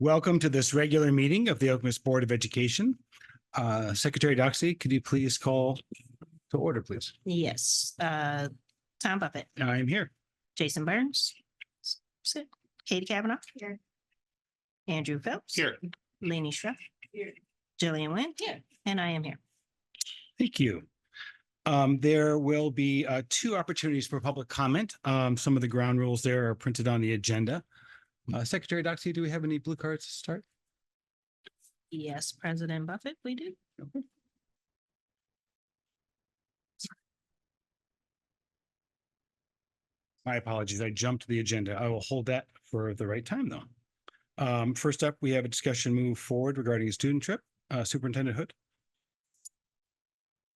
Welcome to this regular meeting of the Okemos Board of Education. Secretary Doxy, could you please call to order, please? Yes, Tom Buffett, I am here. Jason Burns. Sit. Katie Kavanaugh. Here. Andrew Phelps. Here. Lainey Schrupp. Here. Jillian Wynn. Here. And I am here. Thank you. There will be two opportunities for public comment. Some of the ground rules there are printed on the agenda. Secretary Doxy, do we have any blue cards to start? Yes, President Buffett, we do. Okay. My apologies. I jumped the agenda. I will hold that for the right time, though. First up, we have a discussion move forward regarding a student trip. Superintendent Hood.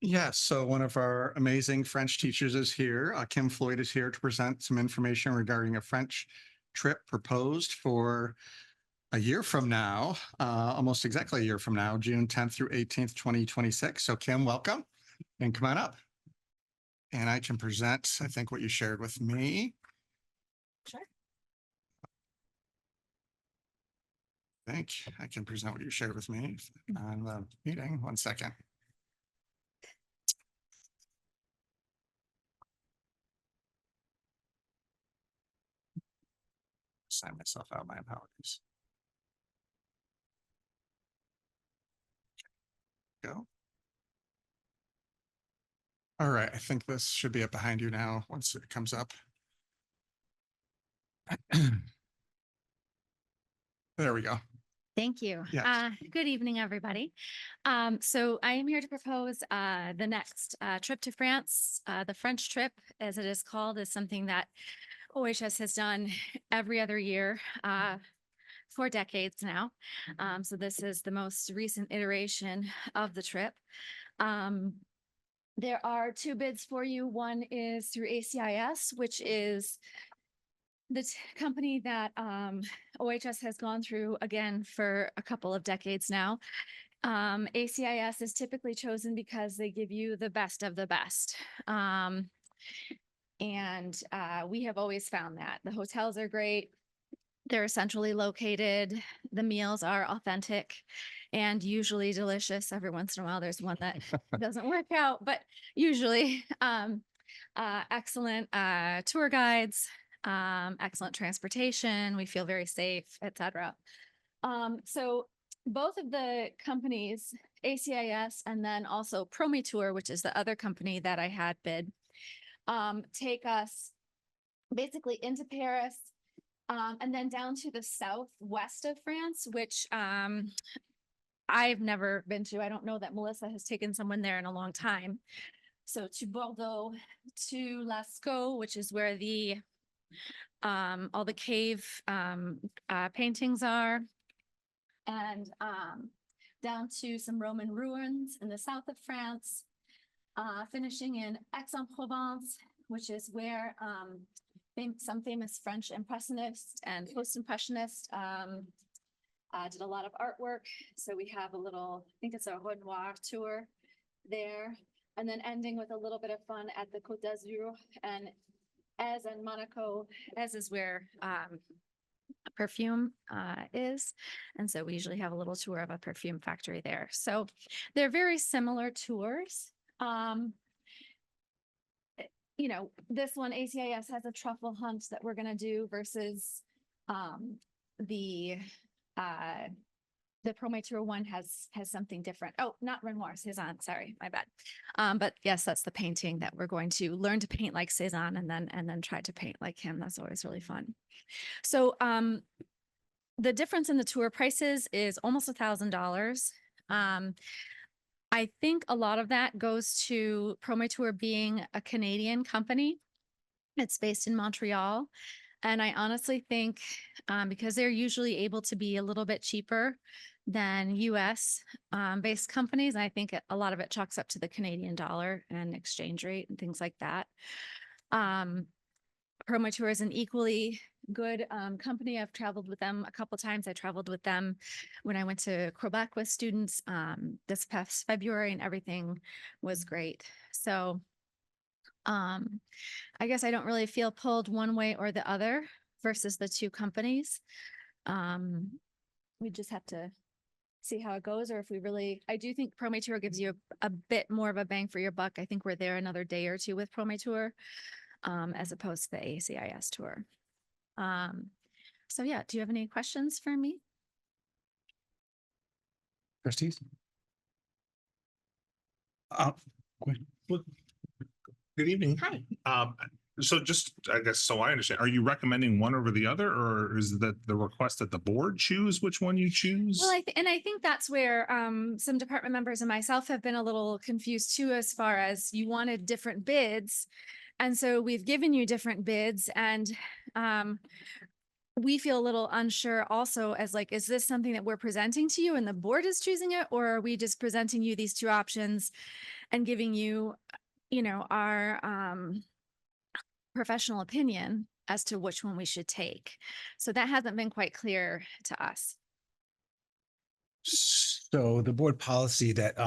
Yes, so one of our amazing French teachers is here. Kim Floyd is here to present some information regarding a French trip proposed for a year from now, almost exactly a year from now, June 10th through 18th, 2026. So Kim, welcome and come on up. And I can present, I think, what you shared with me. Sure. I think I can present what you shared with me on the meeting. 1 second. Sign myself out, my apologies. Go. All right, I think this should be up behind you now once it comes up. There we go. Thank you. Yes. Good evening, everybody. So I am here to propose the next trip to France. The French trip, as it is called, is something that OHS has done every other year for decades now. So this is the most recent iteration of the trip. There are two bids for you. One is through ACIS, which is the company that OHS has gone through again for a couple of decades now. ACIS is typically chosen because they give you the best of the best. And we have always found that the hotels are great. They're centrally located. The meals are authentic and usually delicious. Every once in a while, there's one that doesn't work out, but usually excellent tour guides, excellent transportation. We feel very safe, etc. So both of the companies, ACIS and then also PromiTour, which is the other company that I had bid, take us basically into Paris, and then down to the southwest of France, which I've never been to. I don't know that Melissa has taken someone there in a long time. So to Bordeaux, to Lascaux, which is where the all the cave paintings are, and down to some Roman ruins in the south of France, finishing in Aix-en-Provence, which is where some famous French impressionists and post-impressionists did a lot of artwork. So we have a little, I think it's a Renoir tour there. And then ending with a little bit of fun at the Côte d'Azur and Aix and Monaco. Aix is where perfume is. And so we usually have a little tour of a perfume factory there. So they're very similar tours. You know, this one, ACIS, has a truffle hunt that we're going to do versus the PromiTour one has something different. Oh, not Renoir, Cézanne. Sorry, my bad. But yes, that's the painting that we're going to learn to paint like Cézanne and then try to paint like him. That's always really fun. So the difference in the tour prices is almost $1,000. I think a lot of that goes to PromiTour being a Canadian company. It's based in Montreal. And I honestly think because they're usually able to be a little bit cheaper than US based companies, I think a lot of it chalks up to the Canadian dollar and exchange rate and things like that. PromiTour is an equally good company. I've traveled with them a couple times. I traveled with them when I went to Quebec with students this past February, and everything was great. So I guess I don't really feel pulled one way or the other versus the two companies. we just have to see how it goes, or if we really, I do think Pro Tour gives you a bit more of a bang for your buck. I think we're there another day or two with Pro Tour, as opposed to the ACIS tour. So yeah, do you have any questions for me? Trustees? Go ahead. Good evening. Hi. So just, I guess, so I understand, are you recommending one over the other, or is that the request that the board choose which one you choose? Well, I think that's where some department members and myself have been a little confused too, as far as you wanted different bids. And so we've given you different bids, and we feel a little unsure also, as like, is this something that we're presenting to you and the board is choosing it, or are we just presenting you these two options and giving you, our professional opinion as to which one we should take? So that hasn't been quite clear to us. So the board policy that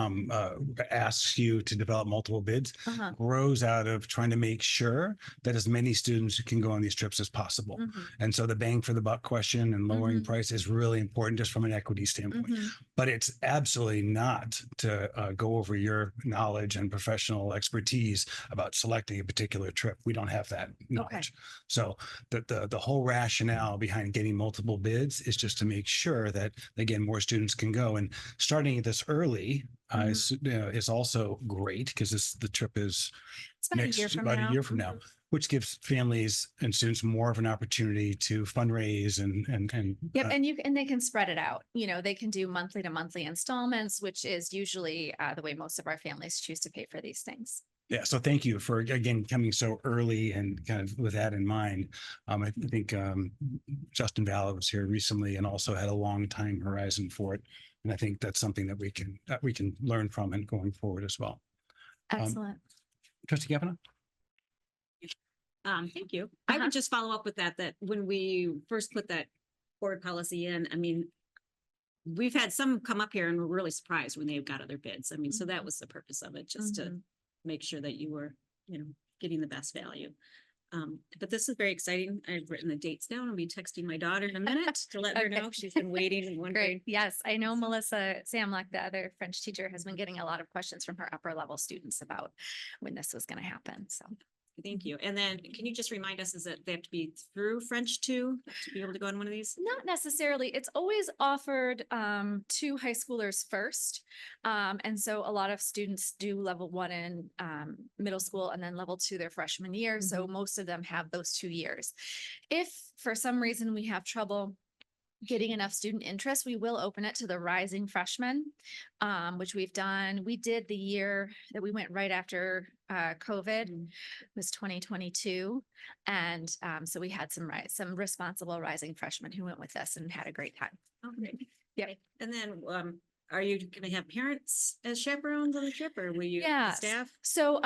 asks you to develop multiple bids Uh-huh. grows out of trying to make sure that as many students can go on these trips as possible. Mhm. And so the bang for the buck question and lowering Mhm. price is really important just from an equity standpoint. Mhm. But it's absolutely not to go over your knowledge and professional expertise about selecting a particular trip. We don't have that knowledge. So the whole rationale behind getting multiple bids is just to make sure that, again, more students can go. And starting this early is also great, because the trip is It's about a year from about now. a year from now, which gives families and students more of an opportunity to fundraise and Yep, and they can spread it out. They can do monthly to monthly installments, which is usually the way most of our families choose to pay for these things. yeah. So thank you for, again, coming so early and kind of with that in mind. I think Justin Valla was here recently and also had a long time horizon for it. And I think that's something that we can learn from and going forward as well. Excellent. Trustee Kavanaugh? Thank you. I would just follow up with that when we first put that board policy in, I mean, we've had some come up here and we're really surprised when they've got other bids. I mean, so that was the purpose of it, just to make sure that you were, getting the best value. But this is very exciting. I've written the dates down. I'll be texting my daughter in a minute to let her Okay. know. She's been waiting and wondering. Great. Yes, I know Melissa Samlock, the other French teacher, has been getting a lot of questions from her upper level students about when this was going to happen. So Thank you. And then can you just remind us, is that they have to be through French too to be able to go on one of these? not necessarily. It's always offered to high schoolers first. And so a lot of students do level 1 in middle school and then level 2 their freshman year. So most of them have those 2 years. If for some reason we have trouble getting enough student interest, we will open it to the rising freshmen, which we've done. We did the year that we went right after COVID, was 2022. And so we had some responsible rising freshmen who went with us and had a great time. Oh, great. Yep. Okay. And then are you going to have parents as chaperones on the trip, or will you Yes. staff? So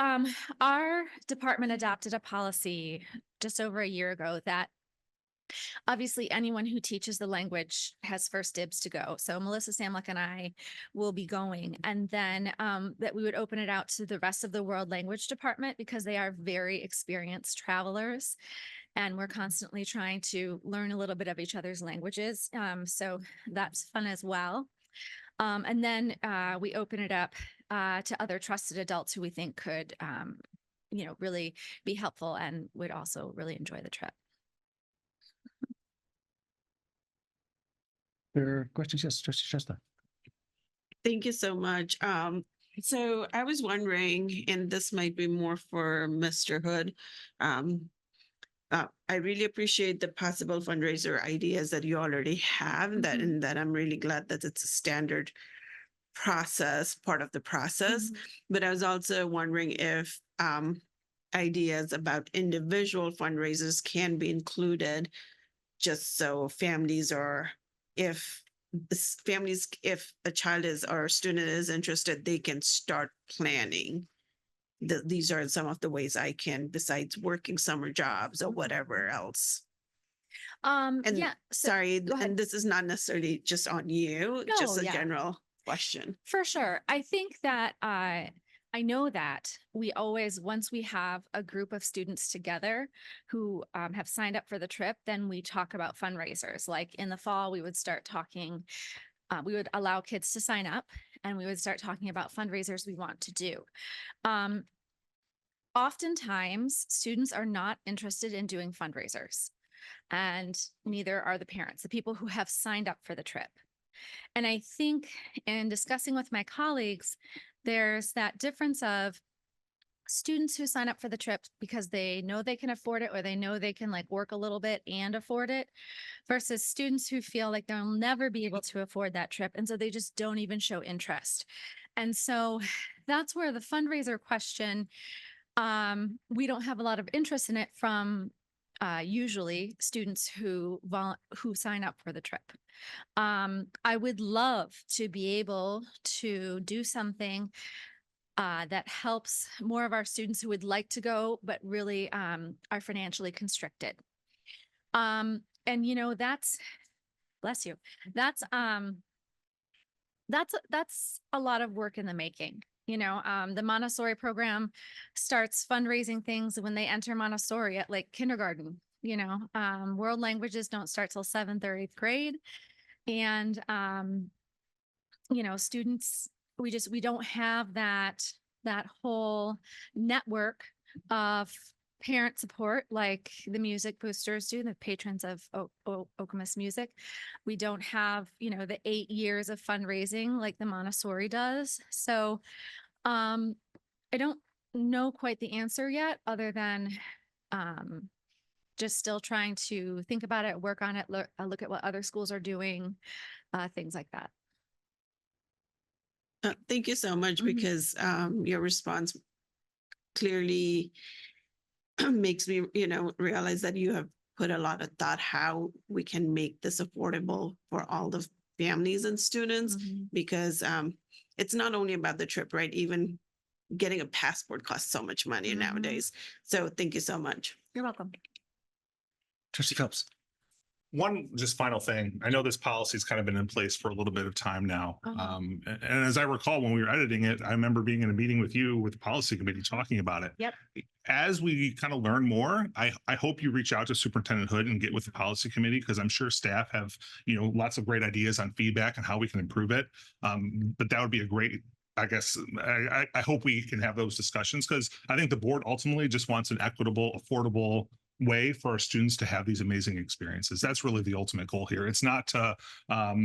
our department adopted a policy just over a year ago that obviously anyone who teaches the language has first dibs to go. So Melissa Samlock and I will be going, and then that we would open it out to the rest of the world language department, because they are very experienced travelers. And we're constantly trying to learn a little bit of each other's languages. So that's fun as well. And then we open it up to other trusted adults who we think could, really be helpful and would also really enjoy the trip. There are questions? Yes, Trustee Shasta. Thank you so much. So I was wondering, and this might be more for Mr. Hood. I really appreciate the possible fundraiser ideas that you already have, and that I'm really glad that it's a standard process, part of the process. But I was also wondering if ideas about individual fundraisers can be included, just so families, or if a child is or a student is interested, they can start planning. These are some of the ways I can, besides working summer jobs or whatever else. And Yeah. So sorry, go ahead. and this is not necessarily just on you, No, just a yeah. general question. For sure. I think that I know that we always, once we have a group of students together who have signed up for the trip, then we talk about fundraisers. Like in the fall, we would start talking, we would allow kids to sign up and we would start talking about fundraisers we want to do. Oftentimes, students are not interested in doing fundraisers, and neither are the parents, the people who have signed up for the trip. And I think in discussing with my colleagues, there's that difference of students who sign up for the trip because they know they can afford it or they know they can like work a little bit and afford it versus students who feel like they'll never be able to afford that trip. And so they just don't even show interest. And so that's where the fundraiser question, we don't have a lot of interest in it from usually students who sign up for the trip. I would love to be able to do something that helps more of our students who would like to go, but really are financially constricted. And you know, that's, bless you, that's a lot of work in the making. You know, the Montessori program starts fundraising things when they enter Montessori at like kindergarten. You know, world languages don't start till 7th or 8th grade. And, you know, students, we don't have that whole network of parent support like the music boosters do, the patrons of Okemos music. We don't have, you know, the 8 years of fundraising like the Montessori does. So I don't know quite the answer yet, other than just still trying to think about it, work on it, look at what other schools are doing, things like that. Thank you so much, Mhm. because your response clearly makes me, realize that you have put a lot of thought how we can make this affordable for all the families and students, Mhm. because it's not only about the trip, right? Even getting a passport costs so much money Mhm. nowadays. So thank you so much. You're welcome. Trustee Phelps. One just final thing. I know this policy's kind of been in place for a little bit of time now. Uh-huh. And as I recall, when we were editing it, I remember being in a meeting with you with the policy committee talking about it. Yep. As we kind of learn more, I hope you reach out to Superintendent Hood and get with the policy committee, because I'm sure staff have, lots of great ideas on feedback and how we can improve it. But that would be a great, I guess, I hope we can have those discussions, because I think the board ultimately just wants an equitable, affordable way for our students to have these amazing experiences. That's really the ultimate goal here. It's not to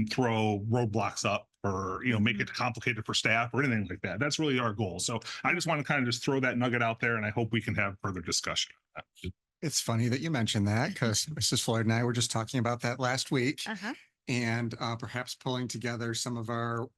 throw roadblocks up or make it complicated for staff or anything like that. That's really our goal. So I just want to kind of just throw that nugget out there, and I hope we can have further discussion on that. It's funny that you mentioned that, because Mrs. Floyd and I were just talking about that last week, Uh-huh. and perhaps pulling together some of our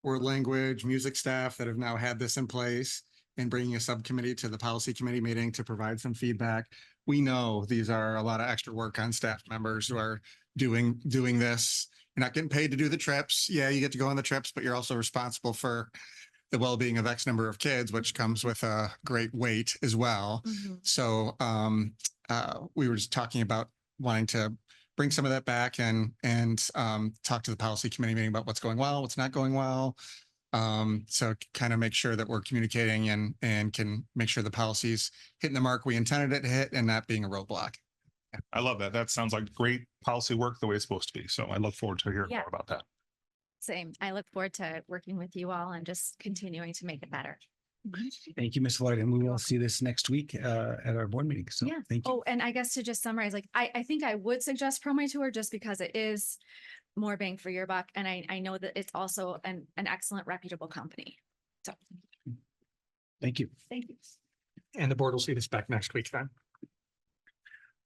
world language music staff that have now had this in place, and bringing a subcommittee to the policy committee meeting to provide some feedback. We know these are a lot of extra work on staff members who are doing this. You're not getting paid to do the trips. Yeah, you get to go on the trips, but you're also responsible for the well-being of X number of kids, which comes with a great weight as well. Mhm. So we were just talking about wanting to bring some of that back and talk to the policy committee meeting about what's going well, what's not going well. So kind of make sure that we're communicating and can make sure the policy's hitting the mark we intended it to hit and not being a roadblock. I love that. That sounds like great policy work the way it's supposed to be. So I look forward to hearing Yeah. more about that. Same. I look forward to working with you all and just continuing to make it better. Thank you, Ms. Floyd. And we will see this next week at our board meeting. So Yeah. thank you. Oh, and I guess to just summarize, like, I think I would suggest Pro My Tour just because it is more bang for your buck. And I know that it's also an excellent reputable company. So Thank you. thank you. And the board will see this back next week then.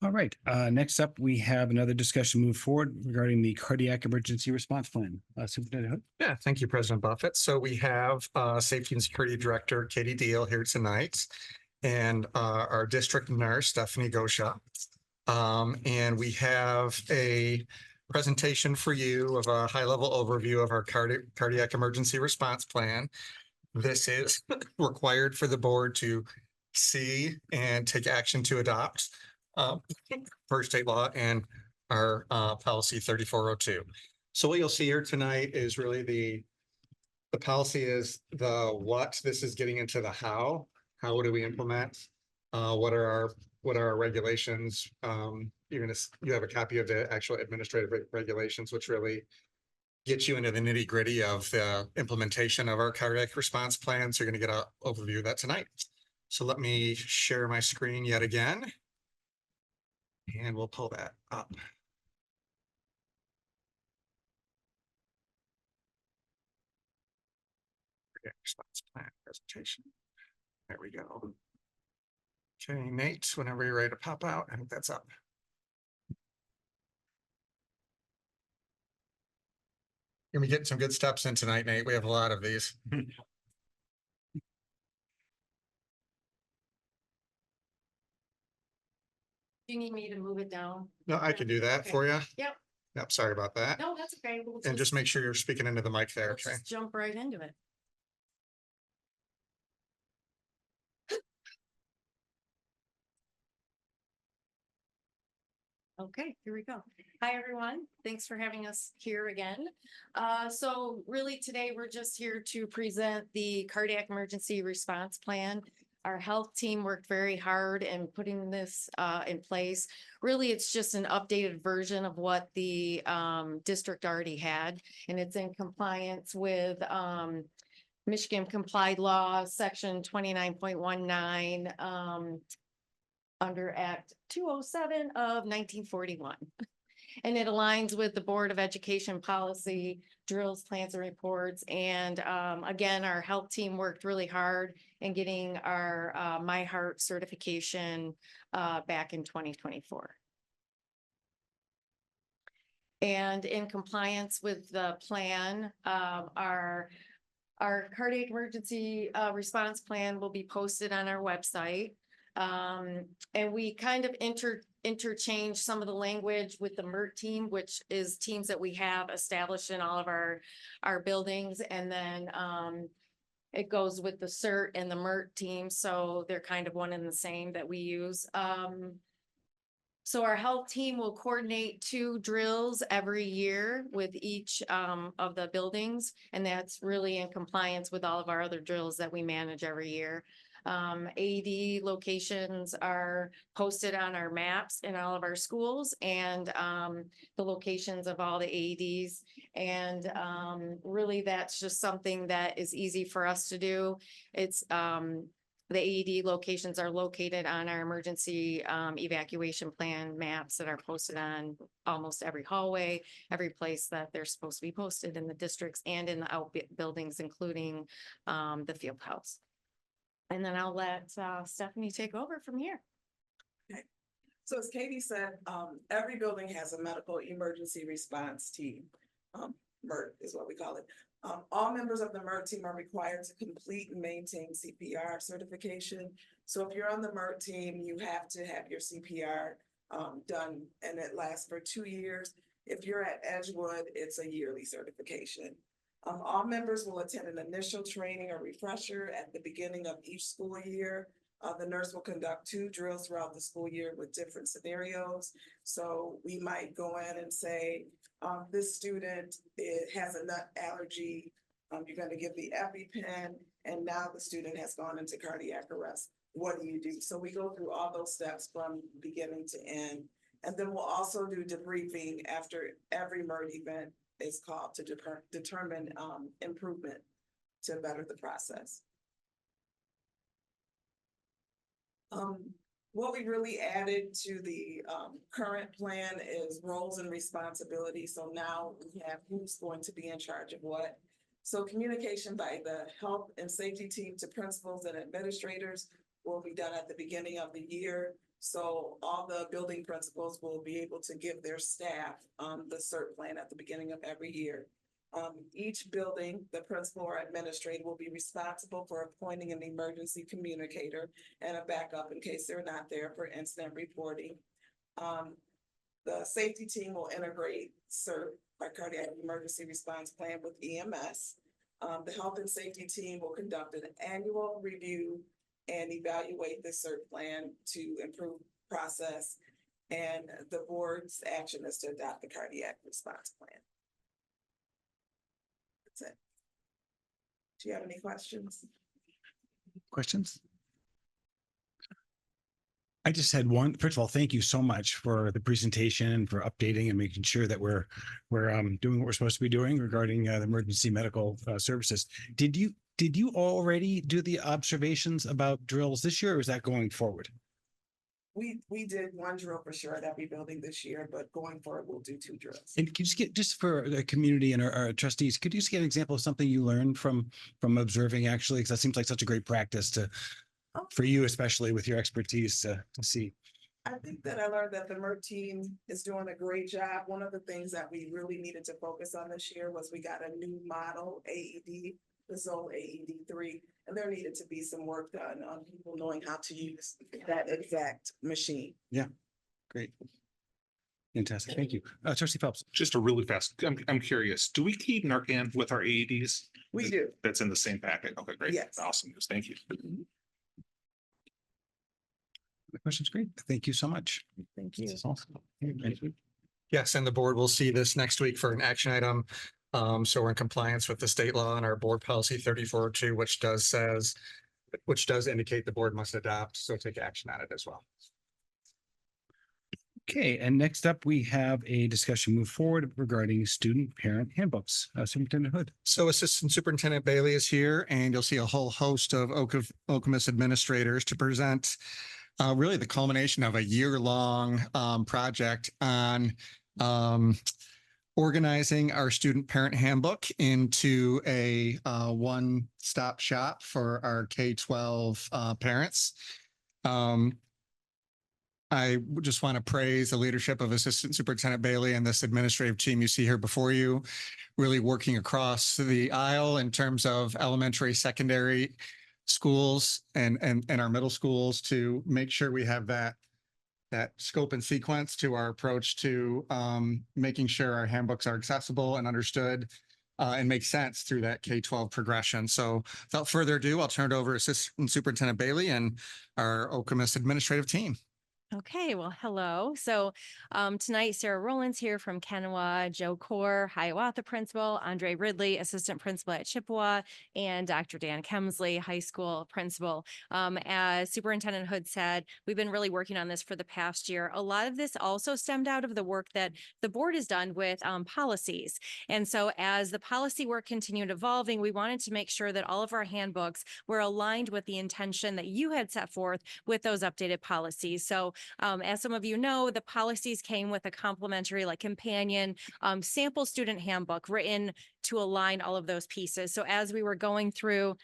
All right. Next up, we have another discussion move forward regarding the cardiac emergency response plan. Superintendent Hood. Yeah, thank you, President Buffett. So we have Safety and Security Director Katie Deal here tonight, and our district nurse, Stephanie Gosha. And we have a presentation for you of a high-level overview of our cardiac emergency response plan. This is required for the board to see and take action to adopt per state law and our policy 3402. So what you'll see here tonight is really the the policy is the what, this is getting into the how. How do we implement? What are our regulations? You have a copy of the actual administrative regulations, which really get you into the nitty gritty of the implementation of our cardiac response plan. So you're going to get an overview of that tonight. So let me share my screen yet again. And we'll pull that up. Cardiac response plan presentation. There we go. Okay, Nate, whenever you're ready to pop out, I think that's up. You're gonna be getting some good steps in tonight, Nate. We have a lot of these. Do you need me to move it down? No, I can do that Okay. for you. Yep. Yep, sorry about that. No, that's okay. We'll And just make sure you're speaking into the mic there. we'll Okay. just jump right into it. Okay, here we go. Hi, everyone. Thanks for having us here again. So really today we're just here to present the cardiac emergency response plan. Our health team worked very hard in putting this in place. Really, it's just an updated version of what the district already had, and it's in compliance with Michigan Complied Law, Section 29.19, under Act 207 of 1941. And it aligns with the Board of Education policy, drills, plans, and reports. And again, our health team worked really hard in getting our My Heart certification back in 2024. And in compliance with the plan, our cardiac emergency response plan will be posted on our website. And we kind of interchange some of the language with the MERT team, which is teams that we have established in all of our buildings. And then it goes with the CERT and the MERT team. So they're kind of one and the same that we use. So our health team will coordinate 2 drills every year with each of the buildings. And that's really in compliance with all of our other drills that we manage every year. AED locations are posted on our maps in all of our schools, and the locations of all the AEDs. And really, that's just something that is easy for us to do. It's the AED locations are located on our emergency evacuation plan maps that are posted on almost every hallway, every place that they're supposed to be posted in the districts and in the outbuildings, including the field house. And then I'll let Stephanie take over from here. Okay. So as Katie said, every building has a medical emergency response team. MERT is what we call it. All members of the MERT team are required to complete and maintain CPR certification. So if you're on the MERT team, you have to have your CPR done, and it lasts for 2 years. If you're at Edgewood, it's a yearly certification. All members will attend an initial training or refresher at the beginning of each school year. The nurse will conduct 2 drills throughout the school year with different scenarios. So we might go in and say, this student has a nut allergy. You're going to give the EpiPen, and now the student has gone into cardiac arrest. What do you do? So we go through all those steps from beginning to end. And then we'll also do debriefing after every MERT event is called to determine improvement to better the process. What we really added to the current plan is roles and responsibilities. So now we have who's going to be in charge of what. So communication by the health and safety team to principals and administrators will be done at the beginning of the year. So all the building principals will be able to give their staff the CERT plan at the beginning of every year. Each building, the principal or administrator will be responsible for appointing an emergency communicator and a backup in case they're not there for incident reporting. The safety team will integrate CERT, our cardiac emergency response plan, with EMS. The health and safety team will conduct an annual review and evaluate the CERT plan to improve process. And the board's action is to adopt the cardiac response plan. That's it. Do you have any questions? Questions? I just had one. First of all, thank you so much for the presentation and for updating and making sure that we're doing what we're supposed to be doing regarding the emergency medical services. Did you already do the observations about drills this year, or is that going forward? We did one drill for sure that we building this year, but going forward, we'll do 2 drills. And could you just get, just for the community and our trustees, could you just get an example of something you learned from observing actually? Because that seems like such a great practice for you, especially with your expertise to see. I think that I learned that the MERT team is doing a great job. One of the things that we really needed to focus on this year was we got a new model AED, the Zoll AED 3, and there needed to be some work done on people knowing how to use that exact machine. Great. Fantastic. Thank you. Trustee Phelps. Just a really fast, I'm curious, do we keep Narcan with our AEDs? We do. That's in the same packet. Okay, great. Yes. Awesome news. Thank you. The question's great. Thank you so much. Thank you. This is awesome. Thank you. Yes, and the board will see this next week for an action item. So we're in compliance with the state law and our board policy 3402, which does indicate the board must adopt, so take action on it as well. Okay, and next up, we have a discussion move forward regarding student parent handbooks. Superintendent Hood. So Assistant Superintendent Bailey is here, and you'll see a whole host of Okemos administrators to present really the culmination of a year-long project on organizing our student parent handbook into a one-stop shop for our K-12 parents. I just want to praise the leadership of Assistant Superintendent Bailey and this administrative team you see here before you, really working across the aisle in terms of elementary, secondary schools and our middle schools to make sure we have that scope and sequence to our approach to making sure our handbooks are accessible and understood and make sense through that K-12 progression. So without further ado, I'll turn it over to Assistant Superintendent Bailey and our Okemos administrative team. Okay, well, hello. So tonight, Sarah Rowland's here from Kennewa, Joe Core, Hiawatha principal, Andre Ridley, assistant principal at Chippewa, and Dr. Dan Kemsley, high school principal. As Superintendent Hood said, we've been really working on this for the past year. A lot of this also stemmed out of the work that the board has done with policies. And so as the policy work continued evolving, we wanted to make sure that all of our handbooks were aligned with the intention that you had set forth with those updated policies. So as some of you know, the policies came with a complimentary companion sample student handbook written to align all of those pieces. So as we were going through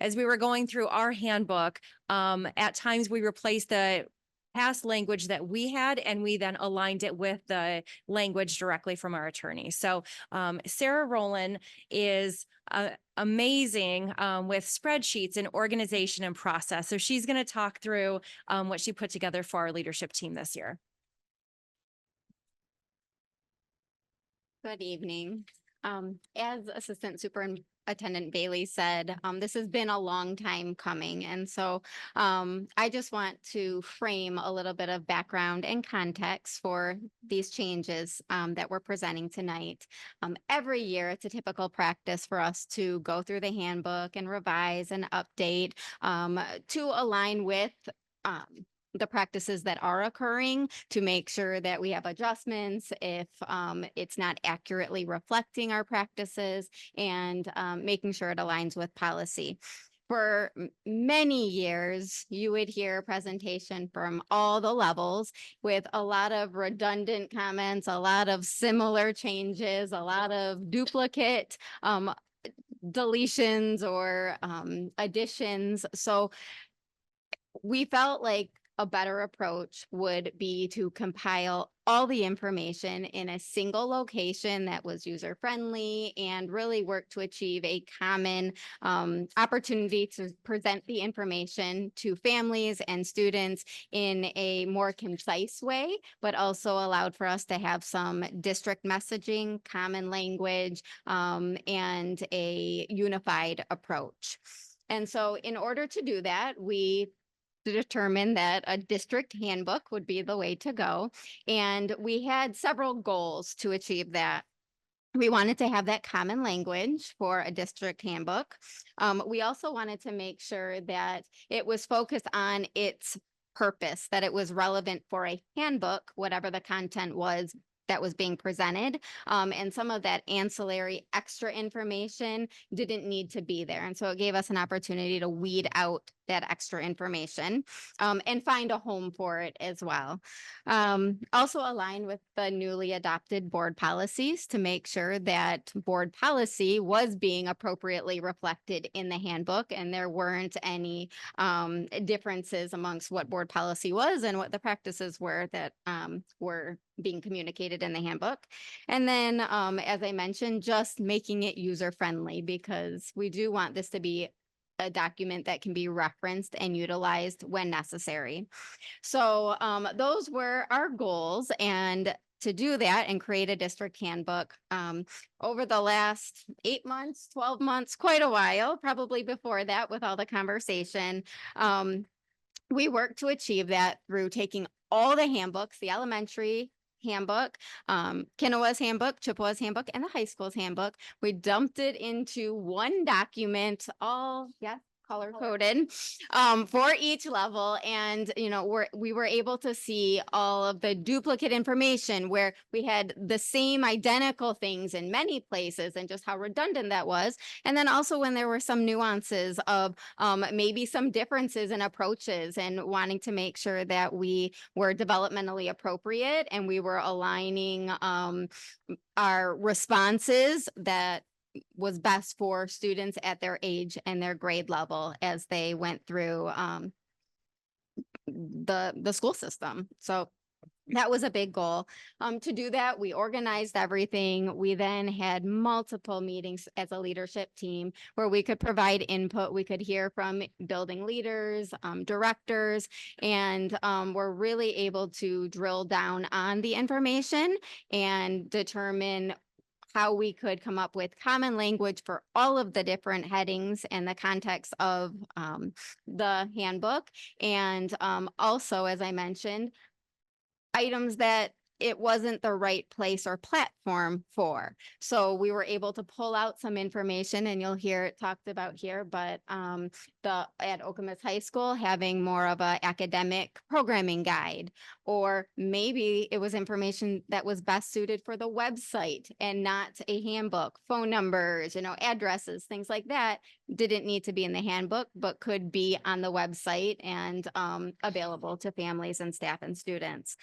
our handbook, at times we replaced the past language that we had, and we then aligned it with the language directly from our attorney. So Sarah Rowland is amazing with spreadsheets and organization and process. So she's going to talk through what she put together for our leadership team this year. Good evening. As Assistant Superintendent Bailey said, this has been a long time coming. And so I just want to frame a little bit of background and context for these changes that we're presenting tonight. Every year, it's a typical practice for us to go through the handbook and revise and update to align with the practices that are occurring, to make sure that we have adjustments if it's not accurately reflecting our practices, and making sure it aligns with policy. For many years, you would hear a presentation from all the levels with a lot of redundant comments, a lot of similar changes, a lot of duplicate deletions or additions. So we felt like a better approach would be to compile all the information in a single location that was user-friendly and really work to achieve a common opportunity to present the information to families and students in a more concise way, but also allowed for us to have some district messaging, common language, and a unified approach. And so in order to do that, we determined that a district handbook would be the way to go. And we had several goals to achieve that. we wanted to have that common language for a district handbook. We also wanted to make sure that it was focused on its purpose, that it was relevant for a handbook, whatever the content was that was being presented. And some of that ancillary extra information didn't need to be there. And so it gave us an opportunity to weed out that extra information and find a home for it as well. Also align with the newly adopted board policies to make sure that board policy was being appropriately reflected in the handbook and there weren't any differences amongst what board policy was and what the practices were that were being communicated in the handbook. And then, as I mentioned, just making it user-friendly because we do want this to be a document that can be referenced and utilized when necessary. So those were our goals. And to do that and create a district handbook over the last 8 months, 12 months, quite a while, probably before that with all the conversation, we worked to achieve that through taking all the handbooks, the elementary handbook, Kenowa's handbook, Chippewa's handbook, and the high school's handbook. We dumped it into one document, all, yes, color coded for each level. And, you know, we were able to see all of the duplicate information where we had the same identical things in many places and just how redundant that was. And then also when there were some nuances of maybe some differences in approaches and wanting to make sure that we were developmentally appropriate and we were aligning our responses that was best for students at their age and their grade level as they went through the school system. So that was a big goal. To do that, we organized everything. We then had multiple meetings as a leadership team where we could provide input. We could hear from building leaders, directors, and we're really able to drill down on the information and determine how we could come up with common language for all of the different headings and the context of the handbook. And also, as I mentioned, items that it wasn't the right place or platform for. So we were able to pull out some information and you'll hear it talked about here, but at Okemos High School having more of a academic programming guide, or maybe it was information that was best suited for the website and not a handbook, phone numbers, you know, addresses, things like that didn't need to be in the handbook, but could be on the website and available to families and staff and students.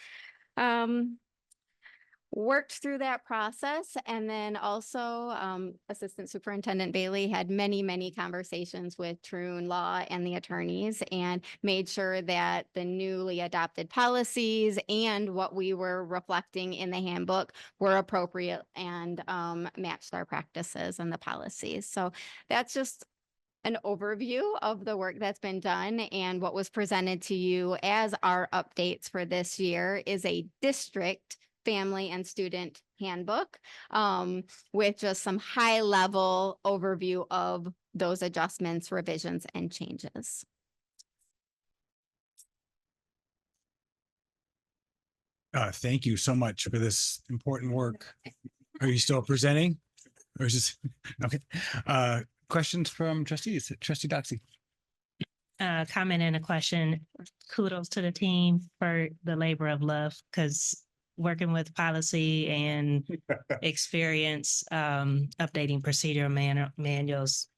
Worked through that process. And then also Assistant Superintendent Bailey had many conversations with Troon Law and the attorneys and made sure that the newly adopted policies and what we were reflecting in the handbook were appropriate and matched our practices and the policies. So that's just an overview of the work that's been done, and what was presented to you as our updates for this year is a district family and student handbook with just some high level overview of those adjustments, revisions, and changes. Thank you so much for this important work. Are you still presenting? Or is this okay? Questions from trustees? Trustee Doxy. Comment and a question. Kudos to the team for the labor of love, because working with policy and experience updating procedural manuals,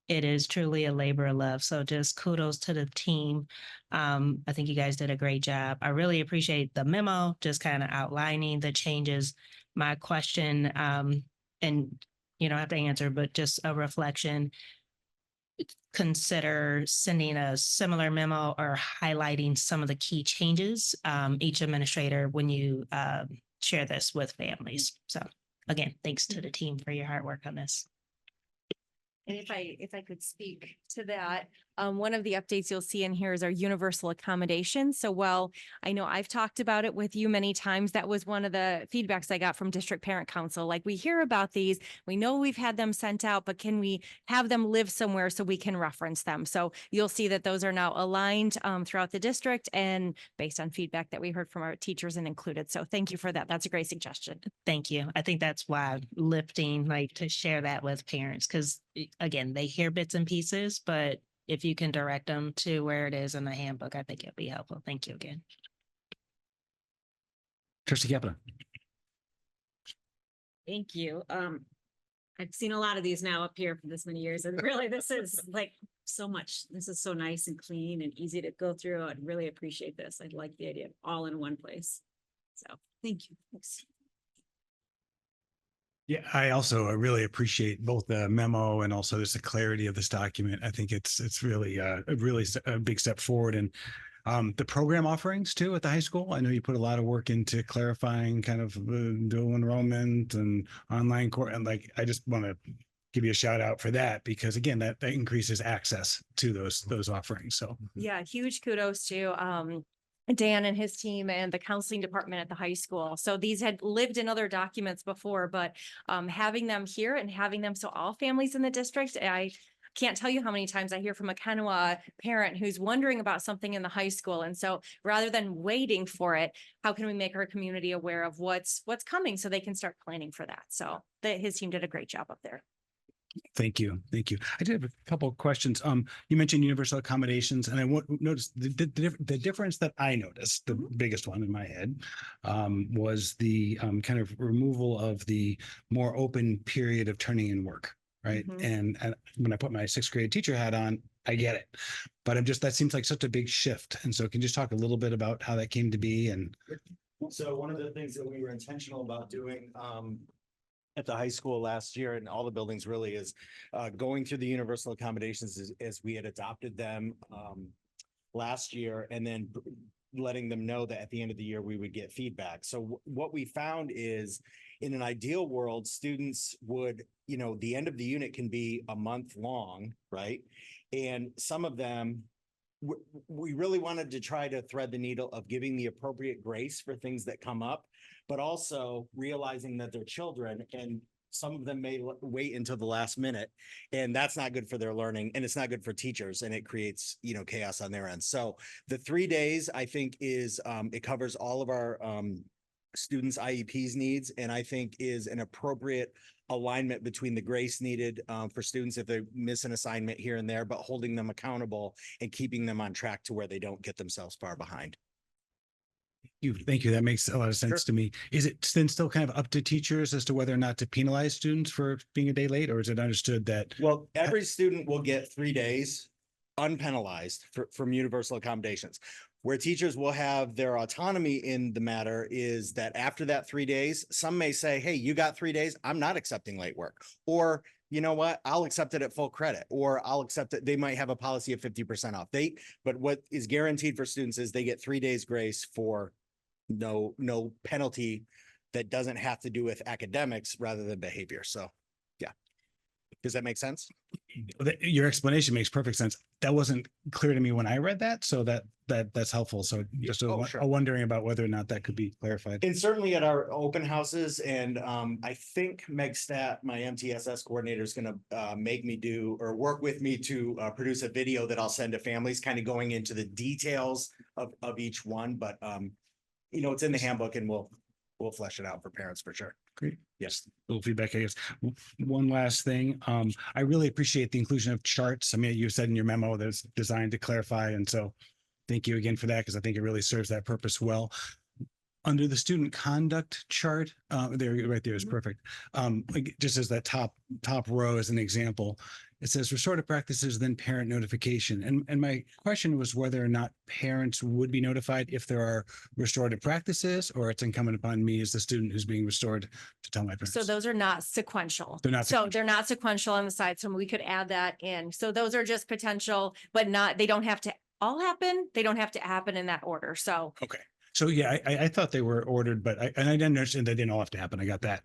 it is truly a labor of love. So just kudos to the team. I think you guys did a great job. I really appreciate the memo, just kind of outlining the changes. My question, and you don't have to answer, but just a reflection, consider sending a similar memo or highlighting some of the key changes, each administrator, when you share this with families. So again, thanks to the team for your hard work on this. And if I could speak to that, One of the updates you'll see in here is our universal accommodation. So while I know I've talked about it with you many times, that was one of the feedbacks I got from District Parent Council. Like, we hear about these, we know we've had them sent out, but can we have them live somewhere so we can reference them? So you'll see that those are now aligned throughout the district and based on feedback that we heard from our teachers and included. So thank you for that. That's a great suggestion. Thank you. I think that's why lifting, like, to share that with parents, because again, they hear bits and pieces, but if you can direct them to where it is in the handbook, I think it'll be helpful. Thank you again. Trustee Capita. Thank you. I've seen a lot of these now up here for this many years, and really this is like so much. This is so nice and clean and easy to go through. I'd really appreciate this. I'd like the idea of all in one place. So thank you. Thanks. Yeah, I also really appreciate both the memo and also just the clarity of this document. I think it's really a big step forward. And the program offerings too at the high school. I know you put a lot of work into clarifying kind of dual enrollment and online course. And like, I just want to give you a shout out for that, because again, that increases access to those offerings. So Yeah, huge kudos to Dan and his team and the counseling department at the high school. So these had lived in other documents before, but having them here and having them so all families in the district, I can't tell you how many times I hear from a Kanawha parent who's wondering about something in the high school. And so rather than waiting for it, how can we make our community aware of what's coming so they can start planning for that? So his team did a great job up there. thank you. Thank you. I did have a couple of questions. You mentioned universal accommodations, and I noticed the difference that I noticed, the biggest one in my head, was the kind of removal of the more open period of turning in work, right? And when I put my sixth grade teacher hat on, I get it, but that seems like such a big shift. And so can you just talk a little bit about how that came to be? And so one of the things that we were intentional about doing at the high school last year, and all the buildings really, is going through the universal accommodations as we had adopted them last year, and then letting them know that at the end of the year we would get feedback. So what we found is, in an ideal world, students would, the end of the unit can be a month long, right? And some of them, we really wanted to try to thread the needle of giving the appropriate grace for things that come up, but also realizing that they're children and some of them may wait until the last minute, and that's not good for their learning, and it's not good for teachers, and it creates, chaos on their end. So the 3 days, I think, is it covers all of our students' IEPs needs, and I think is an appropriate alignment between the grace needed for students if they miss an assignment here and there, but holding them accountable and keeping them on track to where they don't get themselves far behind. Thank you. That makes a lot of sense Sure. to me. Is it then still kind of up to teachers as to whether or not to penalize students for being a day late, or is it understood that? Well, every student will get 3 days unpenalized from universal accommodations. Where teachers will have their autonomy in the matter is that after that 3 days, some may say, hey, you got 3 days, I'm not accepting late work. Or, you know what, I'll accept it at full credit, or I'll accept it. They might have a policy of 50% off. But what is guaranteed for students is they get 3 days grace for no penalty that doesn't have to do with academics rather than behavior. So, yeah. Does that make sense? Your explanation makes perfect sense. That wasn't clear to me when I read that, so that's helpful. So just Oh, sure. a wondering about whether or not that could be clarified. And certainly at our open houses, and I think Meg Stat, my MTSS coordinator, is going to make me do or work with me to produce a video that I'll send to families, kind of going into the details of each one. But it's in the handbook, and we'll flesh it out for parents for sure. Great. Yes. Little feedback, I guess. One last thing. I really appreciate the inclusion of charts. I mean, you said in your memo that it's designed to clarify. And so thank you again for that, because I think it really serves that purpose well. Under the student conduct chart, there, right there is perfect. Like, just as that top row as an example, it says restorative practices, then parent notification. And my question was whether or not parents would be notified if there are restorative practices, or it's incumbent upon me as the student who's being restored to tell my parents. So those are not sequential. They're not So sequential. they're not sequential on the side. So we could add that in. So those are just potential, but they don't have to all happen. They don't have to happen in that order. So. Okay. So yeah, I thought they were ordered, but I didn't understand they didn't all have to happen. I got that.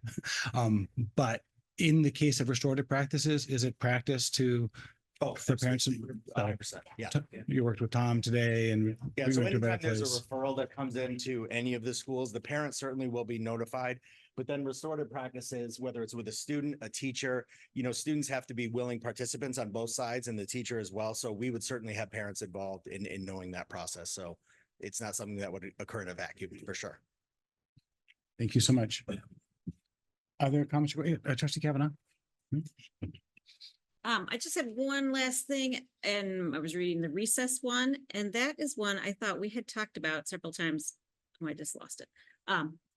But in the case of restorative practices, is it practice to Oh, for parents? absolutely. 100%. Yeah. You worked with Tom today and. Yeah, we so went to a better anytime there's place. a referral that comes into any of the schools, the parent certainly will be notified. But then restorative practices, whether it's with a student, a teacher, students have to be willing participants on both sides and the teacher as well. So we would certainly have parents involved in knowing that process. So it's not something that would occur in a vacuum for sure. Thank you so much. Other comments? Trustee Kavanaugh? I just had one last thing, and I was reading the recess one, and that is one I thought we had talked about several times. Oh, I just lost it.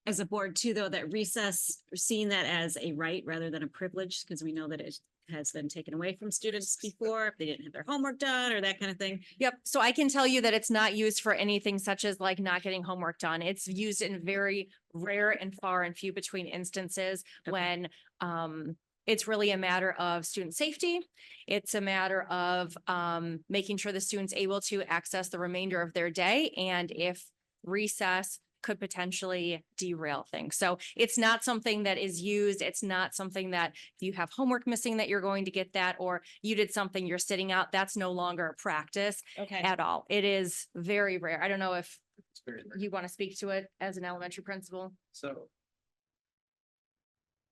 As a board too, though, that recess, seeing that as a right rather than a privilege, because we know that it has been taken away from students before if they didn't have their homework done or that kind of thing. Yep. So I can tell you that it's not used for anything such as like not getting homework done. It's used in very rare and far and few between instances when it's really a matter of student safety. It's a matter of making sure the student's able to access the remainder of their day. And if recess could potentially derail things. So it's not something that is used. It's not something that if you have homework missing that you're going to get that, or you did something, you're sitting out, that's no longer a practice at all. It is very rare. I don't know if you want to speak to it as an elementary principal. So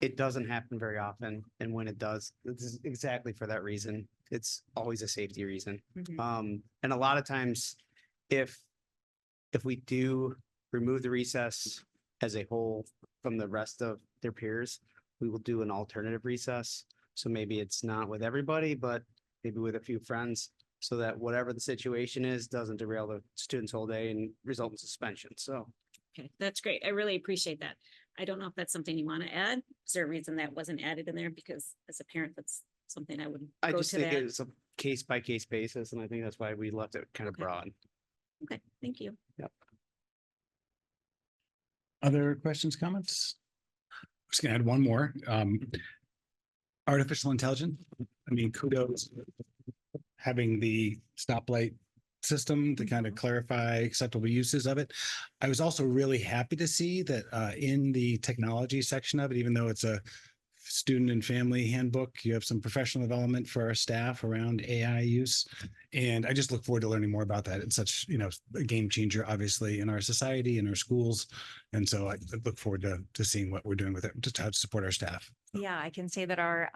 it doesn't happen very often. And when it does, it's exactly for that reason. It's always a safety reason. And a lot of times if we do remove the recess as a whole from the rest of their peers, we will do an alternative recess. So maybe it's not with everybody, but maybe with a few friends, so that whatever the situation is, doesn't derail the student's whole day and result in suspension. So. Okay, that's great. I really appreciate that. I don't know if that's something you want to add. Is there a reason that wasn't added in there? Because as a parent, that's something I go just to think that. it's a case by case basis, and I think that's why we left it kind of broad. Okay, thank you. Yep. Other questions, comments? I'm just gonna add one more. Artificial intelligence. I mean, kudos having the stoplight system to kind of clarify acceptable uses of it. I was also really happy to see that in the technology section of it, even though it's a student and family handbook, you have some professional development for our staff around AI use. And I just look forward to learning more about that. It's such, a game changer, obviously, in our society, in our schools. And so I look forward to seeing what we're doing with it, just to support our staff. Yeah, I can say that our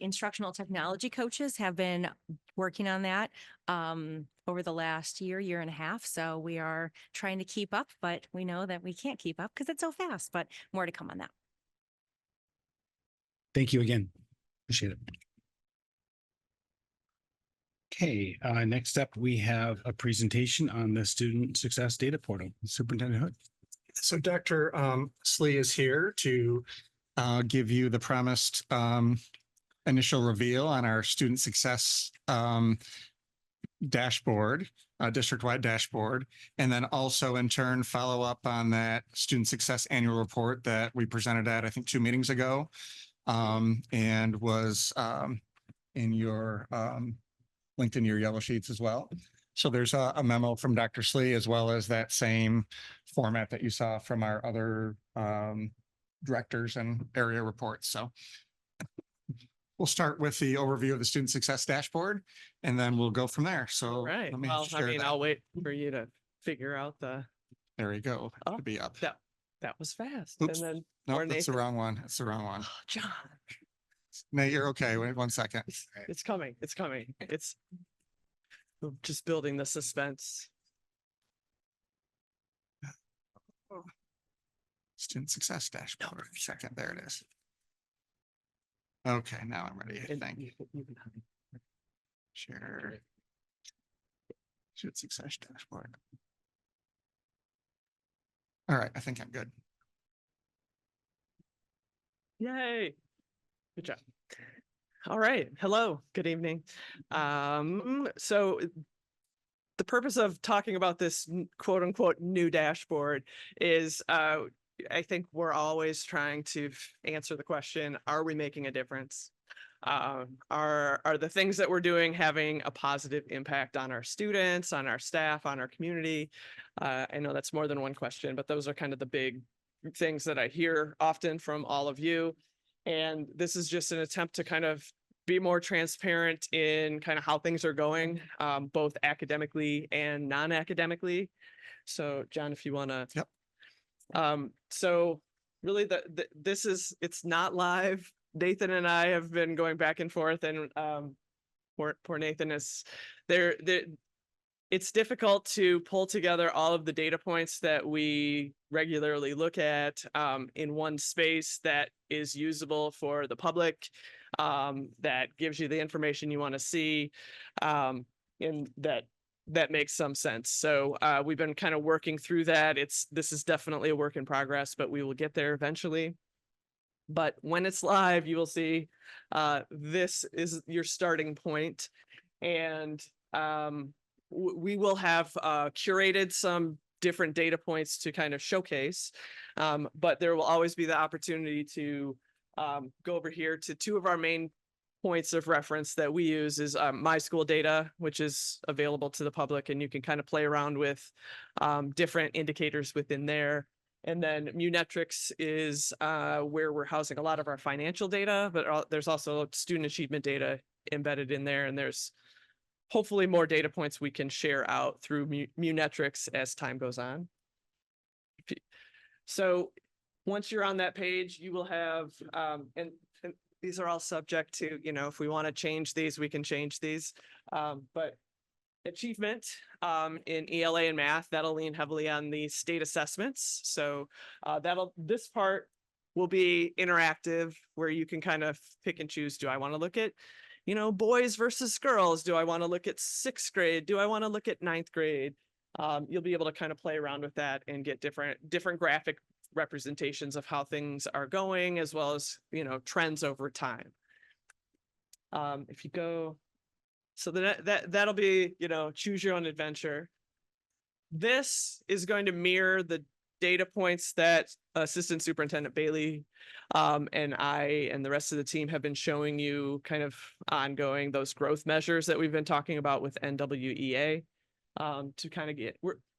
instructional technology coaches have been working on that over the last year and a half. So we are trying to keep up, but we know that we can't keep up because it's so fast, but more to come on that. Thank you again. Appreciate it. Okay, next up, we have a presentation on the Student Success Data Portal. Superintendent Hood. So Dr. Slee is here to give you the promised initial reveal on our student success dashboard, district-wide dashboard, and then also in turn follow up on that student success annual report that we presented at, I think, 2 meetings ago, and was in your linked in your yellow sheets as well. So there's a memo from Dr. Slee, as well as that same format that you saw from our other directors and area reports. So we'll start with the overview of the student success dashboard, and then we'll go from there. So right. let me Well, share that. I'll wait for you to figure out the. There you go. Oh, It'll be up. That was fast. Oops. And then. No, or that's the Nathan- wrong one. That's the wrong one. Oh, John, Nate, you're okay. Wait 1 second. it's coming. It's coming. It's just building the suspense. Student success dashboard. Second, there it is. Okay, now I'm ready. And Thank you. you can- Share. Student success dashboard. All right, I think I'm good. Yay. Good job. All right. Hello. Good evening. So the purpose of talking about this quote unquote new dashboard is I think we're always trying to answer the question, are we making a difference? Are the things that we're doing having a positive impact on our students, on our staff, on our community? I know that's more than one question, but those are kind of the big things that I hear often from all of you. And this is just an attempt to kind of be more transparent in kind of how things are going, both academically and non-academically. So John, if you want to. Yep. So really it's not live. Nathan and I have been going back and forth, and poor Nathan is there. It's difficult to pull together all of the data points that we regularly look at in one space that is usable for the public, that gives you the information you want to see, and that makes some sense. So we've been kind of working through that. This is definitely a work in progress, but we will get there eventually. But when it's live, you will see this is your starting point, and we will have curated some different data points to kind of showcase, but there will always be the opportunity to go over here to two of our main points of reference that we use is My School Data, which is available to the public, and you can kind of play around with different indicators within there. And then Munetrics is where we're housing a lot of our financial data, but there's also student achievement data embedded in there, and there's hopefully more data points we can share out through Munetrics as time goes on. So once you're on that page, you will have, and these are all subject to, if we want to change these, we can change these. But achievement in ELA and math, that'll lean heavily on the state assessments. So this part will be interactive, where you can kind of pick and choose. Do I want to look at boys versus girls? Do I want to look at 6th grade? Do I want to look at 9th grade? You'll be able to kind of play around with that and get different graphic representations of how things are going, as well as, trends over time. If you go, so that'll be, choose your own adventure. This is going to mirror the data points that Assistant Superintendent Bailey and I and the rest of the team have been showing you kind of ongoing, those growth measures that we've been talking about with NWEA, to kind of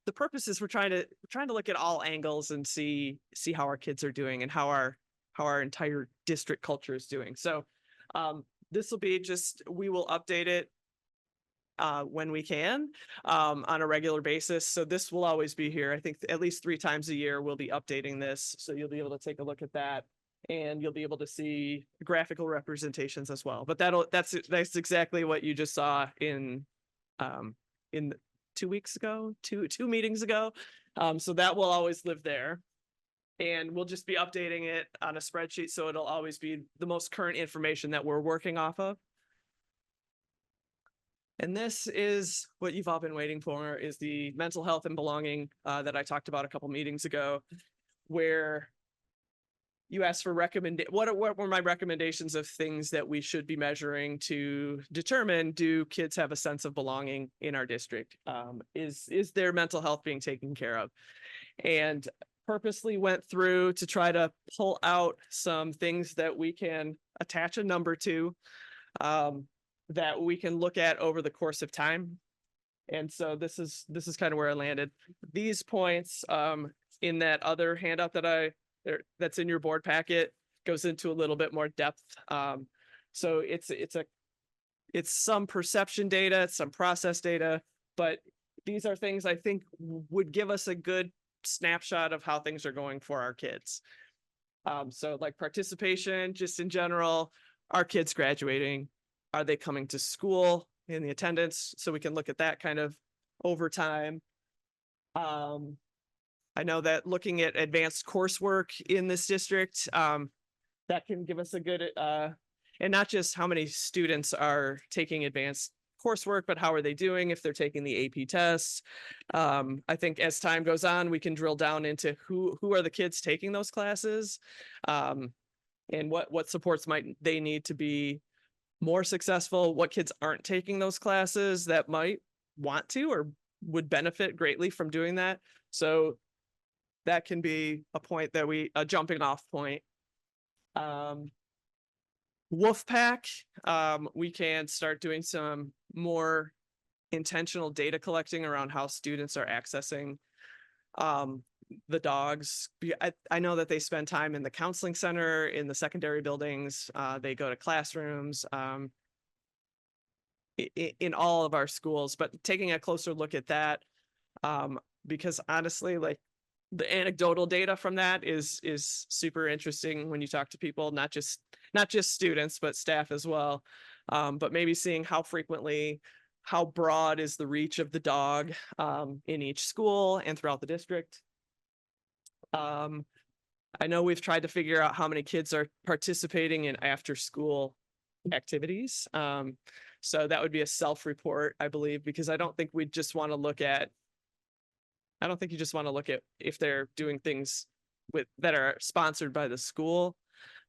the purpose is we're trying to look at all angles and see how our kids are doing and how our entire district culture is doing. So this will be we will update it when we can on a regular basis. So this will always be here. I think at least 3 times a year we'll be updating this. So you'll be able to take a look at that, and you'll be able to see graphical representations as well. But that's exactly what you just saw in 2 weeks ago, two meetings ago. So that will always live there. And we'll just be updating it on a spreadsheet. So it'll always be the most current information that we're working off of. And this is what you've all been waiting for, is the mental health and belonging that I talked about a couple meetings ago, where you asked for what were my recommendations of things that we should be measuring to determine, do kids have a sense of belonging in our district? Is their mental health being taken care of? And purposely went through to try to pull out some things that we can attach a number to, that we can look at over the course of time. And so this is kind of where I landed. These points in that other handout that's in your board packet goes into a little bit more depth. So it's some perception data, some process data, but these are things I think would give us a good snapshot of how things are going for our kids. So like participation, just in general, are kids graduating? Are they coming to school in the attendance? So we can look at that kind of over time. I know that looking at advanced coursework in this district, that can give us a good, and not just how many students are taking advanced coursework, but how are they doing if they're taking the AP tests. I think as time goes on, we can drill down into who are the kids taking those classes, and what supports might they need to be more successful, what kids aren't taking those classes that might want to or would benefit greatly from doing that. So that can be a jumping off point. Wolfpack, we can start doing some more intentional data collecting around how students are accessing the dogs. I know that they spend time in the counseling center, in the secondary buildings. They go to classrooms in all of our schools, but taking a closer look at that, because honestly, like the anecdotal data from that is super interesting when you talk to people, not just students, but staff as well. But maybe seeing how frequently, how broad is the reach of the dog in each school and throughout the district. I know we've tried to figure out how many kids are participating in after school activities. So that would be a self-report, I believe, because I don't think we just want to look at, I don't think you just want to look at if they're doing things that are sponsored by the school,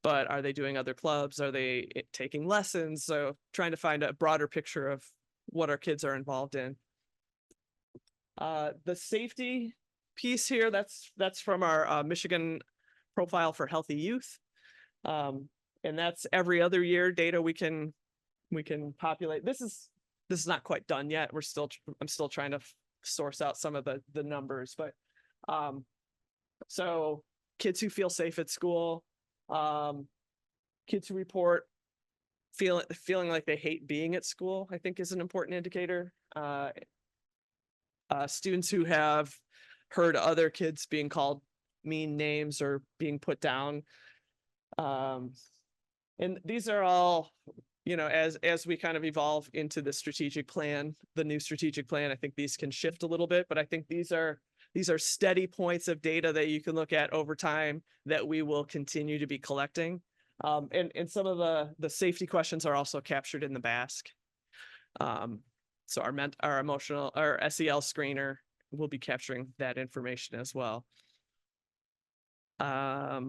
but are they doing other clubs? Are they taking lessons? So trying to find a broader picture of what our kids are involved in. The safety piece here, that's from our Michigan Profile for Healthy Youth. And that's every other year data we can populate. This is not quite done yet. I'm still trying to source out some of the numbers, but so kids who feel safe at school, kids who report feeling like they hate being at school, I think is an important indicator. Students who have heard other kids being called mean names or being put down. And these are all, you know, as we kind of evolve into the strategic plan, the new strategic plan, I think these can shift a little bit, but I think these are steady points of data that you can look at over time that we will continue to be collecting. And some of the safety questions are also captured in the BASC. So our emotional, our SEL screener will be capturing that information as well. I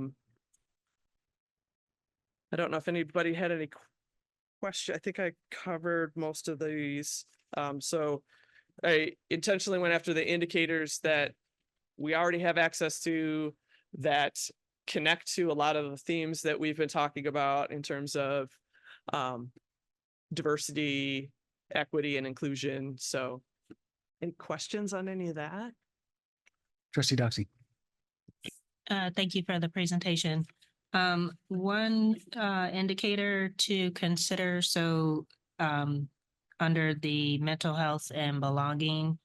don't know if anybody had any question. I think I covered most of these. So I intentionally went after the indicators that we already have access to, that connect to a lot of the themes that we've been talking about in terms of diversity, equity, and inclusion. So any questions on any of that? Trustee Doxy. Thank you for the presentation. One indicator to consider, so under the mental health and belonging,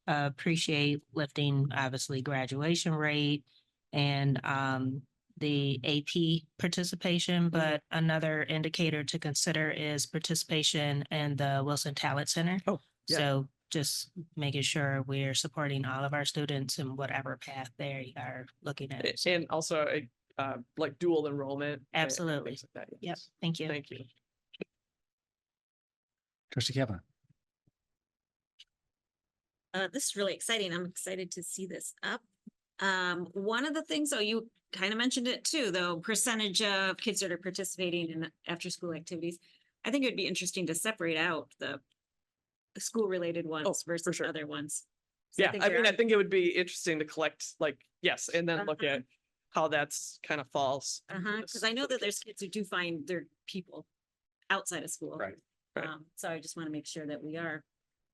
appreciate lifting obviously graduation rate and the AP participation, but another indicator to consider is participation in the Wilson Talent Center. Oh, yeah. So just making sure we're supporting all of our students in whatever path they are looking at. And also like dual enrollment. Absolutely. Things like that. Yep. Thank you. Thank you. Trustee Kavanaugh. This is really exciting. I'm excited to see this up. One of the things, though, you kind of mentioned it too, though, percentage of kids that are participating in after school activities. I think it'd be interesting to separate out the school related ones versus sure. other ones. Yeah, I think it would be interesting to collect, like, yes, and then look at how that's kind of falls. Because I know that there's kids who do find their people outside of school. Right. So I just want to make sure that we are.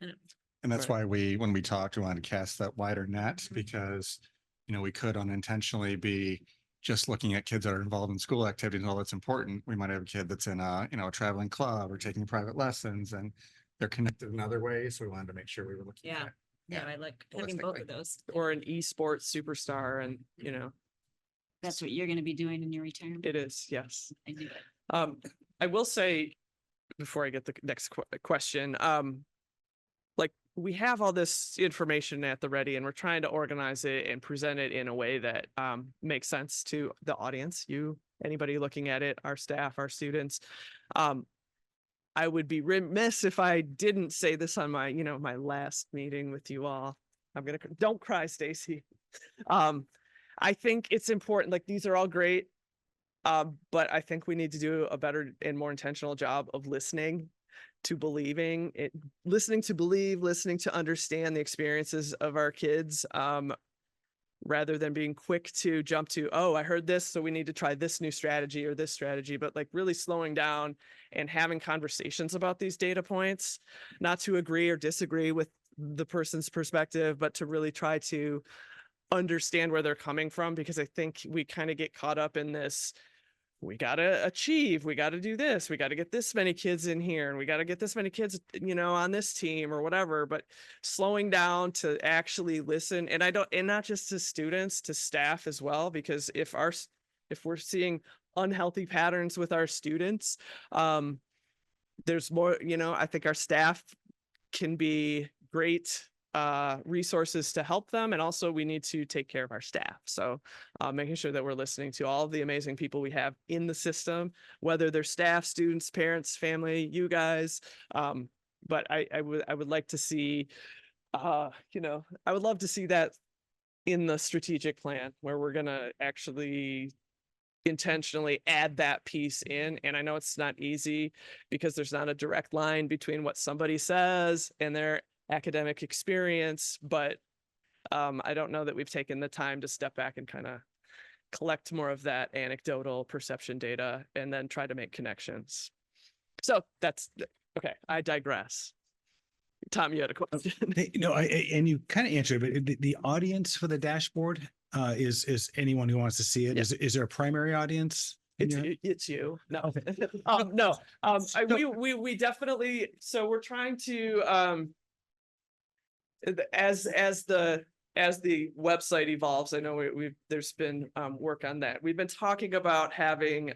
And that's why when we talked, we wanted to cast that wider net because, you know, we could unintentionally be just looking at kids that are involved in school activities and all that's important. We might have a kid that's in a, you know, a traveling club or taking private lessons and they're connected in other ways. So we wanted to make sure we were looking at. Yeah, I like having both of those. Or an esports superstar, and you know. That's what you're going to be doing in your retirement. It is, yes. I knew it. I will say, before I get the next question, like we have all this information at the ready and we're trying to organize it and present it in a way that makes sense to the audience, anybody looking at it, our staff, our students. I would be remiss if I didn't say this on my, you know, my last meeting with you all. Don't cry, Stacy. I think it's important, like these are all great, but I think we need to do a better and more intentional job of listening to believing it, listening to believe, listening to understand the experiences of our kids, rather than being quick to jump to, oh, I heard this, so we need to try this new strategy or this strategy, but like really slowing down and having conversations about these data points, not to agree or disagree with the person's perspective, but to really try to understand where they're coming from, because I think we kind of get caught up in this. We got to achieve, we got to do this, we got to get this many kids in here, and we got to get this many kids, on this team or whatever, but slowing down to actually listen. And and not just to students, to staff as well, because if we're seeing unhealthy patterns with our students, there's more, I think our staff can be great resources to help them. And also we need to take care of our staff. So making sure that we're listening to all of the amazing people we have in the system, whether they're staff, students, parents, family, you guys. But I would like to see, I would love to see that in the strategic plan, where we're going to actually intentionally add that piece in. And I know it's not easy, because there's not a direct line between what somebody says and their academic experience, but I don't know that we've taken the time to step back and kind of collect more of that anecdotal perception data and then try to make connections. So that's okay. I digress. Tom, you had a question. No, and you kind of answered, but the audience for the dashboard is anyone who wants to see it. Yeah. Is there a primary audience? It's you. No, Okay. no. We definitely. So we're trying to as the website evolves. I know there's been work on that. We've been talking about having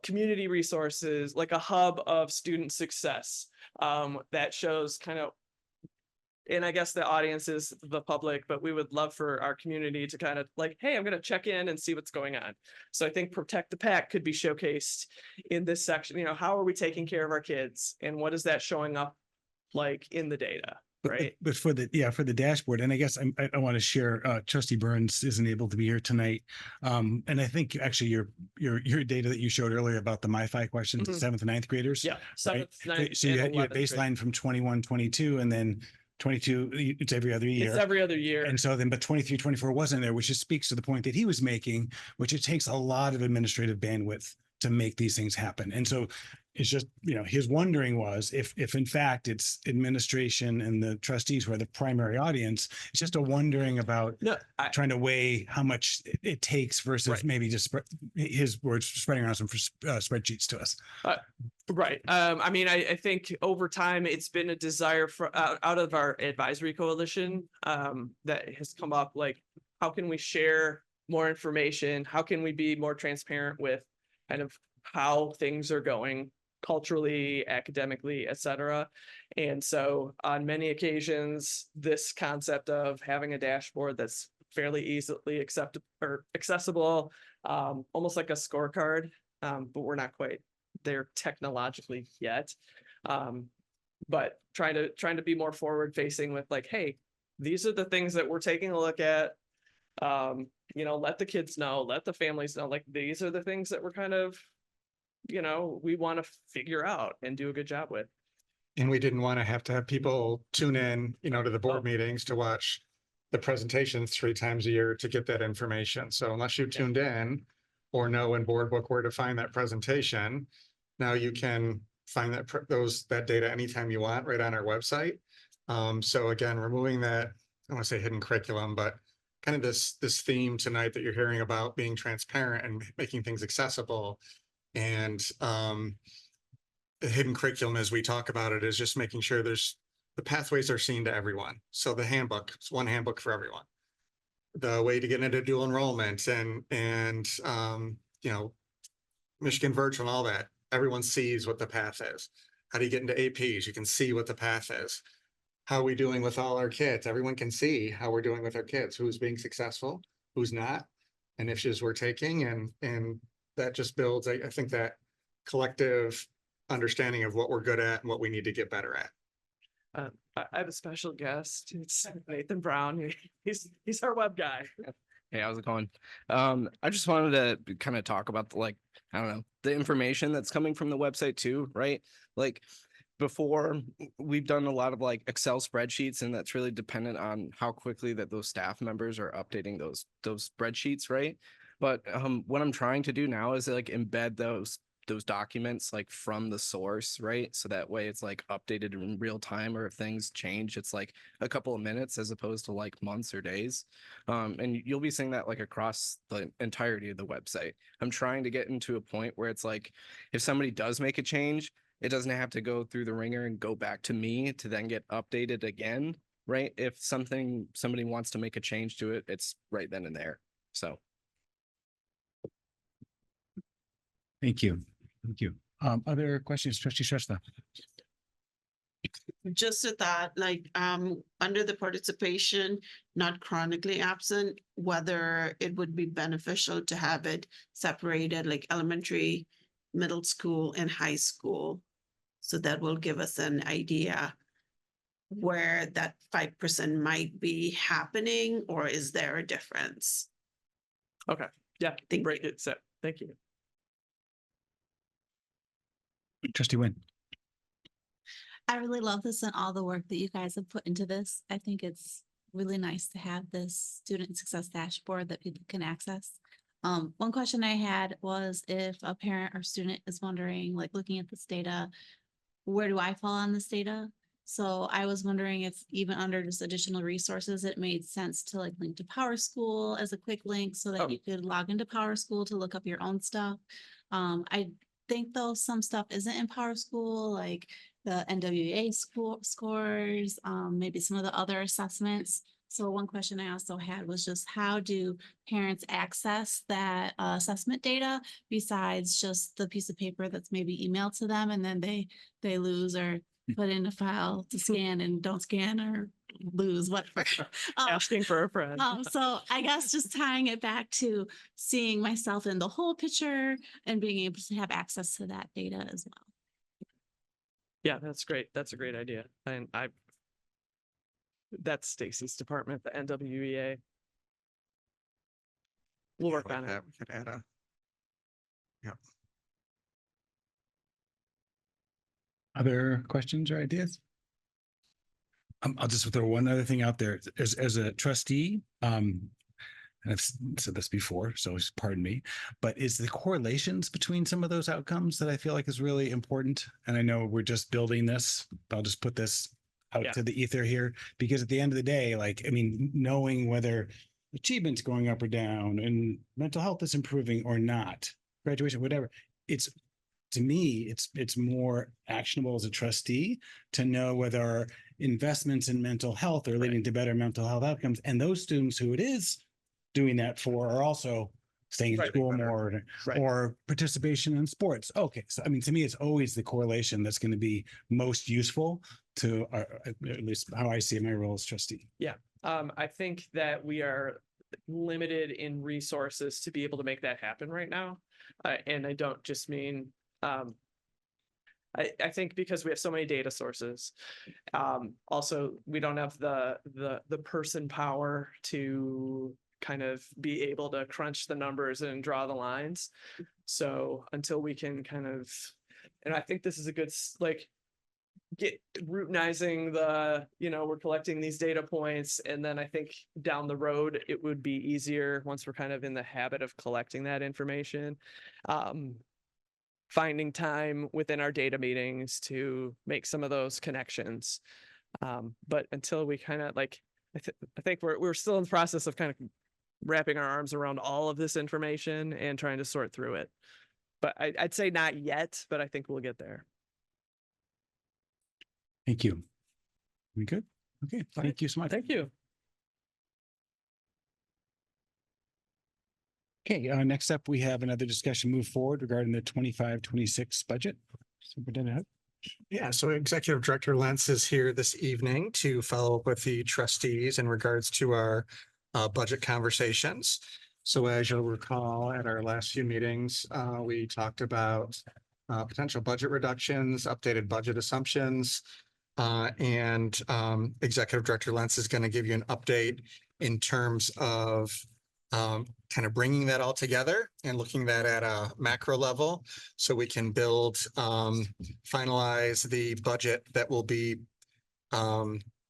community resources, like a hub of student success that shows kind of. And I guess the audience is the public, but we would love for our community to kind of like, hey, I'm going to check in and see what's going on. So I think Protect the Pack could be showcased in this section. How are we taking care of our kids, and what is that showing up like in the data? Right. But for the dashboard, and I guess I want to share, Trustee Burns isn't able to be here tonight. And I think actually your data that you showed earlier about the MiFi questions, the 7th and 9th graders. Yeah. 7th, 9th, So you and had 11th baseline from 21, 22, and then 22, it's every other year. It's every other year. And so then, but 23, 24 wasn't there, which just speaks to the point that he was making, which it takes a lot of administrative bandwidth to make these things happen. And so it's just, his wondering was if in fact it's administration and the trustees who are the primary audience, it's just a wondering about trying to weigh how much it takes versus maybe just his words spreading around some spreadsheets to us. Right. I think over time it's been a desire for out of our advisory coalition that has come up, like, how can we share more information? How can we be more transparent with kind of how things are going culturally, academically, et cetera. And so on many occasions, this concept of having a dashboard that's fairly easily accessible, almost like a scorecard, but we're not quite there technologically yet. But trying to be more forward facing with like, hey, these are the things that we're taking a look at. Let the kids know, let the families know, like, these are the things that we're kind of, we want to figure out and do a good job with. And we didn't want to have people tune in, to the board meetings to watch the presentations 3 times a year to get that information. So unless you tuned in or know in board book where to find that presentation, now you can find that data anytime you want right on our website. So again, removing that, I don't want to say hidden curriculum, but kind of this theme tonight that you're hearing about being transparent and making things accessible. And the hidden curriculum, as we talk about it, is just making sure the pathways are seen to everyone. So the handbook, it's one handbook for everyone. The way to get into dual enrollment and Michigan Virtual and all that, everyone sees what the path is. How do you get into APs? You can see what the path is. How are we doing with all our kids? Everyone can see how we're doing with our kids, who's being successful, who's not, initiatives we're taking, and that just builds, I think, that collective understanding of what we're good at and what we need to get better at. I have a special guest. It's Nathan Brown. He's our web guy. Hey, how's it going? I just wanted to kind of talk about the information that's coming from the website too, right? Like, before, we've done a lot of like Excel spreadsheets, and that's really dependent on how quickly that those staff members are updating those spreadsheets, right? But what I'm trying to do now is like embed those documents like from the source, right? So that way it's like updated in real time, or if things change, it's like a couple of minutes as opposed to like months or days. And you'll be seeing that like across the entirety of the website. I'm trying to get into a point where it's like, if somebody does make a change, it doesn't have to go through the ringer and go back to me to then get updated again, right? If somebody wants to make a change to it, it's right then and there. So. Thank you. Thank you. Other questions, trustee Shrestha? Just a thought, like, under the participation, not chronically absent, whether it would be beneficial to have it separated, like elementary, middle school and high school. So that will give us an idea where that 5% might be happening, or is there a difference? Okay, yeah, Thank break it, so, thank you. Trustee Wynn? I really love this and all the work that you guys have put into this. I think it's really nice to have this student success dashboard that people can access. One question I had was if a parent or student is wondering, like looking at this data, where do I fall on this data? So I was wondering if even under just additional resources, it made sense to like link to PowerSchool as a quick link so that you could log into PowerSchool to look up your own stuff. I think though some stuff isn't in PowerSchool, like the NWEA scores, maybe some of the other assessments. So one question I also had was just how do parents access that assessment data besides just the piece of paper that's maybe emailed to them and then they lose or put in a file to scan and don't scan or lose whatever. Asking for a friend. So I guess just tying it back to seeing myself in the whole picture and being able to have access to that data as well. Yeah, that's great. That's a great idea. And that's Stacy's department, the NWEA. We'll work on it. We could add a. Yeah. Other questions or ideas? I'll just throw one other thing out there. As a trustee, and I've said this before, so pardon me, but is the correlations between some of those outcomes that I feel like is really important. And I know we're just building this. I'll just put this out to the ether here, because at the end of the day, like, I mean, knowing whether achievement's going up or down and mental health is improving or not, graduation, whatever, it's, to me, it's more actionable as a trustee to know whether our investments in mental health are leading to better mental health outcomes. And those students who it is doing that for are also staying in school more or participation in sports. Okay. So, I mean, to me, it's always the correlation that's going to be most useful to at least how I see my role as trustee. Yeah. I think that we are limited in resources to be able to make that happen right now. And I don't just mean, I think because we have so many data sources. Also, we don't have the person power to kind of be able to crunch the numbers and draw the lines. So until we can kind of, and I think this is a good, like, get routinizing the, we're collecting these data points. And then I think down the road, it would be easier once we're kind of in the habit of collecting that information. Finding time within our data meetings to make some of those connections. But until we kind of like, I think we're still in the process of kind of wrapping our arms around all of this information and trying to sort through it. But I'd say not yet, but I think we'll get there. Thank you. We good? Okay. Thank you so much. Thank you. Okay. Next up, we have another discussion move forward regarding the 25-26 budget. Superintendent Hood. Yeah, so Executive Director Lentz is here this evening to follow up with the trustees in regards to our budget conversations. So as you'll recall, at our last few meetings, we talked about potential budget reductions, updated budget assumptions, and Executive Director Lentz is going to give you an update in terms of kind of bringing that all together and looking at that at a macro level so we can build, finalize the budget that will be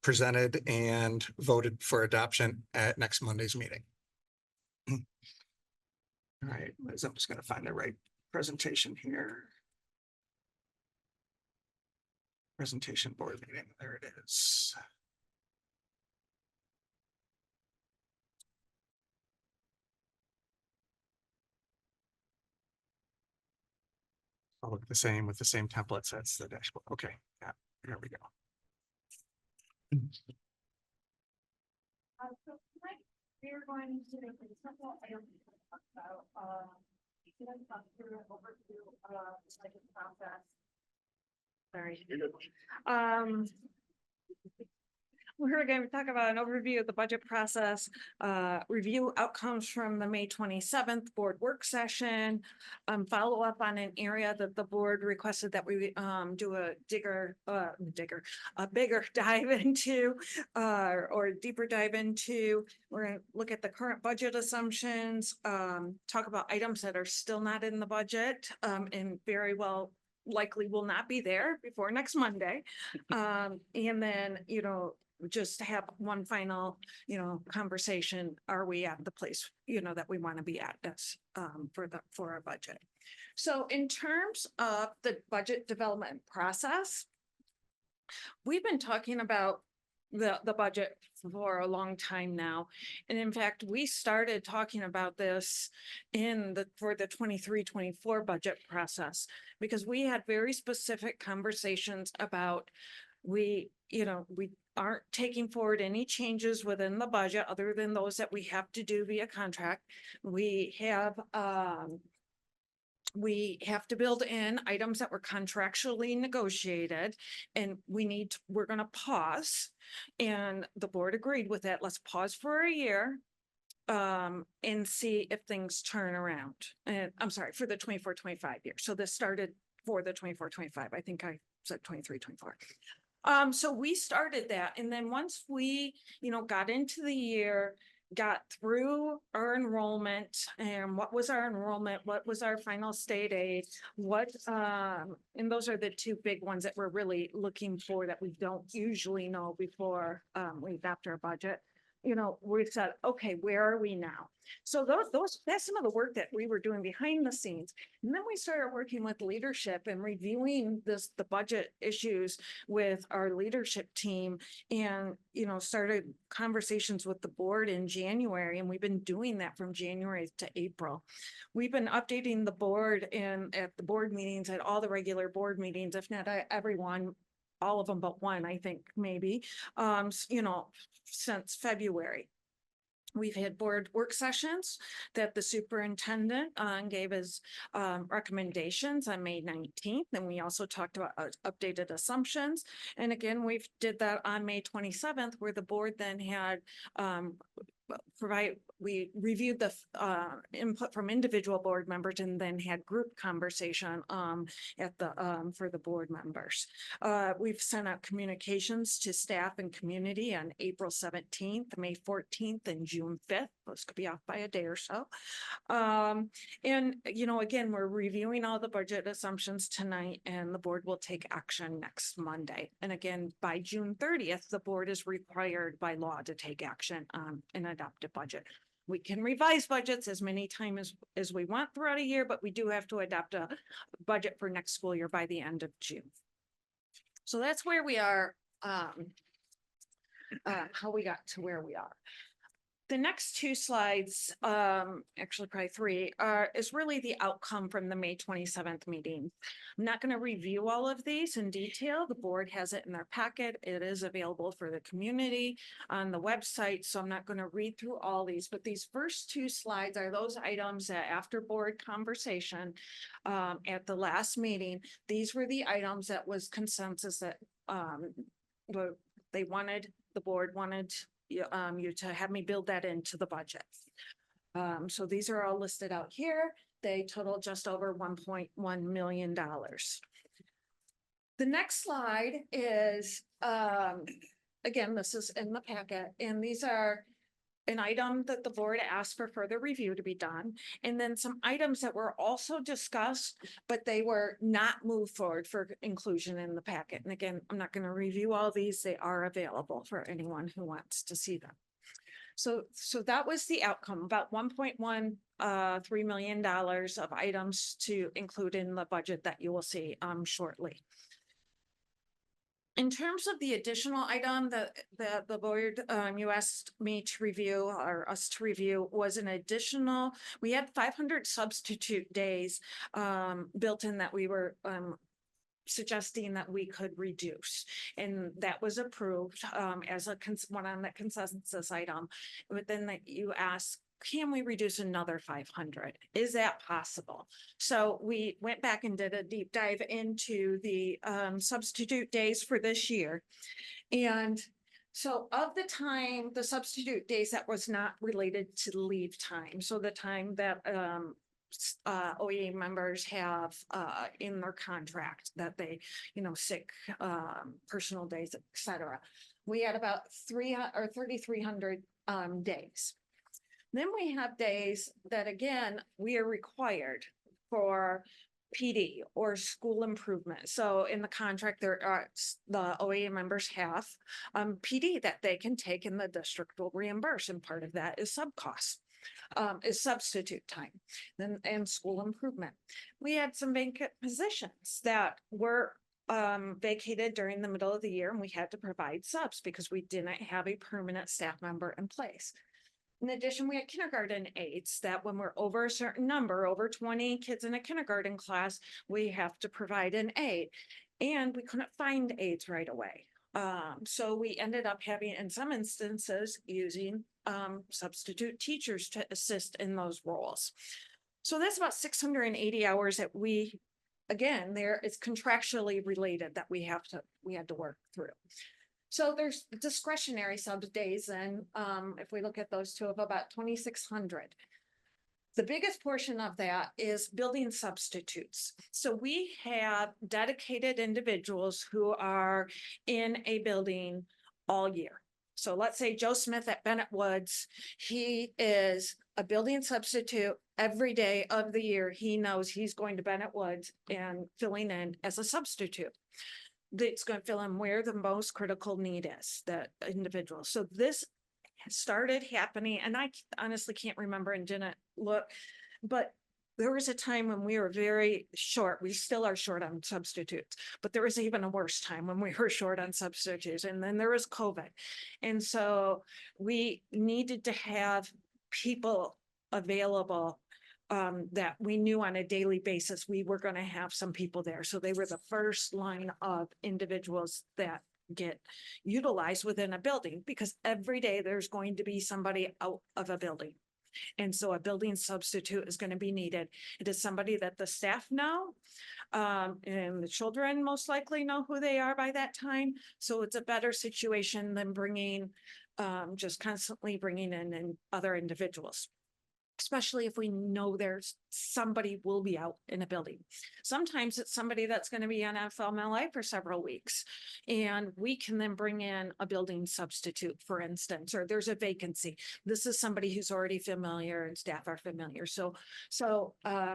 presented and voted for adoption at next Monday's meeting. All right, Liz, I'm just going to find the right presentation here. Presentation board meeting, there it is. I'll look the same with the same templates as the dashboard. Okay, yeah, here we go. So tonight, we're going to make a simple item about, talk through an overview of the budget process. Sorry. We're going to talk about an overview of the budget process, review outcomes from the May 27th board work session, follow up on an area that the board requested that we do a bigger dive into, or deeper dive into. We're going to look at the current budget assumptions, talk about items that are still not in the budget, and very well likely will not be there before next Monday. And then, just have one final, conversation. Are we at the place, that we want to be at this, for our budget? So in terms of the budget development process, we've been talking about the budget for a long time now. And in fact, we started talking about this for the 23-24 budget process, because we had very specific conversations about we aren't taking forward any changes within the budget other than those that we have to do via contract. We have to build in items that were contractually negotiated, and we're going to pause. And the board agreed with that. Let's pause for a year and see if things turn around. And I'm sorry, for the 24-25 year. So this started for the 24-25. I think I said 23-24. So we started that. And then once we, got into the year, got through our enrollment, and what was our enrollment, what was our final state aid, and those are the two big ones that we're really looking for that we don't usually know before we adopt our budget. We've said, okay, where are we now? So that's some of the work that we were doing behind the scenes. And then we started working with leadership and reviewing the budget issues with our leadership team, and, started conversations with the board in January. And we've been doing that from January to April. We've been updating the board and at the board meetings, at all the regular board meetings, if not everyone, all of them but one, I think, maybe, since February. We've had board work sessions that the superintendent gave his recommendations on May 19th. And we also talked about updated assumptions. And again, we did that on May 27th, where the board then had we reviewed the input from individual board members and then had group conversation for the board members. We've sent out communications to staff and community on April 17th, May 14th, and June 5th. Those could be off by a day or so. And, again, we're reviewing all the budget assumptions tonight, and the board will take action next Monday. And again, by June 30th, the board is required by law to take action on an adopted budget. We can revise budgets as many times as we want throughout a year, but we do have to adopt a budget for next school year by the end of June. So that's where we are, how we got to where we are. The next two slides, actually probably three, is really the outcome from the May 27th meeting. I'm not going to review all of these in detail. The board has it in their packet. It is available for the community on the website, so I'm not going to read through all these, but these first two slides are those items that after board conversation at the last meeting, these were the items that was consensus that the board wanted you to have me build that into the budget. So these are all listed out here. They total just over $1.1 million. The next slide is, again, this is in the packet, and these are an item that the board asked for further review to be done, and then some items that were also discussed, but they were not moved forward for inclusion in the packet. And again, I'm not going to review all these. They are available for anyone who wants to see them. So that was the outcome, about $1.13 million of items to include in the budget that you will see shortly. In terms of the additional item that the board, you asked me to review or us to review was an additional, we had 500 substitute days built in that we were suggesting that we could reduce. And that was approved as one on the consensus item. But then that you asked, can we reduce another 500? Is that possible? So we went back and did a deep dive into the substitute days for this year. And so of the time, the substitute days that was not related to leave time. So the time that OEA members have in their contract that they, sick, personal days, et cetera. We had about 3,300 days. Then we have days that, again, we are required for PD or school improvement. So in the contract, there are the OEA members have PD that they can take and the district will reimburse. And part of that is sub-costs. Is substitute time and school improvement. We had some vacant positions that were vacated during the middle of the year, and we had to provide subs because we didn't have a permanent staff member in place. In addition, we had kindergarten aides that when we're over a certain number, over 20 kids in a kindergarten class, we have to provide an aide. And we couldn't find aides right away. So we ended up having, in some instances, using substitute teachers to assist in those roles. So that's about 680 hours that we, again, there is contractually related that we had to work through. So there's discretionary sub days, and if we look at those two, of about 2,600. The biggest portion of that is building substitutes. So we have dedicated individuals who are in a building all year. So let's say Joe Smith at Bennett Woods, he is a building substitute every day of the year. He knows he's going to Bennett Woods and filling in as a substitute. That's going to fill in where the most critical need is, that individual. So this started happening, and I honestly can't remember and didn't look, but there was a time when we were very short. We still are short on substitutes, but there was even a worse time when we were short on substitutes. And then there was COVID. And so we needed to have people available that we knew on a daily basis we were going to have some people there. So they were the first line of individuals that get utilized within a building, because every day there's going to be somebody out of a building. And so a building substitute is going to be needed. It is somebody that the staff know, and the children most likely know who they are by that time. So it's a better situation than just constantly bringing in other individuals, especially if we know there's somebody will be out in a building. Sometimes it's somebody that's going to be on FMLA for several weeks, and we can then bring in a building substitute, for instance, or there's a vacancy. This is somebody who's already familiar and staff are familiar. So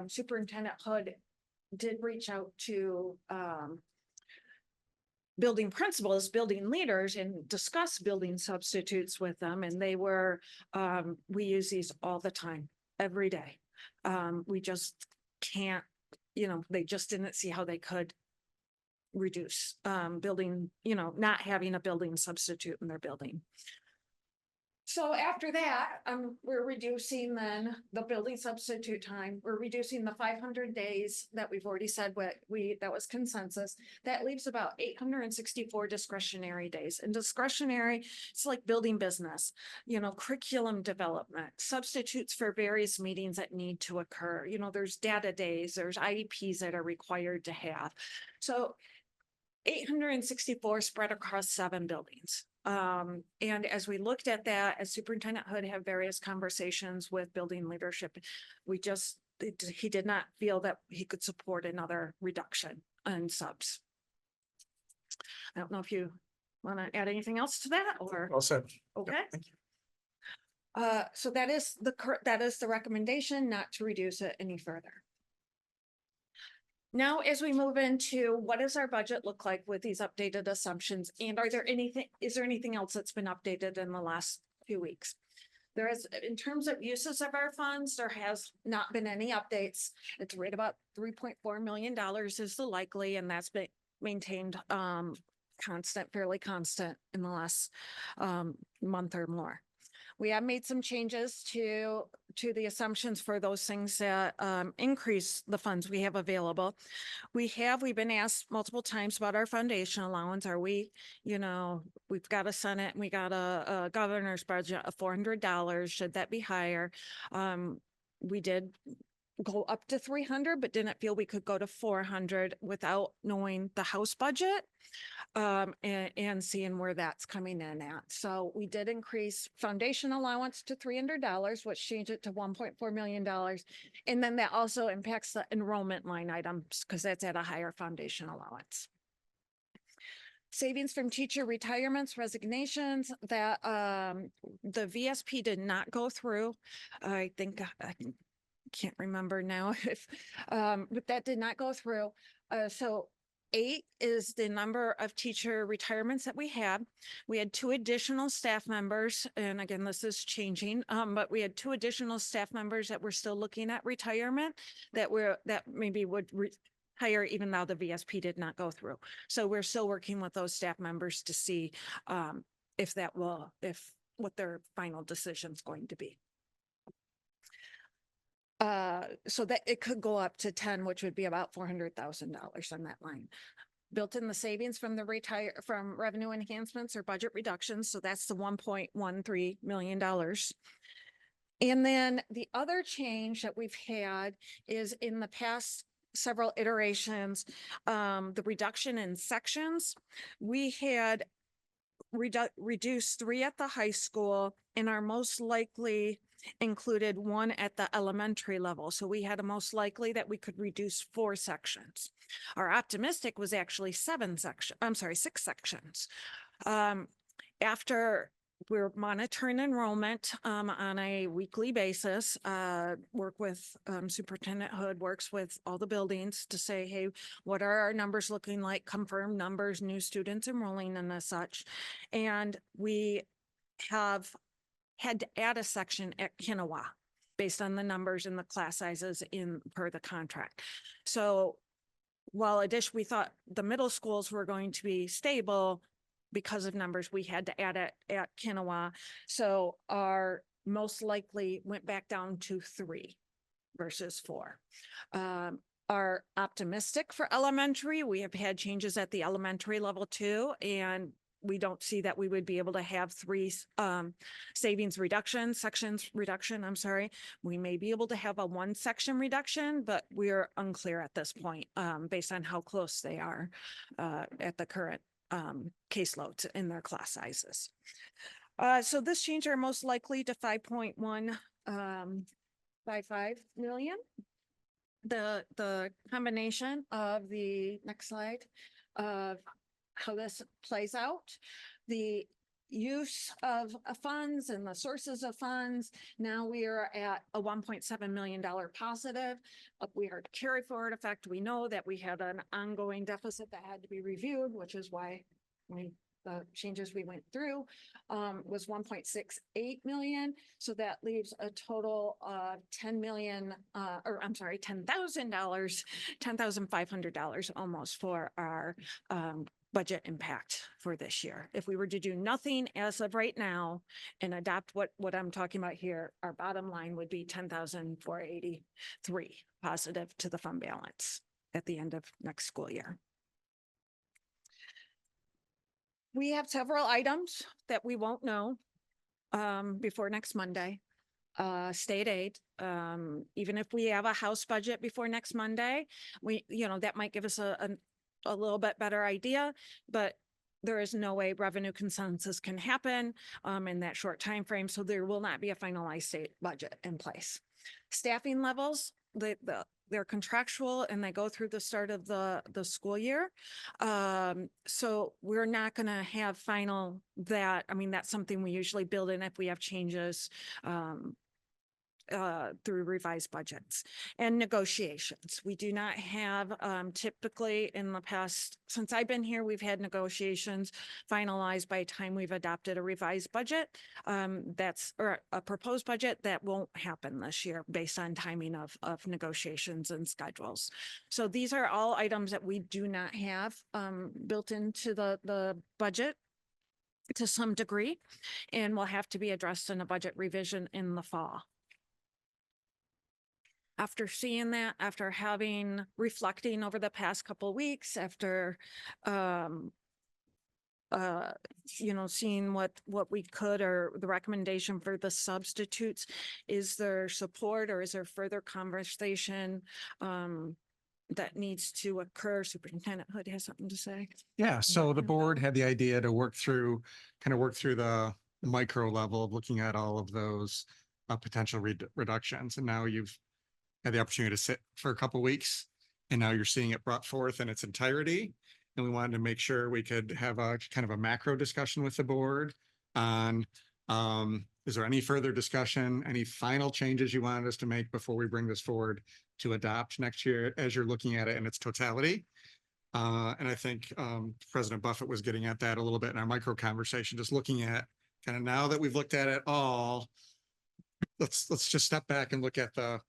Superintendent Hood did reach out to building principals, building leaders, and discuss building substitutes with them. And they were, we use these all the time, every day. We just can't, they just didn't see how they could reduce building, not having a building substitute in their building. So after that, we're reducing then the building substitute time. We're reducing the 500 days that we've already said that was consensus. That leaves about 864 discretionary days. And discretionary, it's like building business, curriculum development, substitutes for various meetings that need to occur. There's data days, there's IEPs that are required to have. So 864 spread across 7 buildings. And as we looked at that, as Superintendent Hood had various conversations with building leadership, he did not feel that he could support another reduction in subs. I don't know if you want to add anything else to that, or? Well said. Okay. Yep, thank you. So that is the recommendation, not to reduce it any further. Now, as we move into what does our budget look like with these updated assumptions, and is there anything else that's been updated in the last few weeks? There is, in terms of uses of our funds, there has not been any updates. It's right about $3.4 million is the likely, and that's been maintained constant, fairly constant in the last month or more. We have made some changes to the assumptions for those things that increase the funds we have available. We've been asked multiple times about our foundation allowance. Are we, we've got a Senate and we got a governor's budget of $400. Should that be higher? We did go up to 300, but didn't feel we could go to 400 without knowing the House budget and seeing where that's coming in at. So we did increase foundation allowance to $300, which changed it to $1.4 million. And then that also impacts the enrollment line items because that's at a higher foundation allowance. Savings from teacher retirements, resignations, that the VSP did not go through. I think I can't remember now if, but that did not go through. So 8 is the number of teacher retirements that we had. We had 2 additional staff members, and again, this is changing, but we had 2 additional staff members that were still looking at retirement that maybe would retire even though the VSP did not go through. So we're still working with those staff members to see if what their final decision is going to be. So that it could go up to 10, which would be about $400,000 on that line. Built in the savings from from revenue enhancements or budget reductions. So that's the $1.13 million. And then the other change that we've had is in the past several iterations, the reduction in sections. We had reduced 3 at the high school and our most likely included 1 at the elementary level. So we had a most likely that we could reduce 4 sections. Our optimistic was actually 6 sections. After we're monitoring enrollment on a weekly basis, work with Superintendent Hood works with all the buildings to say, hey, what are our numbers looking like? Confirmed numbers, new students enrolling and as such. And we have had to add a section at Kinawa based on the numbers and the class sizes per the contract. So while we thought the middle schools were going to be stable because of numbers, we had to add it at Kinawa. So our most likely went back down to 3 versus 4. Our optimistic for elementary, we have had changes at the elementary level too, and we don't see that we would be able to have 3 sections reduction, I'm sorry. We may be able to have a 1 section reduction, but we're unclear at this point based on how close they are at the current caseloads in their class sizes. So this change are most likely to 5.155 million. The combination of the next slide of how this plays out, the use of funds and the sources of funds. Now we are at a $1.7 million positive. We are carry forward effect. We know that we had an ongoing deficit that had to be reviewed, which is why the changes we went through was 1.68 million. So that leaves a total of $10,500 almost for our budget impact for this year. If we were to do nothing as of right now and adopt what I'm talking about here, our bottom line would be 10,483 positive to the fund balance at the end of next school year. We have several items that we won't know before next Monday. State aid, even if we have a House budget before next Monday, that might give us a little bit better idea, but there is no way revenue consensus can happen in that short time frame. So there will not be a finalized state budget in place. Staffing levels, they're contractual and they go through the start of the school year. So we're not going to have final that. I mean, that's something we usually build in if we have changes through revised budgets and negotiations. We do not have, typically in the past, since I've been here, we've had negotiations finalized by the time we've adopted a revised budget. Or a proposed budget. That won't happen this year based on timing of negotiations and schedules. So these are all items that we do not have built into the budget to some degree, and will have to be addressed in a budget revision in the fall. After seeing that, after reflecting over the past couple of weeks, after seeing what we could, or the recommendation for the substitutes, is there support or is there further conversation that needs to occur? Superintendent Hood has something to say. Yeah, so the board had the idea to work through the micro level of looking at all of those potential reductions. And now you've had the opportunity to sit for a couple weeks, and now you're seeing it brought forth in its entirety. And we wanted to make sure we could have a kind of a macro discussion with the board on, is there any further discussion, any final changes you wanted us to make before we bring this forward to adopt next year, as you're looking at it in its totality? And I think President Buffett was getting at that a little bit in our micro conversation, just looking at kind of, now that we've looked at it all, let's just step back and look at the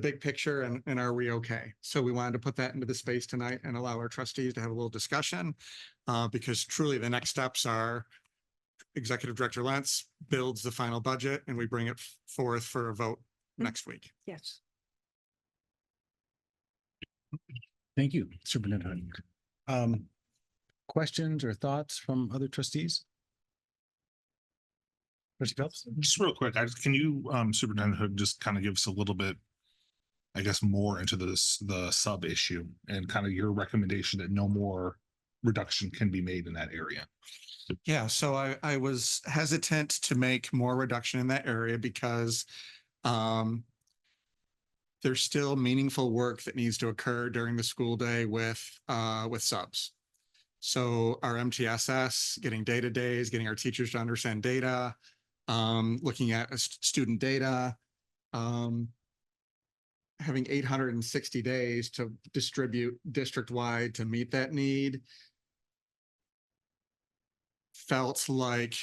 big picture, and are we okay? So we wanted to put that into the space tonight and allow our trustees to have a little discussion, because truly the next steps are Executive Director Lentz builds the final budget and we bring it forth for a vote next week. Yes. Thank you, Superintendent Hood. Questions or thoughts from other trustees? Trustee Phelps? Just real quick, can you, Superintendent Hood, just kind of give us a little bit, I guess, more into the sub issue and kind of your recommendation that no more reduction can be made in that area? Yeah, so I was hesitant to make more reduction in that area because there's still meaningful work that needs to occur during the school day with subs. So our MTSS, getting data days, getting our teachers to understand data, looking at student data, having 860 days to distribute district-wide to meet that need felt like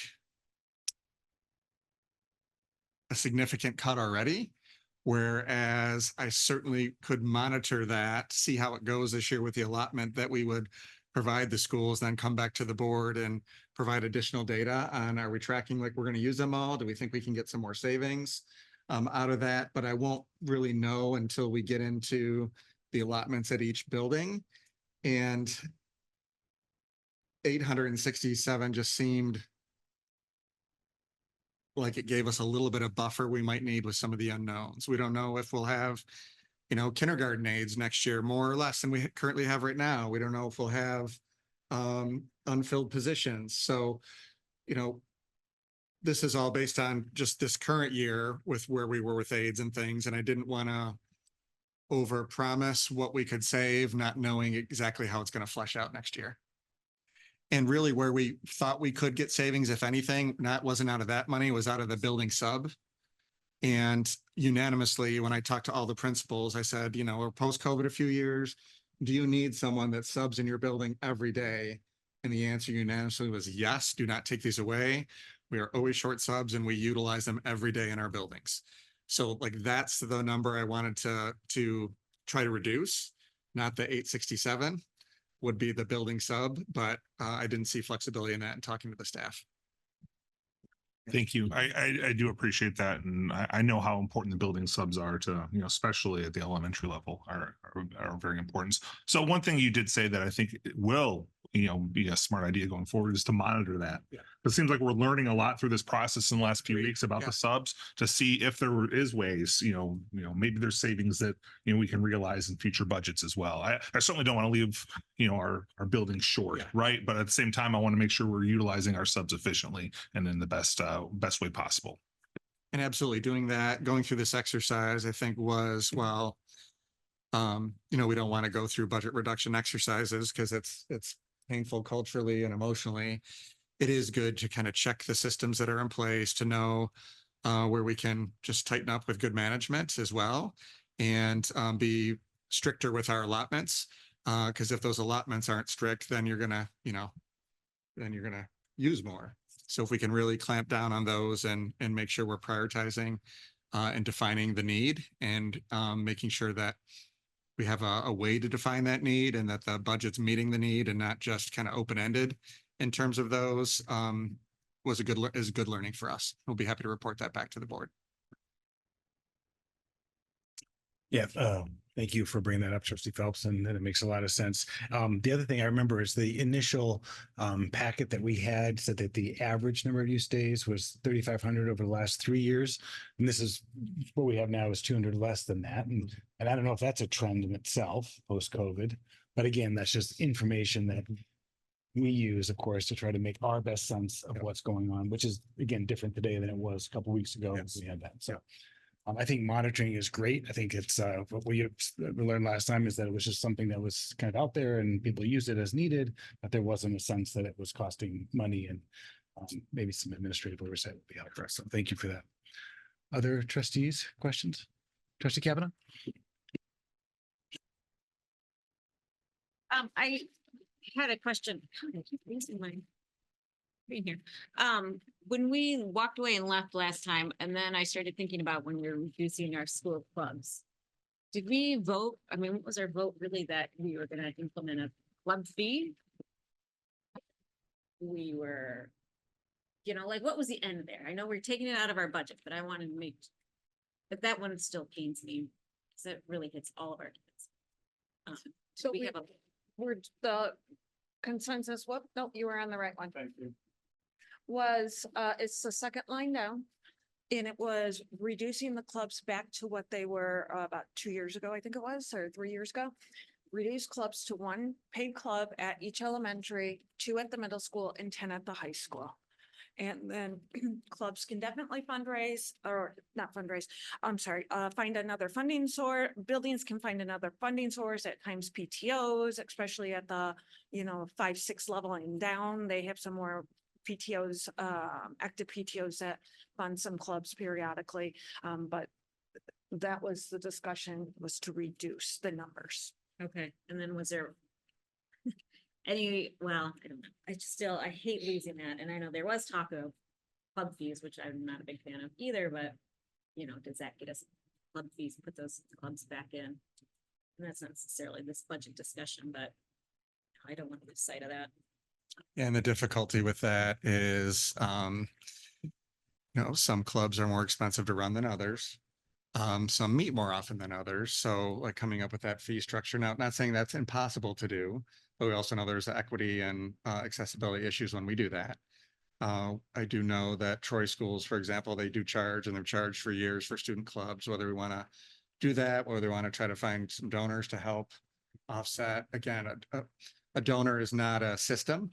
a significant cut already. Whereas I certainly could monitor that, see how it goes this year with the allotment that we would provide the schools, then come back to the board and provide additional data on, are we tracking like we're going to use them all? Do we think we can get some more savings out of that? But I won't really know until we get into the allotments at each building. And 867 just seemed like it gave us a little bit of buffer we might need with some of the unknowns. We don't know if we'll have, kindergarten aides next year, more or less than we currently have right now. We don't know if we'll have unfilled positions. So, this is all based on just this current year with where we were with aides and things. And I didn't want to overpromise what we could save, not knowing exactly how it's going to flesh out next year. And really where we thought we could get savings, if anything, wasn't out of that money, was out of the building sub. And unanimously, when I talked to all the principals, I said, we're post-COVID a few years. Do you need someone that subs in your building every day? And the answer unanimously was yes, do not take these away. We are always short subs and we utilize them every day in our buildings. So that's the number I wanted to try to reduce, not the 867. Would be the building sub, but I didn't see flexibility in that in talking to the staff. Thank you. I do appreciate that. And I know how important the building subs are to, especially at the elementary level are very important. So one thing you did say that I think will, be a smart idea going forward is to monitor that. Yeah. It seems like we're learning a lot through this process in the last few weeks about the subs to see if there is ways, maybe there's savings that, we can realize in future budgets as well. I certainly don't want to leave, our building short, right? But at the same time, I want to make sure we're utilizing our subs efficiently and in the best way possible. And absolutely doing that, going through this exercise, I think was, we don't want to go through budget reduction exercises because it's painful culturally and emotionally. It is good to kind of check the systems that are in place to know where we can just tighten up with good management as well and be stricter with our allotments. Because if those allotments aren't strict, then you're gonna, then you're gonna use more. So if we can really clamp down on those and make sure we're prioritizing and defining the need and making sure that we have a way to define that need and that the budget's meeting the need and not just kind of open-ended in terms of those is a good learning for us. We'll be happy to report that back to the board. Yeah, thank you for bringing that up, Trustee Phelps, and it makes a lot of sense. The other thing I remember is the initial packet that we had said that the average number of use days was 3,500 over the last 3 years. And this is what we have now is 200 less than that. And I don't know if that's a trend in itself post-COVID, but again, that's just information that we use, of course, to try to make our best sense of what's going on, which is again, different today than it was a couple of weeks ago. Yes. We had that. So. I think monitoring is great. I think it's what we learned last time is that it was just something that was kind of out there and people used it as needed, but there wasn't a sense that it was costing money and maybe some administrative oversight would be helpful. So thank you for that. Other trustees, questions? Trustee Kavanaugh? I had a question. God, I keep losing my screen here. When we walked away and left last time, and then I started thinking about when we were reducing our school clubs. Did we vote? I mean, what was our vote really that we were gonna implement a club fee? We were, like what was the end there? I know we're taking it out of our budget, but I wanted to make, but that one still pains me because it really hits all of our kids. So we have a we're the consensus, what? Nope, you were on the right one. Thank you. Was, it's the second line down. And it was reducing the clubs back to what they were about 2 years ago, I think it was, or 3 years ago. Reduce clubs to 1 paid club at each elementary, 2 at the middle school, and 10 at the high school. And then clubs can definitely fundraise or not fundraise, I'm sorry, find another funding source. Buildings can find another funding source at times PTOs, especially at the, 5, 6 level and down. They have some more PTOs, active PTOs that fund some clubs periodically. But that was the discussion, was to reduce the numbers. okay. And then was there well, I don't know. I hate losing that. And I know there was talk of club fees, which I'm not a big fan of either, but does that get us club fees, put those clubs back in? And that's not necessarily this budget discussion, but I don't want to lose sight of that. And the difficulty with that is, some clubs are more expensive to run than others. Some meet more often than others. So like coming up with that fee structure. Now, not saying that's impossible to do, but we also know there's equity and accessibility issues when we do that. I do know that Troy schools, for example, they do charge and they've charged for years for student clubs, whether we want to do that or they want to try to find some donors to help offset. Again, a donor is not a system.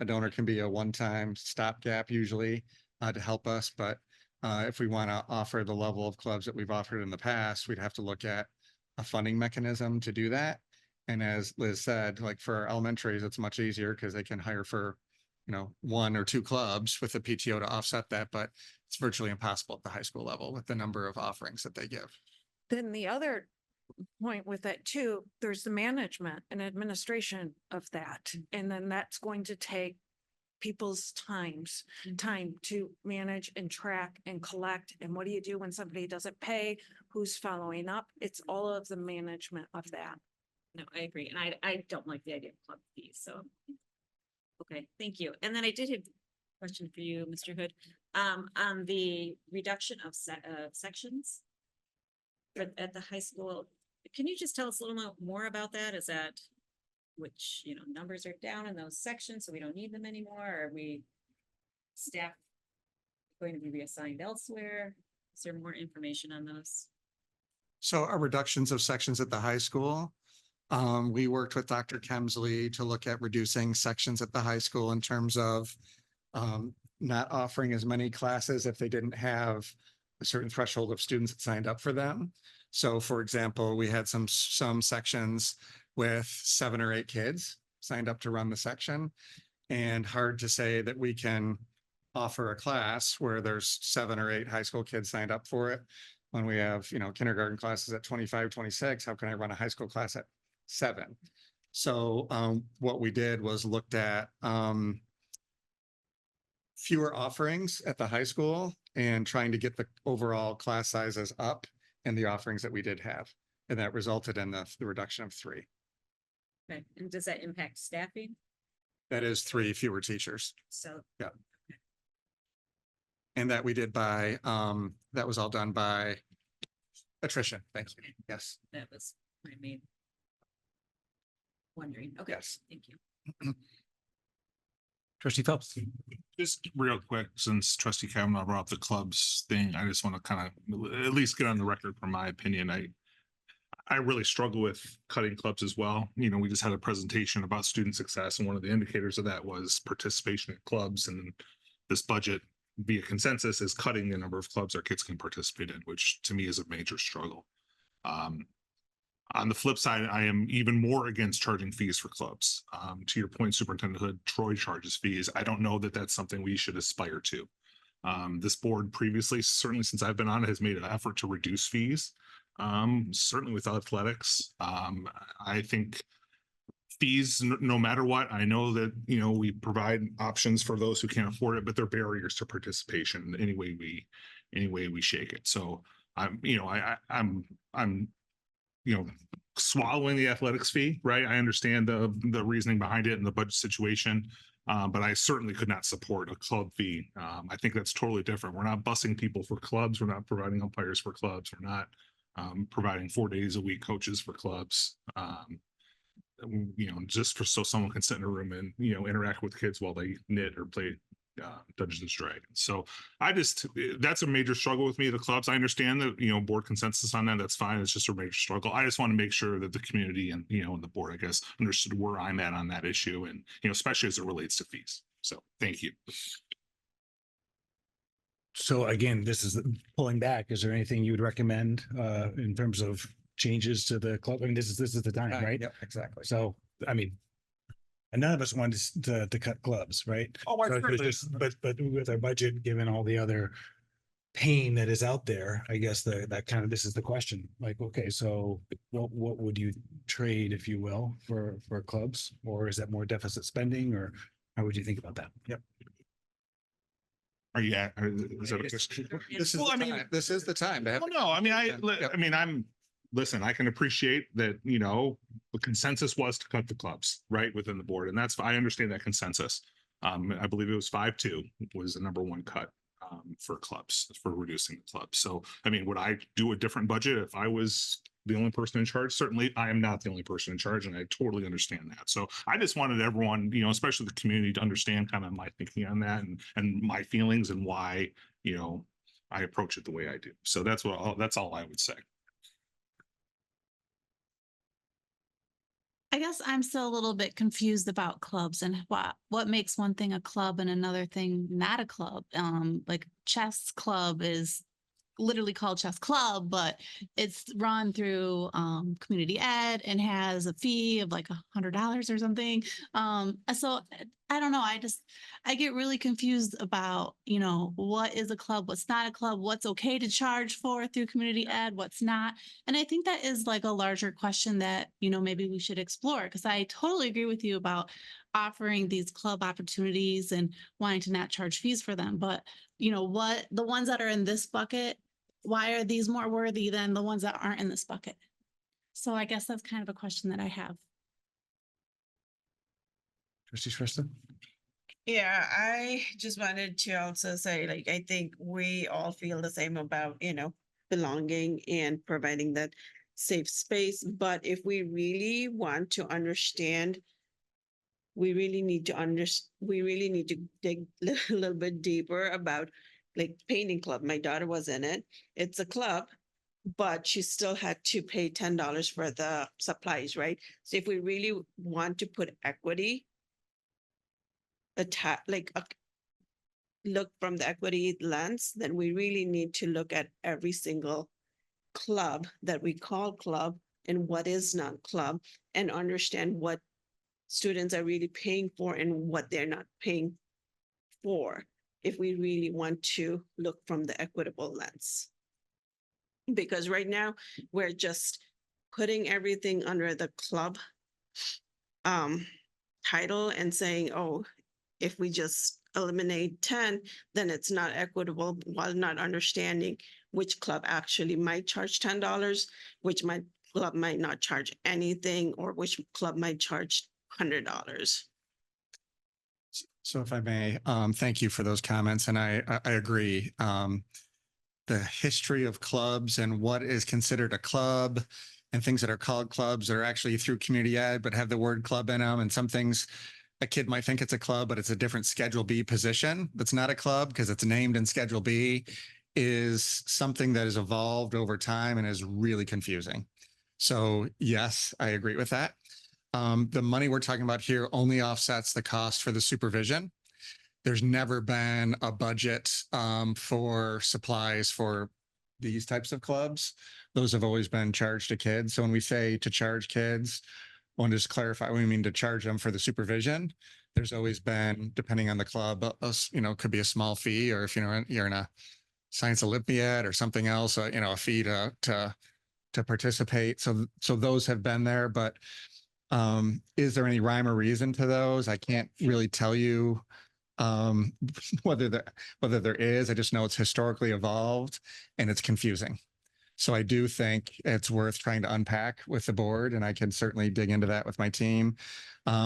A donor can be a one-time stopgap usually to help us. But if we want to offer the level of clubs that we've offered in the past, we'd have to look at a funding mechanism to do that. And as Liz said, like for our elementaries, it's much easier because they can hire for, 1 or 2 clubs with a PTO to offset that. But it's virtually impossible at the high school level with the number of offerings that they give. Then the other point with that too, there's the management and administration of that. And then that's going to take people's time to manage and track and collect. And what do you do when somebody doesn't pay? Who's following up? It's all of the management of that. No, I agree. And I don't like the idea of club fees. So, okay, thank you. And then I did have a question for you, Mr. Hood, on the reduction of sections at the high school. Can you just tell us a little more about that? Is that which, numbers are down in those sections, so we don't need them anymore? Are we staff going to be reassigned elsewhere? Is there more information on those? So our reductions of sections at the high school, we worked with Dr. Kemsley to look at reducing sections at the high school in terms of not offering as many classes if they didn't have a certain threshold of students that signed up for them. So for example, we had some sections with 7 or 8 kids signed up to run the section, and hard to say that we can offer a class where there's 7 or 8 high school kids signed up for it. When we have, kindergarten classes at 25, 26, how can I run a high school class at 7? So what we did was looked at fewer offerings at the high school and trying to get the overall class sizes up and the offerings that we did have. And that resulted in the reduction of 3. Okay, and does that impact staffing? That is 3 fewer teachers. So. Yeah. And that we did by, that was all done by attrition. Thank you. Yes. That was my main wondering. Okay, Yes. thank you. Trustee Phelps. Just real quick, since Trustee Kavanaugh brought up the clubs thing, I just want to kind of at least get on the record for my opinion. I really struggle with cutting clubs as well. We just had a presentation about student success, and one of the indicators of that was participation in clubs. And this budget, via consensus, is cutting the number of clubs our kids can participate in, which to me is a major struggle. On the flip side, I am even more against charging fees for clubs. To your point, Superintendent Hood, Troy charges fees. I don't know that that's something we should aspire to. This board previously, certainly since I've been on it, has made an effort to reduce fees. Certainly with athletics. I think fees, no matter what, I know that, we provide options for those who can't afford it, but they're barriers to participation any way we shake it. So I'm swallowing the athletics fee, right? I understand the reasoning behind it and the budget situation, but I certainly could not support a club fee. I think that's totally different. We're not busing people for clubs. We're not providing umpires for clubs. We're not providing 4 days a week coaches for clubs. Just so someone can sit in a room and, interact with kids while they knit or play Dungeons and Dragons. So that's a major struggle with me, the clubs. I understand that, board consensus on that. That's fine. It's just a major struggle. I just want to make sure that the community and, and the board, I guess, understood where I'm at on that issue and, especially as it relates to fees. So thank you. So again, this is pulling back. Is there anything you would recommend in terms of changes to the club? I mean, this is the time, right? Yep, exactly. So, I mean, and none of us want to cut clubs, right? Oh, So it was just, but with our budget, given all the other pain that is out there, I guess that kind of, this is the question. Like, okay, so what would you trade, if you will, for clubs? Or is that more deficit spending, or how would you think about that? Yep. Are you at? Is that a question? This is the time to have. Well, no, listen, I can appreciate that, the consensus was to cut the clubs right within the board. And I understand that consensus. I believe it was 5-2 was the number one cut for clubs, for reducing the clubs. So, would I do a different budget if I was the only person in charge? Certainly I am not the only person in charge, and I totally understand that. So I just wanted everyone, especially the community, to understand kind of my thinking on that and my feelings and why, I approach it the way I do. So that's all I would say. I guess I'm still a little bit confused about clubs and what makes one thing a club and another thing not a club. Like chess club is literally called chess club, but it's run through community ed and has a fee of like $100 or something. So I don't know. I get really confused about, what is a club, what's not a club, what's okay to charge for through community ed, what's not. And I think that is like a larger question that, maybe we should explore, because I totally agree with you about offering these club opportunities and wanting to not charge fees for them. But, what the ones that are in this bucket, why are these more worthy than the ones that aren't in this bucket? So I guess that's kind of a question that I have. Trustee Shrestha? Yeah, I just wanted to also say, I think we all feel the same about, belonging and providing that safe space. But if we really want to understand, we really need to dig a little bit deeper about like painting club. My daughter was in it. It's a club, but she still had to pay $10 for the supplies, right? So if we really want to put equity, look from the equity lens, then we really need to look at every single club that we call club and what is not club, and understand what students are really paying for and what they're not paying for. if we really want to look from the equitable lens. Because right now, we're just putting everything under the club title and saying, oh, if we just eliminate 10, then it's not equitable, while not understanding which club actually might charge $10, which club might not charge anything, or which club might charge $100. So if I may, thank you for those comments, and I agree. The history of clubs and what is considered a club and things that are called clubs that are actually through community ed, but have the word club in them. And some things a kid might think it's a club, but it's a different Schedule B position. That's not a club because it's named in Schedule B, is something that has evolved over time and is really confusing. So yes, I agree with that. The money we're talking about here only offsets the cost for the supervision. There's never been a budget for supplies for these types of clubs. Those have always been charged to kids. So when we say to charge kids, I want to just clarify, we mean to charge them for the supervision. There's always been, depending on the club, could be a small fee, or if you're in a science Olympiad or something else, a fee to participate. So those have been there, but is there any rhyme or reason to those? I can't really tell you whether there is. I just know it's historically evolved and it's confusing. So I do think it's worth trying to unpack with the board, and I can certainly dig into that with my team,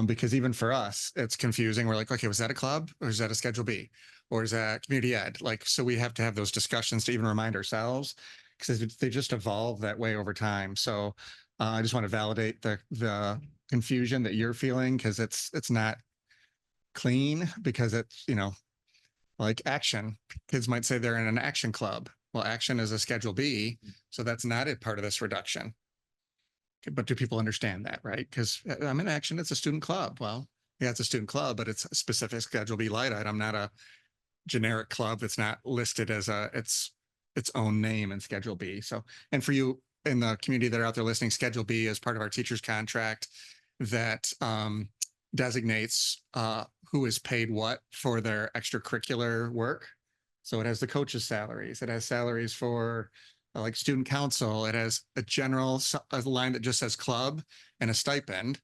because even for us, it's confusing. We're like, okay, was that a club, or is that a Schedule B, or is that community ed? Like, so we have to have those discussions to even remind ourselves, because they just evolve that way over time. So I just want to validate the confusion that you're feeling, because it's not clean, because it's, like action. Kids might say they're in an action club. Well, action is a Schedule B, so that's not a part of this reduction. But do people understand that, right? Because I'm in action, it's a student club. Well, yeah, it's a student club, but it's a specific Schedule B light item, not a generic club that's not listed as its own name in Schedule B. So, and for you in the community that are out there listening, Schedule B is part of our teacher's contract that designates who is paid what for their extracurricular work. So it has the coaches' salaries. It has salaries for like student council. It has a line that just says club and a stipend.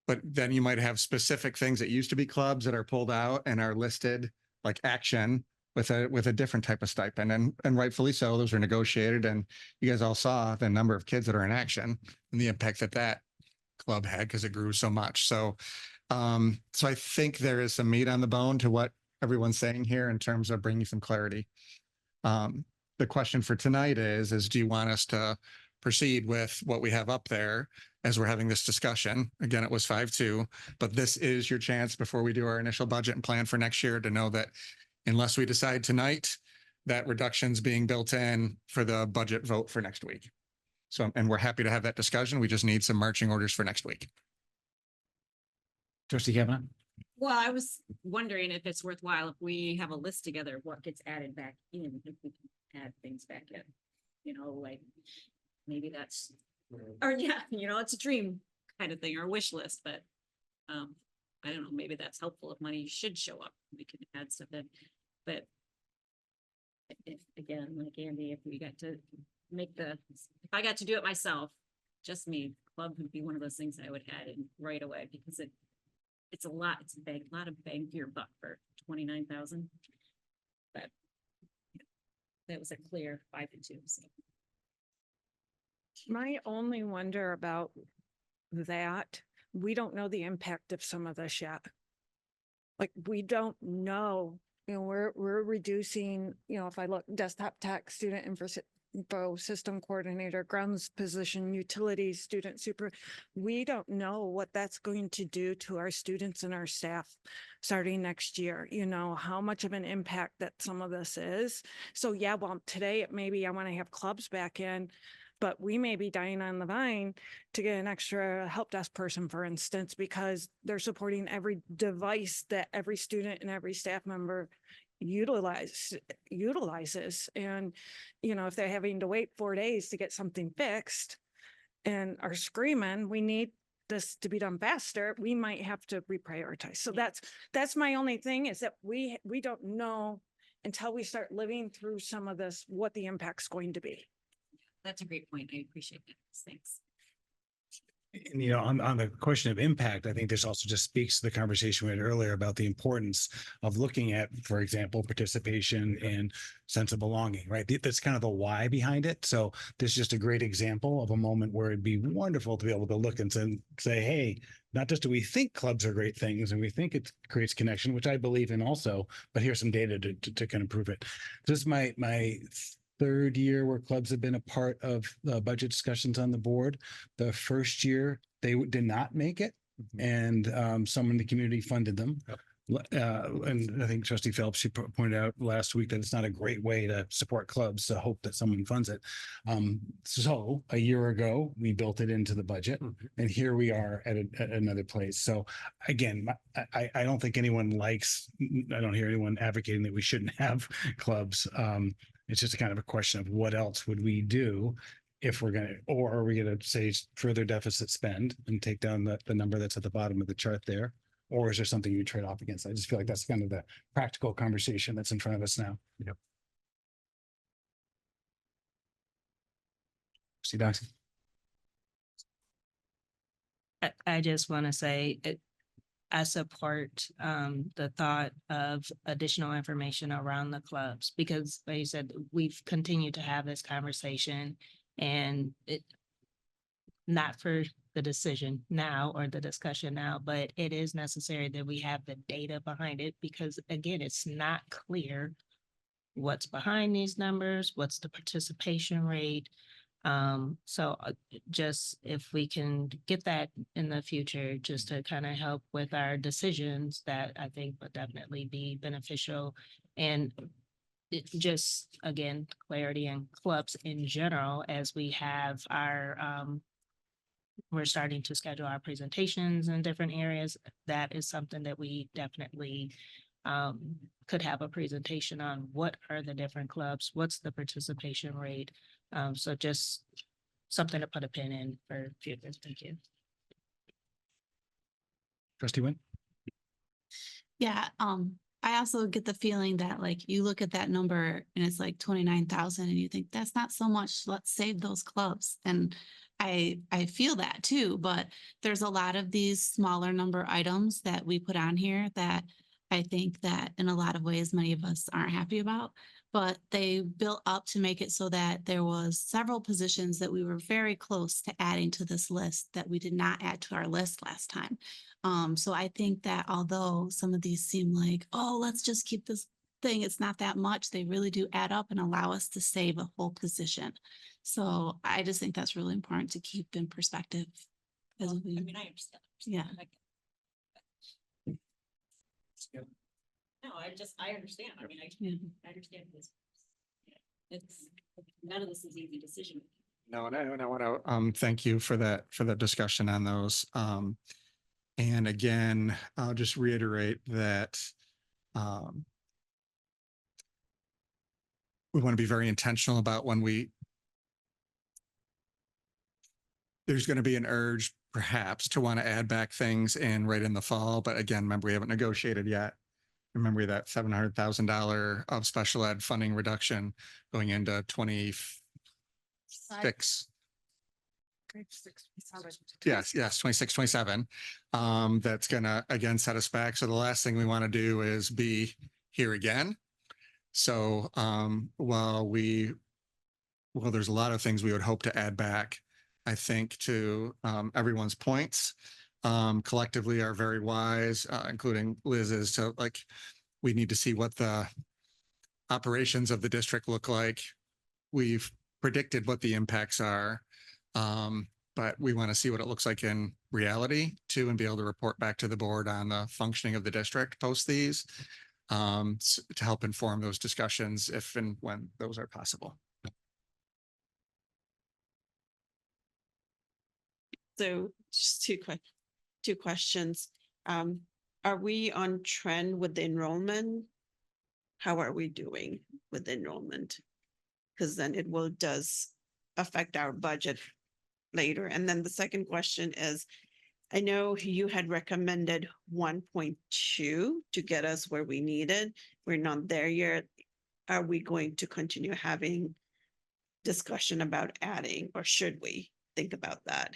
But then you might have specific things that used to be clubs that are pulled out and are listed like action with a different type of stipend. And rightfully so, those are negotiated. And you guys all saw the number of kids that are in action and the impact that club had, because it grew so much. So I think there is some meat on the bone to what everyone's saying here in terms of bringing some clarity. The question for tonight is do you want us to proceed with what we have up there as we're having this discussion? Again, it was 5-2, but this is your chance before we do our initial budget and plan for next year to know that unless we decide tonight, that reduction's being built in for the budget vote for next week. So, and we're happy to have that discussion. We just need some marching orders for next week. Trustee Kavanaugh? Well, I was wondering if it's worthwhile if we have a list together of what gets added back in, if we can add things back in, like maybe that's, or yeah, it's a dream kind of thing or wish list, but I don't know, maybe that's helpful if money should show up, we can add stuff in. But again, like Andy, if I got to do it myself, just me, club would be one of those things I would add in right away, because it's a lot. It's a lot of bang for your buck for 29,000. But that was a clear 5-2. So. My only wonder about that, we don't know the impact of some of this yet. Like, we don't know, we're reducing, if I look desktop tech, student info system coordinator, grounds position, utilities, student super. We don't know what that's going to do to our students and our staff starting next year, how much of an impact that some of this is. So yeah, well, today maybe I want to have clubs back in, but we may be dying on the vine to get an extra help desk person, for instance, because they're supporting every device that every student and every staff member utilizes. And, if they're having to wait 4 days to get something fixed and are screaming, we need this to be done faster, we might have to reprioritize. So that's my only thing is that we don't know until we start living through some of this, what the impact's going to be. That's a great point. I appreciate that. Thanks. And, you know, on the question of impact, I think this also just speaks to the conversation we had earlier about the importance of looking at, for example, participation and sense of belonging, right? That's kind of the why behind it. So this is just a great example of a moment where it'd be wonderful to be able to look and say, hey, not just do we think clubs are great things and we think it creates connection, which I believe in also, but here's some data to kind of prove it. This is my third year where clubs have been a part of the budget discussions on the board. The first year they did not make it, and someone in the community funded them. And I think Trustee Phelps, she pointed out last week that it's not a great way to support clubs to hope that someone funds it. So a year ago, we built it into the budget, and here we are at another place. So again, I don't think anyone likes, I don't hear anyone advocating that we shouldn't have clubs. It's just a kind of a question of what else would we do if we're going to, or are we going to say further deficit spend and take down the number that's at the bottom of the chart there? Or is there something you trade off against? I just feel like that's kind of the practical conversation that's in front of us now. Yep. See, Doxy? I just want to say I support the thought of additional information around the clubs because, like you said, we've continued to have this conversation and it not for the decision now or the discussion now, but it is necessary that we have the data behind it because again, it's not clear what's behind these numbers, what's the participation rate. So just if we can get that in the future, just to kind of help with our decisions, that I think would definitely be beneficial. And it just, again, clarity in clubs in general, as we have our, we're starting to schedule our presentations in different areas. That is something that we definitely could have a presentation on. What are the different clubs? What's the participation rate? So just something to put a pin in for future. Thank you. Trustee Wynn? Yeah, I also get the feeling that like you look at that number and it's like 29,000 and you think that's not so much, let's save those clubs. And I feel that too, but there's a lot of these smaller number items that we put on here that I think that in a lot of ways, many of us aren't happy about, but they built up to make it so that there was several positions that we were very close to adding to this list that we did not add to our list last time. So I think that although some of these seem like, oh, let's just keep this thing, it's not that much, they really do add up and allow us to save a whole position. So I just think that's really important to keep in perspective. As we, I mean, I understand. Yeah. No, I understand. I mean, I understand this. It's, none of this is easy decision. No, and I want to thank you for that discussion on those. And again, I'll just reiterate that we want to be very intentional about when there's going to be an urge perhaps to want to add back things in right in the fall. But again, remember, we haven't negotiated yet. Remember that $700,000 of special ed funding reduction going into 26. Yes, 26, 27. That's gonna again set us back. So the last thing we want to do is be here again. So while there's a lot of things we would hope to add back, I think to everyone's points collectively are very wise, including Liz's, to like, we need to see what the operations of the district look like. We've predicted what the impacts are. But we want to see what it looks like in reality too, and be able to report back to the board on the functioning of the district post these to help inform those discussions if and when those are possible. So just two questions. Are we on trend with the enrollment? How are we doing with enrollment? Because then it does affect our budget later. And then the second question is, I know you had recommended 1.2 to get us where we needed. We're not there yet. Are we going to continue having discussion about adding, or should we think about that?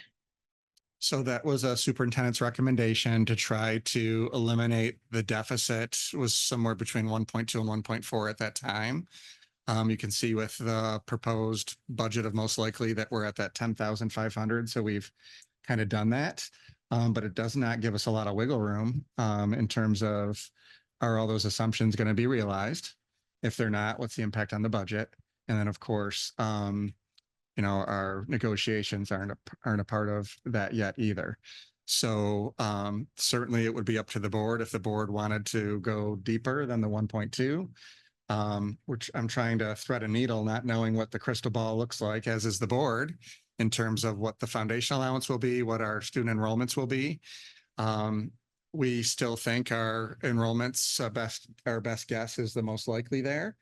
So that was a superintendent's recommendation to try to eliminate the deficit. Was somewhere between 1.2 and 1.4 at that time. You can see with the proposed budget of most likely that we're at that 10,500. So we've kind of done that. But it does not give us a lot of wiggle room in terms of, are all those assumptions going to be realized? If they're not, what's the impact on the budget? And then, of course, our negotiations aren't a part of that yet either. So certainly it would be up to the board if the board wanted to go deeper than the 1.2, which I'm trying to thread a needle, not knowing what the crystal ball looks like, as is the board, in terms of what the foundation allowance will be, what our student enrollments will be. We still think our enrollments our best guess is the most likely there.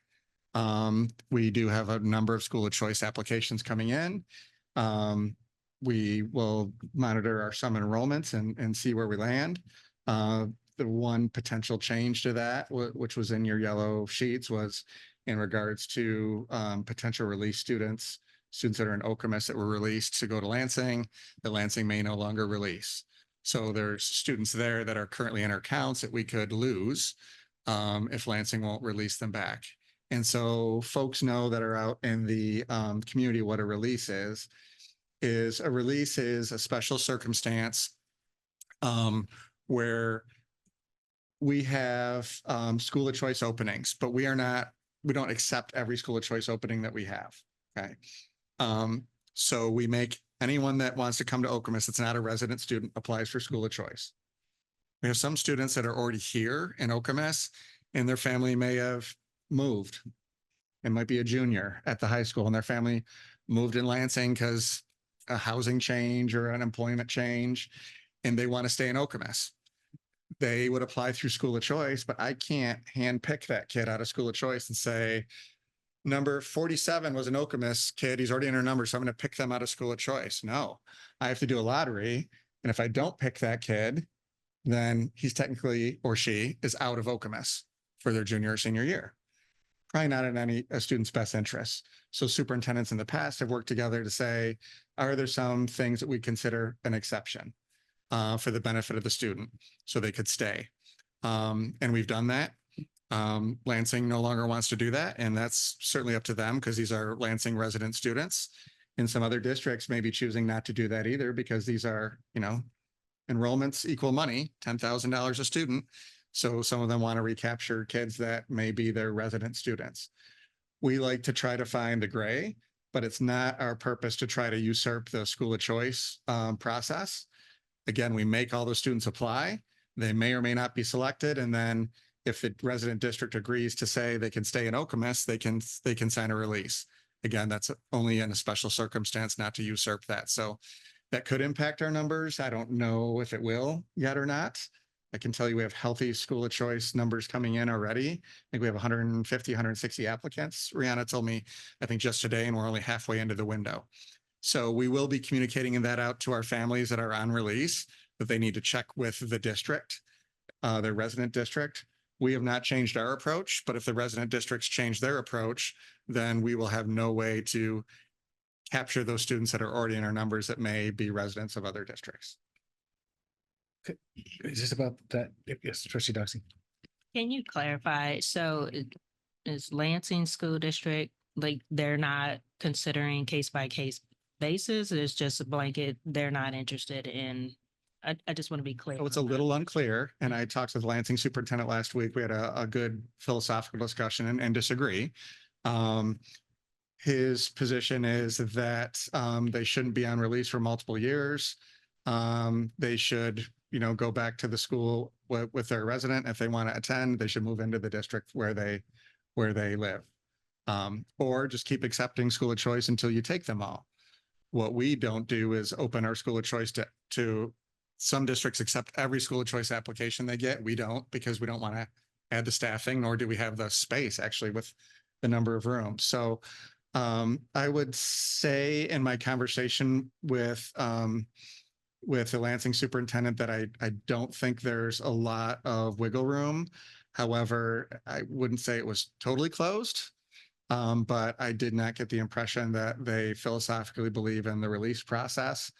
We do have a number of school of choice applications coming in. We will monitor our summer enrollments and see where we land. The one potential change to that, which was in your yellow sheets, was in regards to potential release students that are in Okemos that were released to go to Lansing, that Lansing may no longer release. So there's students there that are currently in our counts that we could lose if Lansing won't release them back. And so folks know that are out in the community what a release is. A release is a special circumstance where we have school of choice openings, but we don't accept every school of choice opening that we have. Okay. So we make anyone that wants to come to Okemos that's not a resident student applies for school of choice. We have some students that are already here in Okemos and their family may have moved. It might be a junior at the high school and their family moved in Lansing because a housing change or an employment change, and they want to stay in Okemos. They would apply through school of choice, but I can't handpick that kid out of school of choice and say, number 47 was an Okemos kid. He's already in our number, so I'm going to pick them out of school of choice. No, I have to do a lottery. And if I don't pick that kid, then he's technically, or she is out of Okemos for their junior or senior year. Probably not in a student's best interest. So superintendents in the past have worked together to say, are there some things that we consider an exception for the benefit of the student so they could stay? And we've done that. Lansing no longer wants to do that, and that's certainly up to them because these are Lansing resident students. In some other districts may be choosing not to do that either because these are, enrollments equal money, $10,000 a student. So some of them want to recapture kids that may be their resident students. We like to try to find the gray, but it's not our purpose to try to usurp the school of choice process. Again, we make all the students apply. They may or may not be selected, and then if the resident district agrees to say they can stay in Okemos, they can sign a release. Again, that's only in a special circumstance, not to usurp that. So that could impact our numbers. I don't know if it will yet or not. I can tell you we have healthy school of choice numbers coming in already. I think we have 150, 160 applicants. Rihanna told me, I think just today, and we're only halfway into the window. So we will be communicating that out to our families that are on release, that they need to check with the district, their resident district. We have not changed our approach, but if the resident districts change their approach, then we will have no way to capture those students that are already in our numbers that may be residents of other districts. Is this about that? Yes, Trustee Doxy. Can you clarify? So is Lansing School District, like, they're not considering case by case basis? It's just a blanket, they're not interested in. I just want to be clear. So it's a little unclear. And I talked with the Lansing superintendent last week. We had a good philosophical discussion and disagree. His position is that they shouldn't be on release for multiple years. They should, go back to the school with their resident. If they want to attend, they should move into the district where they live. Or just keep accepting school of choice until you take them all. What we don't do is open our school of choice to some districts accept every school of choice application they get. We don't, because we don't want to add the staffing, nor do we have the space actually with the number of rooms. So I would say in my conversation with with the Lansing superintendent that I don't think there's a lot of wiggle room. However, I wouldn't say it was totally closed. But I did not get the impression that they philosophically believe in the release process.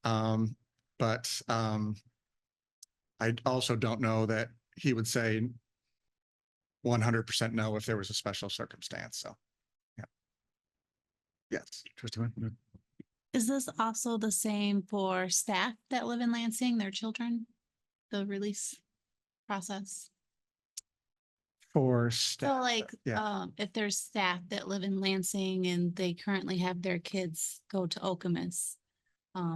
But I also don't know that he would say 100% no if there was a special circumstance. So, yeah. Yes. Trustee Wynn? Is this also the same for staff that live in Lansing, their children? The release process? For So staff. like, Yeah. if there's staff that live in Lansing and they currently have their kids go to Okemos,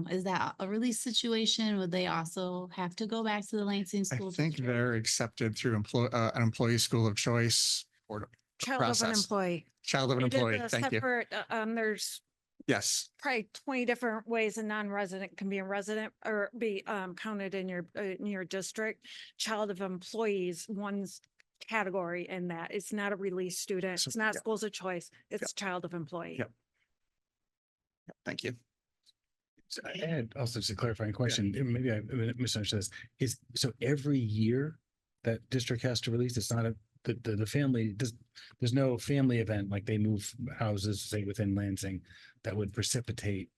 is that a release situation? Would they also have to go back to the Lansing I school? think they're accepted through an employee school of choice or Child of an process. employee. Child of an We did employee. the Thank you. separate, there's Yes. probably 20 different ways a non-resident can be a resident or be counted in your district. Child of employees, one's category in that. It's not a release student. So, It's not yeah. schools of choice. It's child of employee. Yep. Thank you. So I had also just a clarifying question, and maybe I misunderstood this, is so every year that district has to release, it's not the family, there's no family event, like they move houses, say within Lansing, that would precipitate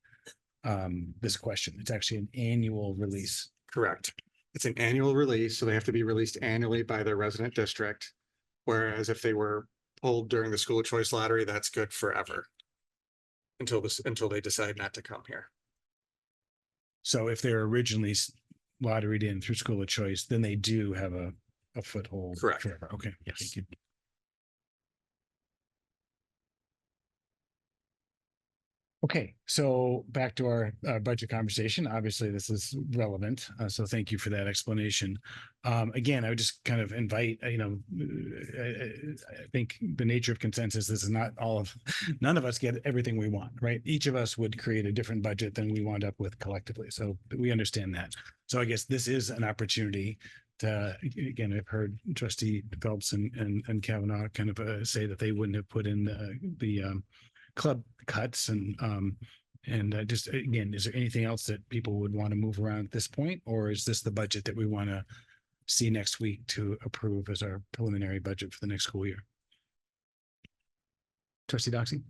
this question. It's actually an annual release. Correct. It's an annual release, so they have to be released annually by their resident district. Whereas if they were pulled during the school of choice lottery, that's good forever. Until they decide not to come here. So if they're originally lotteried in through school of choice, then they do have a foothold. Correct. Forever. Okay. Yes. Thank you. Okay, so back to our budget conversation. Obviously, this is relevant, so thank you for that explanation. Again, I would just kind of invite, I think the nature of consensus is not none of us get everything we want, right? Each of us would create a different budget than we wind up with collectively, so we understand that. So I guess this is an opportunity to, again, I've heard Trustee Phelps and Kavanaugh kind of say that they wouldn't have put in the club cuts and just again, is there anything else that people would want to move around at this point, or is this the budget that we want to see next week to approve as our preliminary budget for the next school year? Trustee Doxy?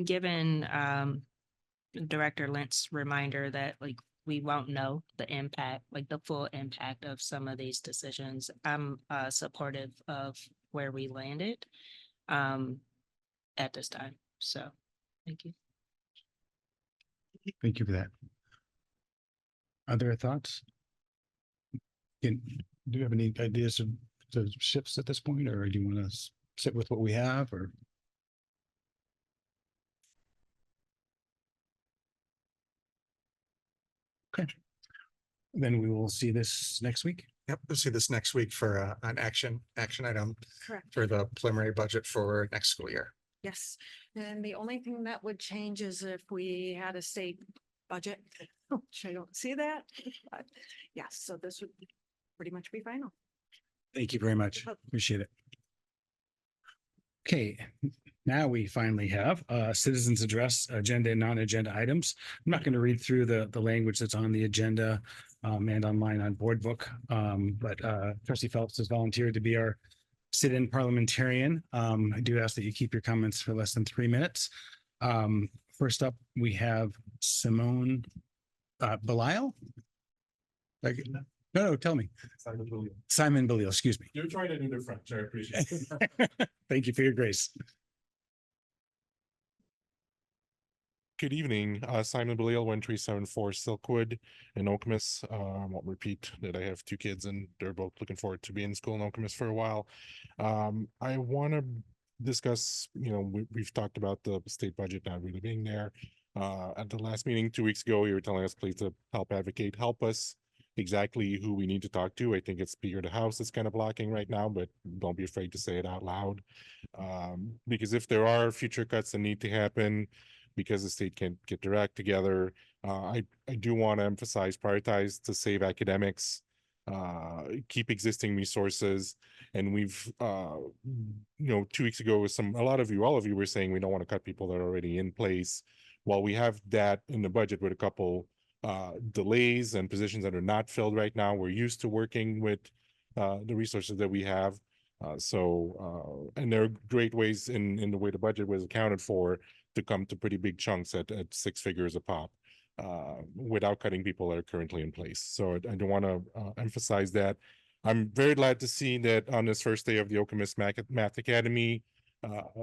Given Director Lynch's reminder that like we won't know the impact, like the full impact of some of these decisions, I'm supportive of where we landed at this time. So thank you. Thank you for that. Other thoughts? Do you have any ideas of the shifts at this point, or do you want to sit with what we have, or? Okay. Then we will see this next week. Yep, we'll see this next week for an action item Correct. for the preliminary budget for next school year. Yes. And the only thing that would change is if we had a state budget, which I don't see that. But yes, so this would pretty much be final. Thank you very much. Appreciate it. Okay, now we finally have citizens address agenda and non-agenda items. I'm not going to read through the language that's on the agenda and online on board book, but Trustee Phelps has volunteered to be our sit-in parliamentarian. I do ask that you keep your comments for less than 3 minutes. First up, we have Simone Belial. No, tell me. Simon Belial, excuse me. You're trying to do the French, I appreciate it. Thank you for your grace. Good evening, Simon Belial, 1374 Silkwood in Okemos. I won't repeat that I have 2 kids and they're both looking forward to being in school in Okemos for a while. I want to discuss, we've talked about the state budget not really being there. At the last meeting 2 weeks ago, you were telling us please to help us exactly who we need to talk to. I think it's Speaker of the House that's kind of blocking right now, but don't be afraid to say it out loud. Because if there are future cuts that need to happen because the state can't get their act together, I do want to emphasize, prioritize to save academics, keep existing resources. And we've, 2 weeks ago, all of you were saying we don't want to cut people that are already in place. while we have that in the budget with a couple delays and positions that are not filled right now, we're used to working with the resources that we have. And there are great ways in the way the budget was accounted for to come to pretty big chunks at 6 figures a pop without cutting people that are currently in place. So I do want to emphasize that. I'm very glad to see that on this first day of the Okemos Math Academy,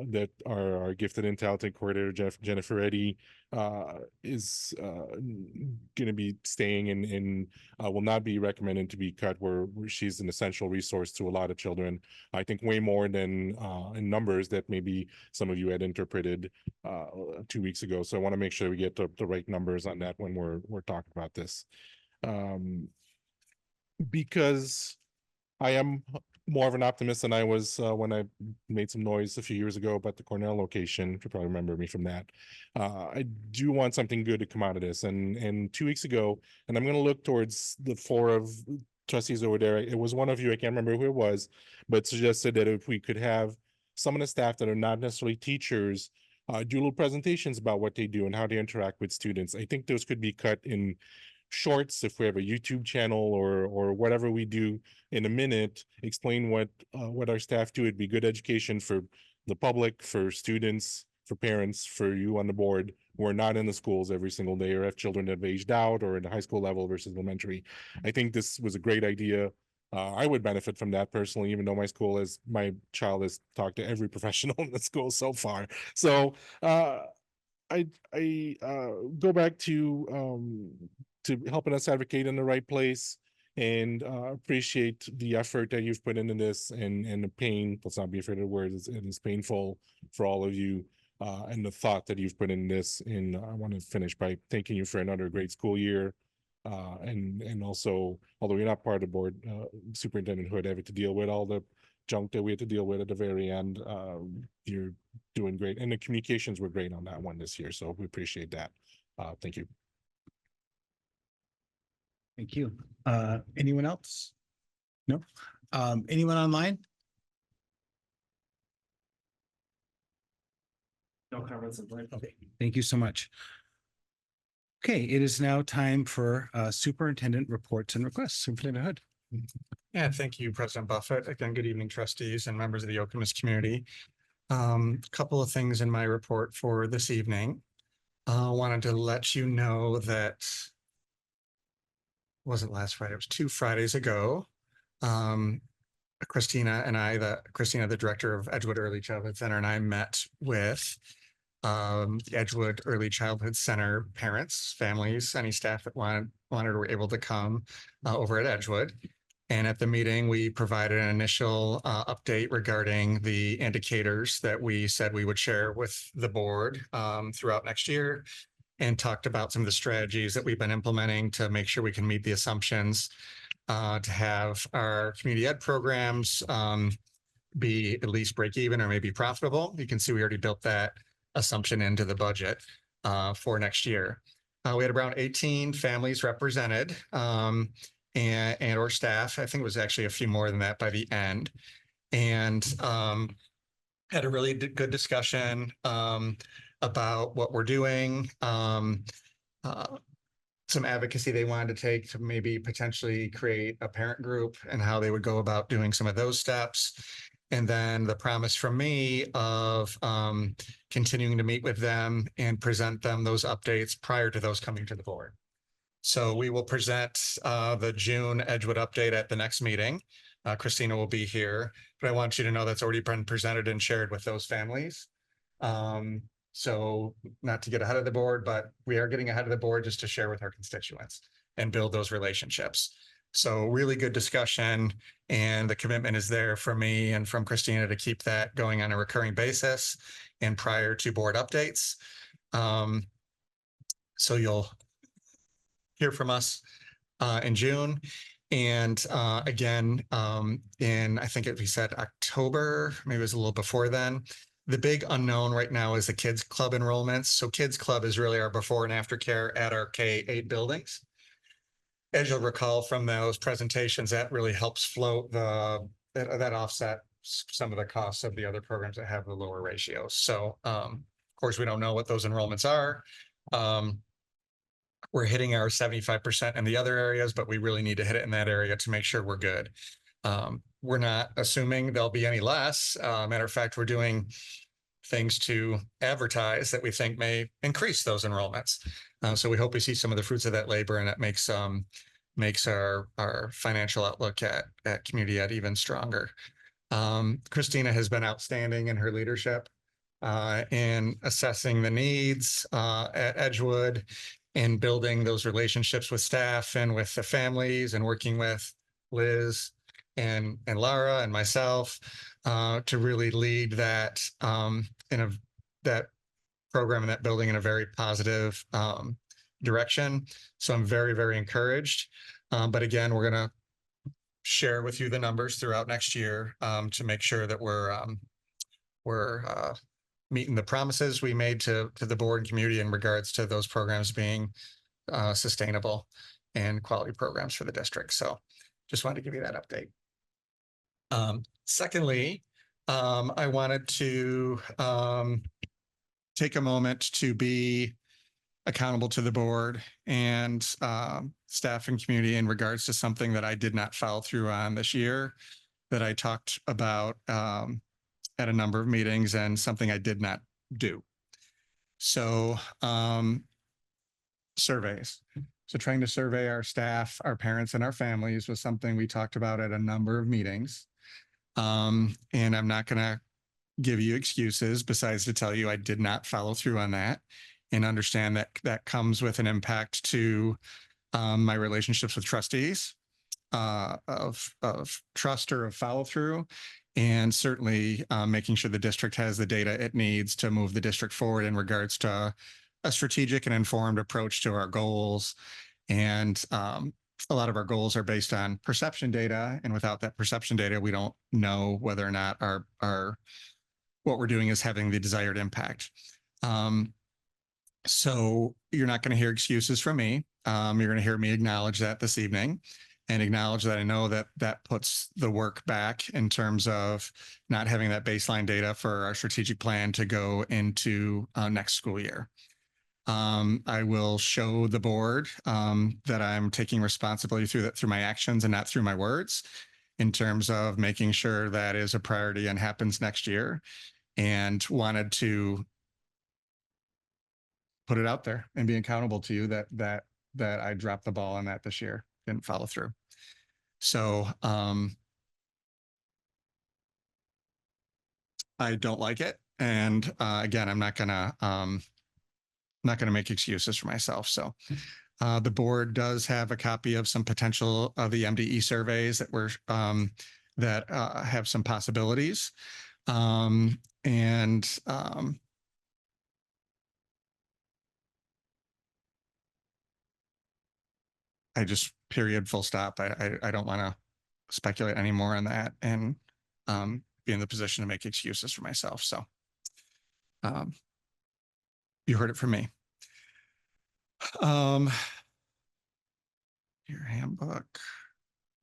that our gifted and talented coordinator Jennifer Eddy is going to be staying and will not be recommended to be cut, where she's an essential resource to a lot of children. I think way more than in numbers that maybe some of you had interpreted 2 weeks ago. So I want to make sure we get the right numbers on that when we're talking about this, because I am more of an optimist than I was when I made some noise a few years ago about the Cornell location. You probably remember me from that. I do want something good to come out of this. And 2 weeks ago, and I'm going to look towards the 4 of trustees over there. It was one of you, I can't remember who it was, but suggested that if we could have some of the staff that are not necessarily teachers do little presentations about what they do and how they interact with students. I think those could be cut in shorts if we have a YouTube channel or whatever we do in a minute. Explain what our staff do. It'd be good education for the public, for students, for parents, for you on the board who are not in the schools every single day or have children that have aged out or in the high school level versus elementary. I think this was a great idea. I would benefit from that personally, even though my child has talked to every professional in the school so far. So I go back to helping us advocate in the right place, and appreciate the effort that you've put into this and the pain. Let's not be afraid of the words. It is painful for all of you, and the thought that you've put in this. And I want to finish by thanking you for another great school year. And also, although you're not part of the board, Superintendent Hood, having to deal with all the junk that we had to deal with at the very end, you're doing great. And the communications were great on that one this year. So we appreciate that. Thank you. Thank you. Anyone else? No? Anyone online? No comments. Okay, thank you so much. Okay, it is now time for superintendent reports and requests. Superintendent Hood. Yeah, thank you, President Buffett. Again, good evening, trustees and members of the Okemos community. Couple of things in my report for this evening. Wanted to let you know that wasn't last Friday, it was 2 Fridays ago. Christina, the director of Edgewood Early Childhood Center, and I met with the Edgewood Early Childhood Center parents, families, any staff that wanted or were able to come over at Edgewood. And at the meeting, we provided an initial update regarding the indicators that we said we would share with the board throughout next year, and talked about some of the strategies that we've been implementing to make sure we can meet the assumptions to have our community ed programs be at least break even or maybe profitable. You can see we already built that assumption into the budget for next year. We had around 18 families represented and or staff. I think it was actually a few more than that by the end. And had a really good discussion about what we're doing, some advocacy they wanted to take to maybe potentially create a parent group and how they would go about doing some of those steps. And then the promise from me of continuing to meet with them and present them those updates prior to those coming to the board. So we will present the June Edgewood update at the next meeting. Christina will be here, but I want you to know that's already been presented and shared with those families. So not to get ahead of the board, but we are getting ahead of the board just to share with our constituents and build those relationships. So really good discussion, and the commitment is there from me and from Christina to keep that going on a recurring basis and prior to board updates. So you'll hear from us in June. And again, in, I think we said October, maybe it was a little before then. The big unknown right now is the Kids Club enrollments. So Kids Club is really our before and after care at our K-8 buildings. As you'll recall from those presentations, that really helps float that offset some of the costs of the other programs that have the lower ratios. So of course, we don't know what those enrollments are. we're hitting our 75% in the other areas, but we really need to hit it in that area to make sure we're good. We're not assuming there'll be any less. Matter of fact, we're doing things to advertise that we think may increase those enrollments. So we hope we see some of the fruits of that labor, and that makes our financial outlook at Community Ed even stronger. Christina has been outstanding in her leadership in assessing the needs at Edgewood and building those relationships with staff and with the families, and working with Liz and Lara and myself to really lead that that program and that building in a very positive direction. So I'm very, very encouraged. But again, we're going to share with you the numbers throughout next year to make sure that we're meeting the promises we made to the board and community in regards to those programs being sustainable and quality programs for the district. So just wanted to give you that update. Secondly, I wanted to take a moment to be accountable to the board and staff and community in regards to something that I did not follow through on this year, that I talked about at a number of meetings, and something I did not do. So surveys. So trying to survey our staff, our parents, and our families was something we talked about at a number of meetings. And I'm not going to give you excuses besides to tell you I did not follow through on that, and understand that that comes with an impact to my relationships with trustees of trust or of follow through, and certainly making sure the district has the data it needs to move the district forward in regards to a strategic and informed approach to our goals. And a lot of our goals are based on perception data, and without that perception data, we don't know whether or not our what we're doing is having the desired impact. So you're not going to hear excuses from me. You're going to hear me acknowledge that this evening, and acknowledge that I know that that puts the work back in terms of not having that baseline data for our strategic plan to go into next school year. I will show the board that I'm taking responsibility through my actions and not through my words, in terms of making sure that is a priority and happens next year, and wanted to put it out there and be accountable to you that I dropped the ball on that this year, didn't follow through. So I don't like it. And again, I'm not gonna make excuses for myself. So the board does have a copy of some potential of the MDE surveys that were that have some possibilities. I just, period, full stop. I don't want to speculate anymore on that, and be in the position to make excuses for myself. So you heard it from me. Your handbook.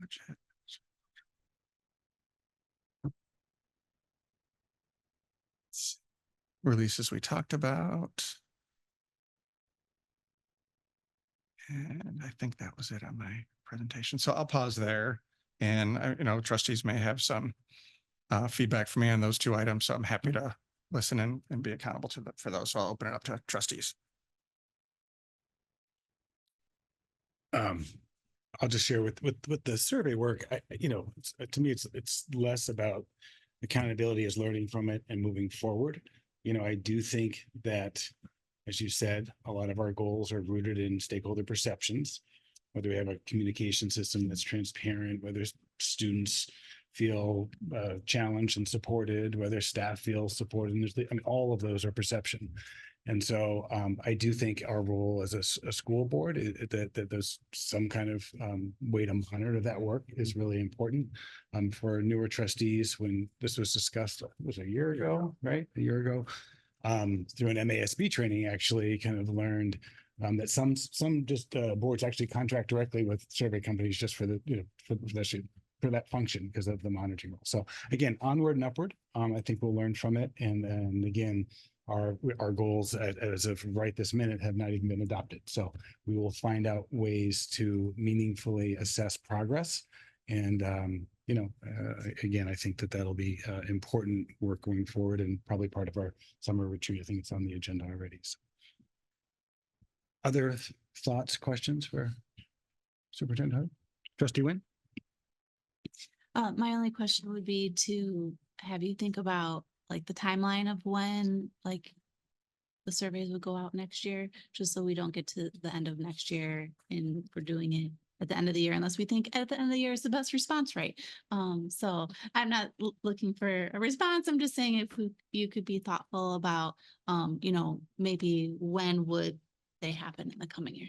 Budget. Releases we talked about. And I think that was it on my presentation. So I'll pause there, and trustees may have some feedback for me on those two items. So I'm happy to listen and be accountable for those. So I'll open it up to trustees. I'll just share with the survey work. To me, it's less about accountability as learning from it and moving forward. I do think that, as you said, a lot of our goals are rooted in stakeholder perceptions, whether we have a communication system that's transparent, whether students feel challenged and supported, whether staff feels supported. And all of those are perception. And so I do think our role as a school board, that there's some kind of way to monitor that work is really important. For newer trustees, when this was discussed, it was a year ago, right? A year ago, through an MASB training, actually kind of learned that some just boards actually contract directly with survey companies just for the, for that function because of the monitoring role. So again, onward and upward. I think we'll learn from it. And again, our goals as of right this minute have not even been adopted. So we will find out ways to meaningfully assess progress. And, again, I think that that'll be important work going forward and probably part of our summer retreat. I think it's on the agenda already. So. Other thoughts, questions for Superintendent Hood? Trustee Wynn? My only question would be to have you think about like the timeline of when like the surveys would go out next year, just so we don't get to the end of next year and we're doing it at the end of the year, unless we think at the end of the year is the best response rate. So I'm not looking for a response. I'm just saying if you could be thoughtful about, maybe when would they happen in the coming year?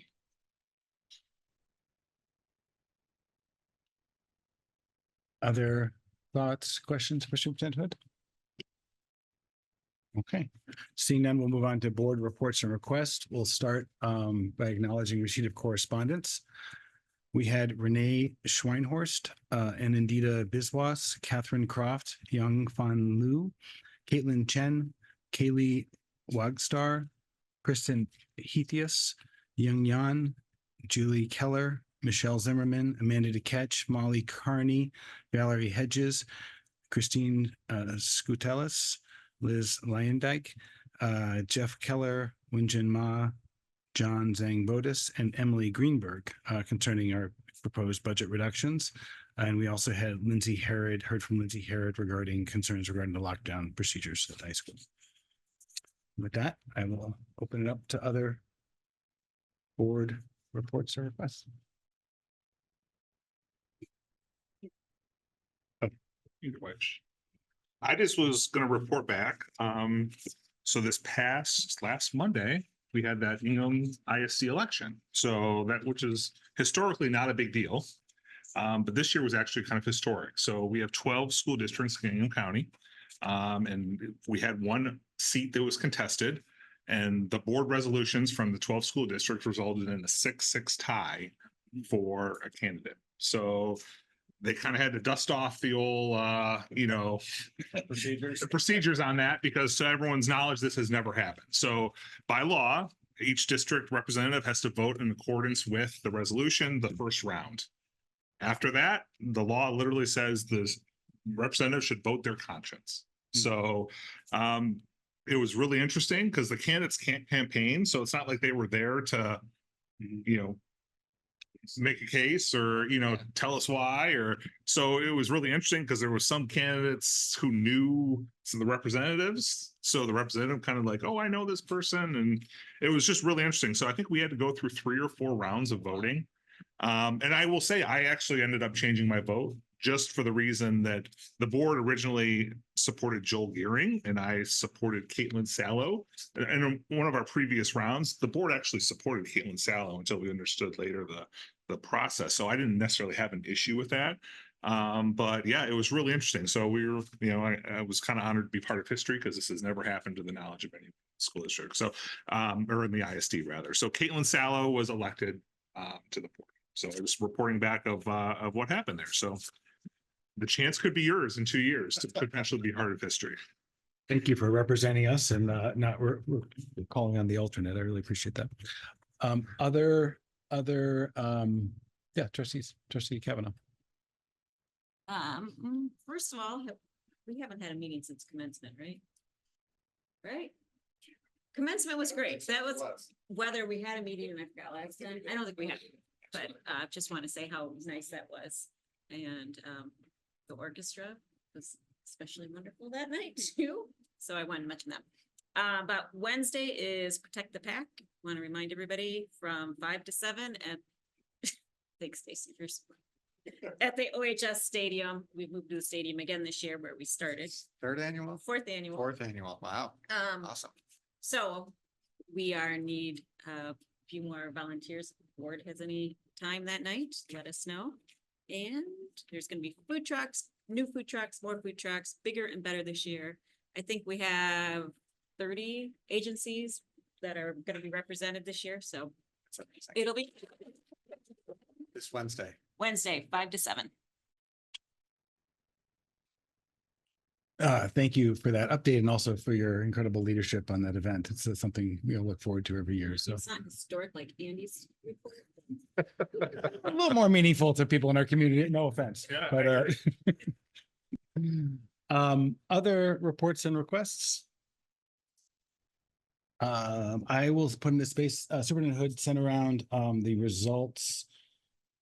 Other thoughts, questions for Superintendent Hood? Okay, seeing none, we'll move on to board reports and requests. We'll start by acknowledging receipt of correspondence. We had Renee Schweinhorst, Anindita Biswas, Catherine Croft, Young Fan Lu, Caitlin Chen, Kaylee Wagstar, Kristen Heathius, Young Yan, Julie Keller, Michelle Zimmerman, Amanda DeKetch, Molly Carney, Valerie Hedges, Christine Skutelis, Liz Lyendike, Jeff Keller, Winjin Ma, John Zhang Bodis, and Emily Greenberg concerning our proposed budget reductions. And we also had heard from Lindsay Harrod regarding concerns regarding the lockdown procedures at the high school. With that, I will open it up to other board reports or requests. Either which. I just was going to report back. So this last Monday, we had that Ingham ISD election. So which is historically not a big deal. But this year was actually kind of historic. So we have 12 school districts in Ingham County. And we had one seat that was contested. And the board resolutions from the 12 school districts resulted in a 6-6 tie for a candidate. So they kind of had to dust off the old, procedures on that, because to everyone's knowledge, this has never happened. So by law, each district representative has to vote in accordance with the resolution the first round. After that, the law literally says the representative should vote their conscience. So it was really interesting because the candidates can't campaign. So it's not like they were there to, make a case or tell us why. So it was really interesting because there were some candidates who knew some of the representatives, so the representative kind of like, oh, I know this person, and it was just really interesting. So I think we had to go through 3 or 4 rounds of voting, and I will say I actually ended up changing my vote just for the reason that the board originally supported Joel Gearing and I supported Caitlin Sallow. And in one of our previous rounds, the board actually supported Caitlin Sallow until we understood later the process. So I didn't necessarily have an issue with that. But yeah, it was really interesting. So we were, I was kind of honored to be part of history because this has never happened to the knowledge of any school district. So, or in the ISD rather. So Caitlin Sallow was elected to the board. So I was reporting back of what happened there. So the chance could be yours in 2 years to potentially be part of history. Thank you for representing us and not calling on the alternate. I really appreciate that. Trustee Kavanaugh. First of all, we haven't had a meeting since commencement, right? Right? Commencement was great. That was whether we had a meeting and I forgot last time. I don't think we had, but just want to say how nice that was. And the orchestra was especially wonderful that night too. So I wanted to mention that. But Wednesday is Protect the Pack. Want to remind everybody from 5 to 7 at thanks, Stacy, at the OHS Stadium. We moved to the stadium again this year where we started. 3rd annual? 4th annual. 4th annual. Wow. Awesome. So we are in need of a few more volunteers. If the board has any time that night, let us know. And there's going to be food trucks, new food trucks, more food trucks, bigger and better this year. I think we have 30 agencies that are going to be represented this year. So it'll be this Wednesday, 5 to 7. Thank you for that update and also for your incredible leadership on that event. It's something we look forward to every year. So It's not historic like Andy's report. a little more meaningful to people in our community. No offense, Yeah, but other reports and requests. I will put in the space, Superintendent Hood sent around the results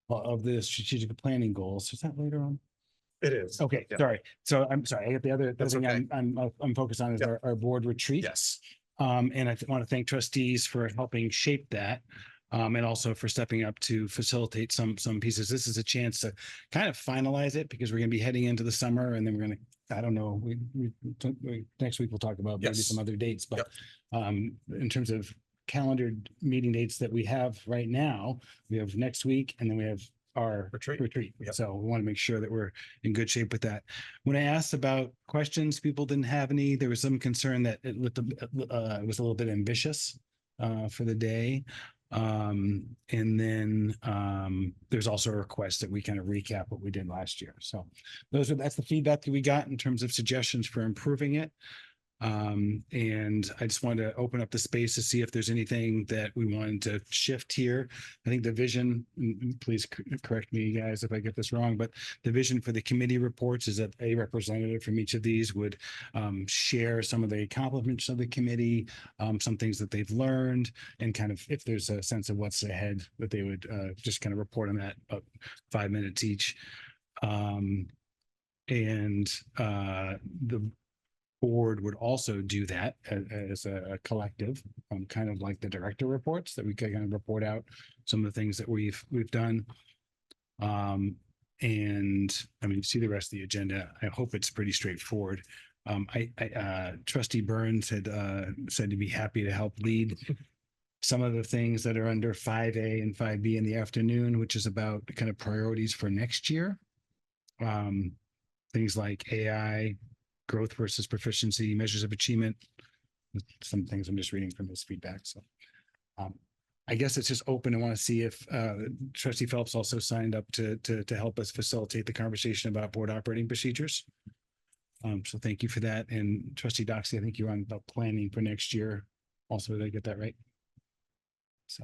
of the strategic planning goals. Is that later on? It is. Okay, Yeah. sorry. So I'm sorry. I get the other That's thing okay. I'm focused on is our board retreat. Yes. And I want to thank trustees for helping shape that. And also for stepping up to facilitate some pieces. This is a chance to kind of finalize it because we're going to be heading into the summer and then we're going to, I don't know, next week we'll talk about maybe Yes. some other dates, but in terms of calendared meeting dates that we have right now, we have next week and then we have our retreat. Yep. So we want to make sure that we're in good shape with that. When I asked about questions, people didn't have any. There was some concern that it was a little bit ambitious for the day. And then there's also a request that we kind of recap what we did last year. So that's the feedback that we got in terms of suggestions for improving it. And I just wanted to open up the space to see if there's anything that we wanted to shift here. I think the vision, please correct me guys if I get this wrong, but the vision for the committee reports is that a representative from each of these would share some of the accomplishments of the committee, some things that they've learned, and kind of if there's a sense of what's ahead that they would just kind of report on that about 5 minutes each. The board would also do that as a collective, kind of like the director reports that we can kind of report out some of the things that we've done. And I mean, you see the rest of the agenda. I hope it's pretty straightforward. Trustee Burns had said to be happy to help lead some of the things that are under 5A and 5B in the afternoon, which is about the kind of priorities for next year. Things like AI, growth versus proficiency, measures of achievement. Some things I'm just reading from his feedback. So I guess it's just open. I want to see if Trustee Phelps also signed up to help us facilitate the conversation about board operating procedures. So thank you for that. And Trustee Doxey, I think you're on about planning for next year. Also, did I get that right? So.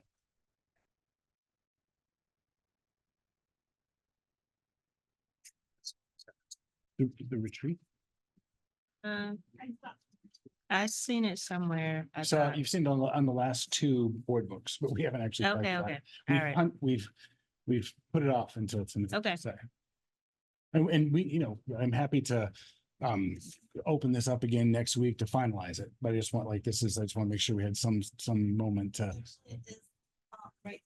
The retreat? I've seen it somewhere. I So thought. you've seen it on the last two board books, but we haven't actually. talked Okay, about okay. it. All We've right. we've put it off until it's in the. Okay. And we, I'm happy to open this up again next week to finalize it, but I just want I just want to make sure we had some moment to. Right.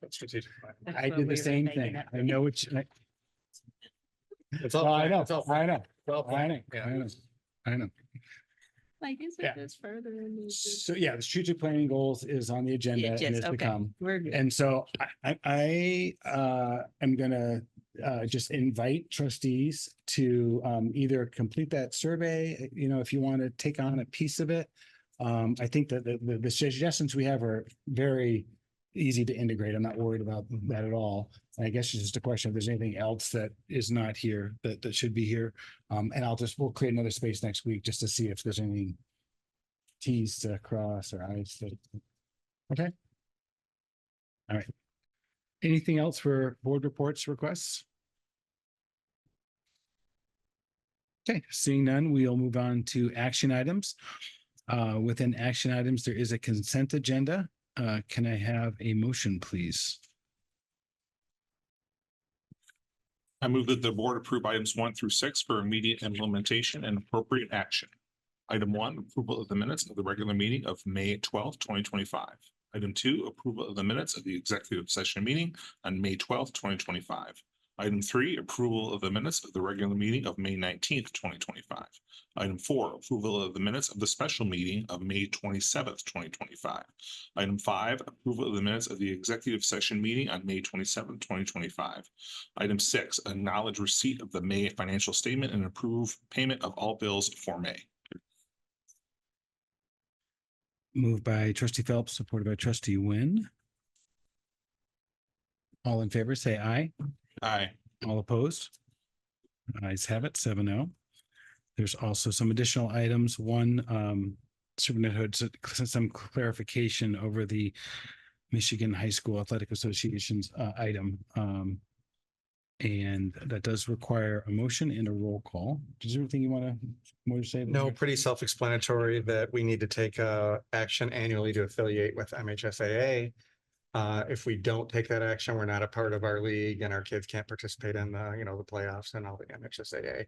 Strategic. I did the same thing. I know which. It's all. I know. It's all. I know. Well, I know. yeah. I know. I know. Like, is Yeah. it this further in the? So yeah, the strategic planning goals is on the agenda and is to Okay, come. we're good. And so I am gonna just invite trustees to either complete that survey, if you want to take on a piece of it. I think that the suggestions we have are very easy to integrate. I'm not worried about that at all. And I guess it's just a question if there's anything else that is not here that should be here. And we'll create another space next week just to see if there's any T's to cross or I's to. Okay. All right. Anything else for board reports requests? Okay, seeing none, we'll move on to action items. Within action items, there is a consent agenda. Can I have a motion, please? I move that the board approve items 1 through 6 for immediate implementation and appropriate action. Item 1, approval of the minutes of the regular meeting of May 12th, 2025. Item 2, approval of the minutes of the executive session meeting on May 12th, 2025. Item 3, approval of the minutes of the regular meeting of May 19th, 2025. Item 4, approval of the minutes of the special meeting of May 27th, 2025. Item 5, approval of the minutes of the executive session meeting on May 27th, 2025. Item 6, acknowledge receipt of the May financial statement and approve payment of all bills for May. Moved by Trustee Phelps, supported by Trustee Wynn. All in favor, say aye. Aye. All opposed? Ayes have it, 7-0. There's also some additional items. One, Superintendent Hood, some clarification over the Michigan High School Athletic Association's item. And that does require a motion and a roll call. Is there anything you want to more to say? No, pretty self-explanatory that we need to take action annually to affiliate with MHSAA. If we don't take that action, we're not a part of our league and our kids can't participate in the, the playoffs and all the MHSAA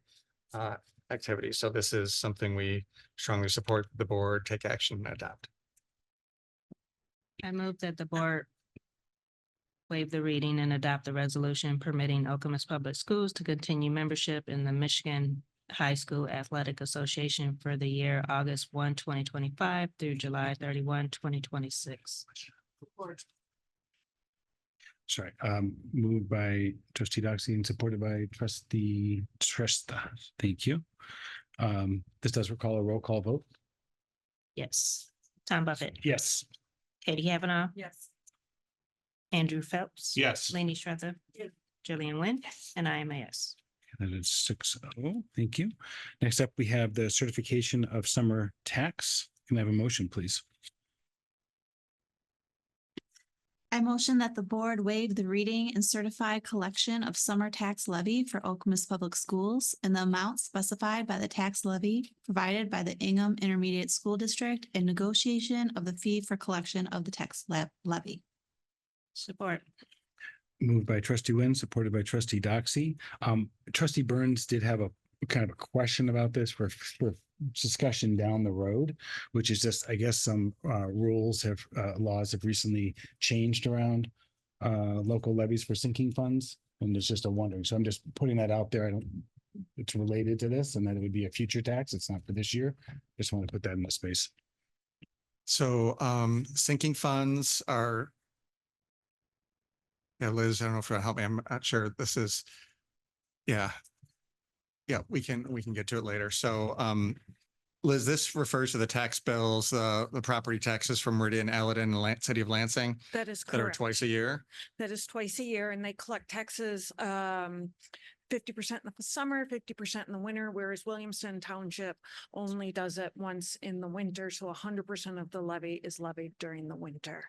activities. So this is something we strongly support the board, take action and adopt. I move that the board waive the reading and adopt the resolution permitting Okemos Public Schools to continue membership in the Michigan High School Athletic Association for the year August 1, 2025 through July 31, 2026. Sorry, moved by trustee Doxy and supported by trustee Trista. Thank you. This does recall a roll call vote. Yes. Tom Buffett. Yes. Katie Kavanaugh. Yes. Andrew Phelps. Yes. Laney Schroeder. Yes. Jillian Wynn. And I am a yes. That is 6-0. Thank you. Next up, we have the certification of summer tax. Can I have a motion, please? I motion that the board waive the reading and certify collection of summer tax levy for Okemos Public Schools in the amount specified by the tax levy provided by the Ingham Intermediate School District and negotiation of the fee for collection of the tax levy. Support. Moved by trustee Wynn, supported by trustee Doxy. Trustee Burns did have a kind of a question about this for discussion down the road, which is just, I guess, some laws have recently changed around local levies for sinking funds. And it's just a wondering. So I'm just putting that out there. It's related to this and that it would be a future tax. It's not for this year. Just want to put that in the space. So sinking funds are. Yeah, Liz, I don't know if you'll help me. I'm not sure this is. Yeah. Yeah, we can get to it later. So Liz, this refers to the tax bills, the property taxes from Meridian, Aladdin, and City of Lansing. That is That are correct. twice a year. That is twice a year, and they collect taxes 50% in the summer, 50% in the winter, whereas Williamson Township only does it once in the winter. So 100% of the levy is levied during the winter.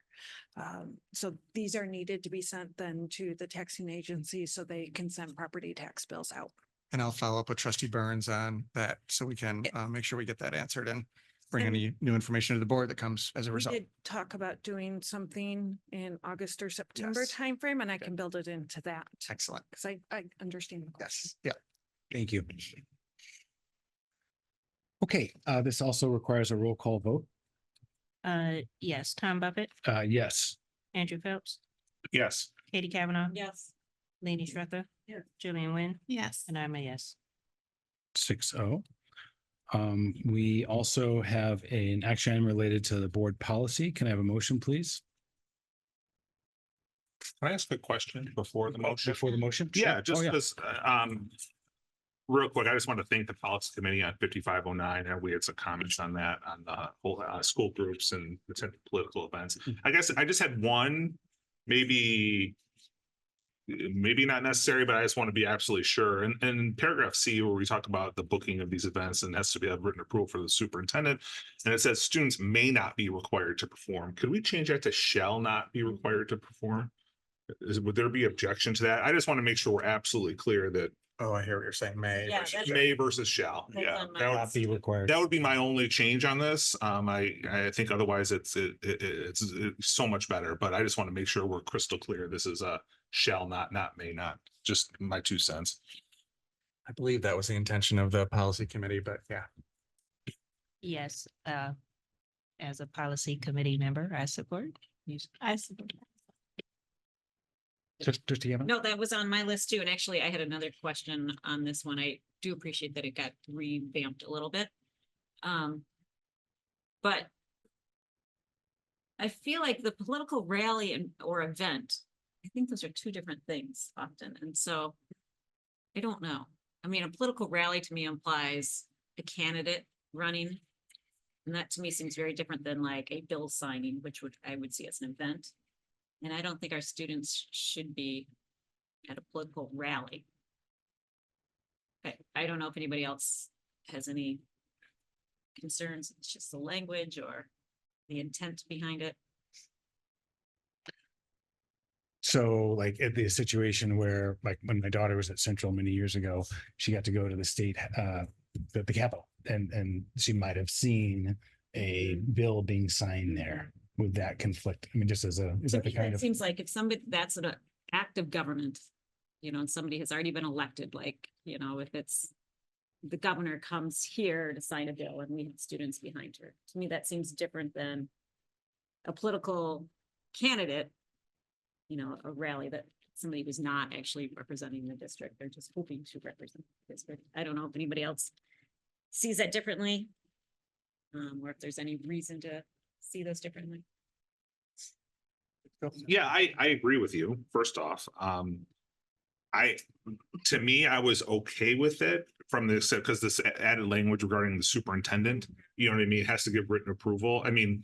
So these are needed to be sent then to the taxing agency so they can send property tax bills out. And I'll follow up with trustee Burns on that so we can make sure we get that answered and bring any new information to the board that comes as a We result. did talk about doing something in August or September Yes. timeframe, and I can build it into that. Excellent. Because I understand the question. Yes. Yeah. Thank you. Okay, this also requires a roll call vote. Yes. Tom Buffett. Yes. Andrew Phelps. Yes. Katie Kavanaugh. Yes. Laney Schroeder. Yes. Jillian Wynn. Yes. And I'm a yes. 6-0. We also have an action item related to the board policy. Can I have a motion, please? Can I ask a question before the motion? Before the motion? Yeah, Sure. just Oh, this, real quick, I just want to thank the policy committee on 5509, and we had some comments on that, on the whole school groups and potential political events. I guess I just had one, maybe not necessary, but I just want to be absolutely sure. And in paragraph C, where we talk about the booking of these events and has to be a written approval for the superintendent, and it says students may not be required to perform. Could we change that to shall not be required to perform? Would there be objection to that? I just want to make sure we're absolutely clear that. Oh, I hear what you're saying. May versus shall. Yeah, Not be required. that would be my only change on this. I think otherwise it's so much better, but I just want to make sure we're crystal clear. This is a shall not may not. Just my 2 cents. I believe that was the intention of the policy committee, but yeah. Yes. As a policy committee member, I support. I support. Trustee Hammond? No, that was on my list too. And actually, I had another question on this one. I do appreciate that it got revamped a little bit. But I feel like the political rally or event, I think those are two different things often. And so I don't know. I mean, a political rally to me implies a candidate running. And that to me seems very different than like a bill signing, which I would see as an event. And I don't think our students should be at a political rally. I don't know if anybody else has any concerns. It's just the language or the intent behind it. So like at the situation where, like when my daughter was at Central many years ago, she got to go to the state, the Capitol, and she might have seen a bill being signed there. Would that conflict? I mean, just as a, is To that the me, kind that of? seems like if somebody, that's an act of government, you know, and somebody has already been elected, like, you know, if it's the governor comes here to sign a bill and we have students behind her. To me, that seems different than a political candidate, you know, a rally that somebody who's not actually representing the district. They're just hoping to represent the district. I don't know if anybody else sees that differently. Or if there's any reason to see those differently. Yeah, I agree with you, first off. To me, I was okay with it from this, because this added language regarding the superintendent, you know what I mean, it has to give written approval. I mean,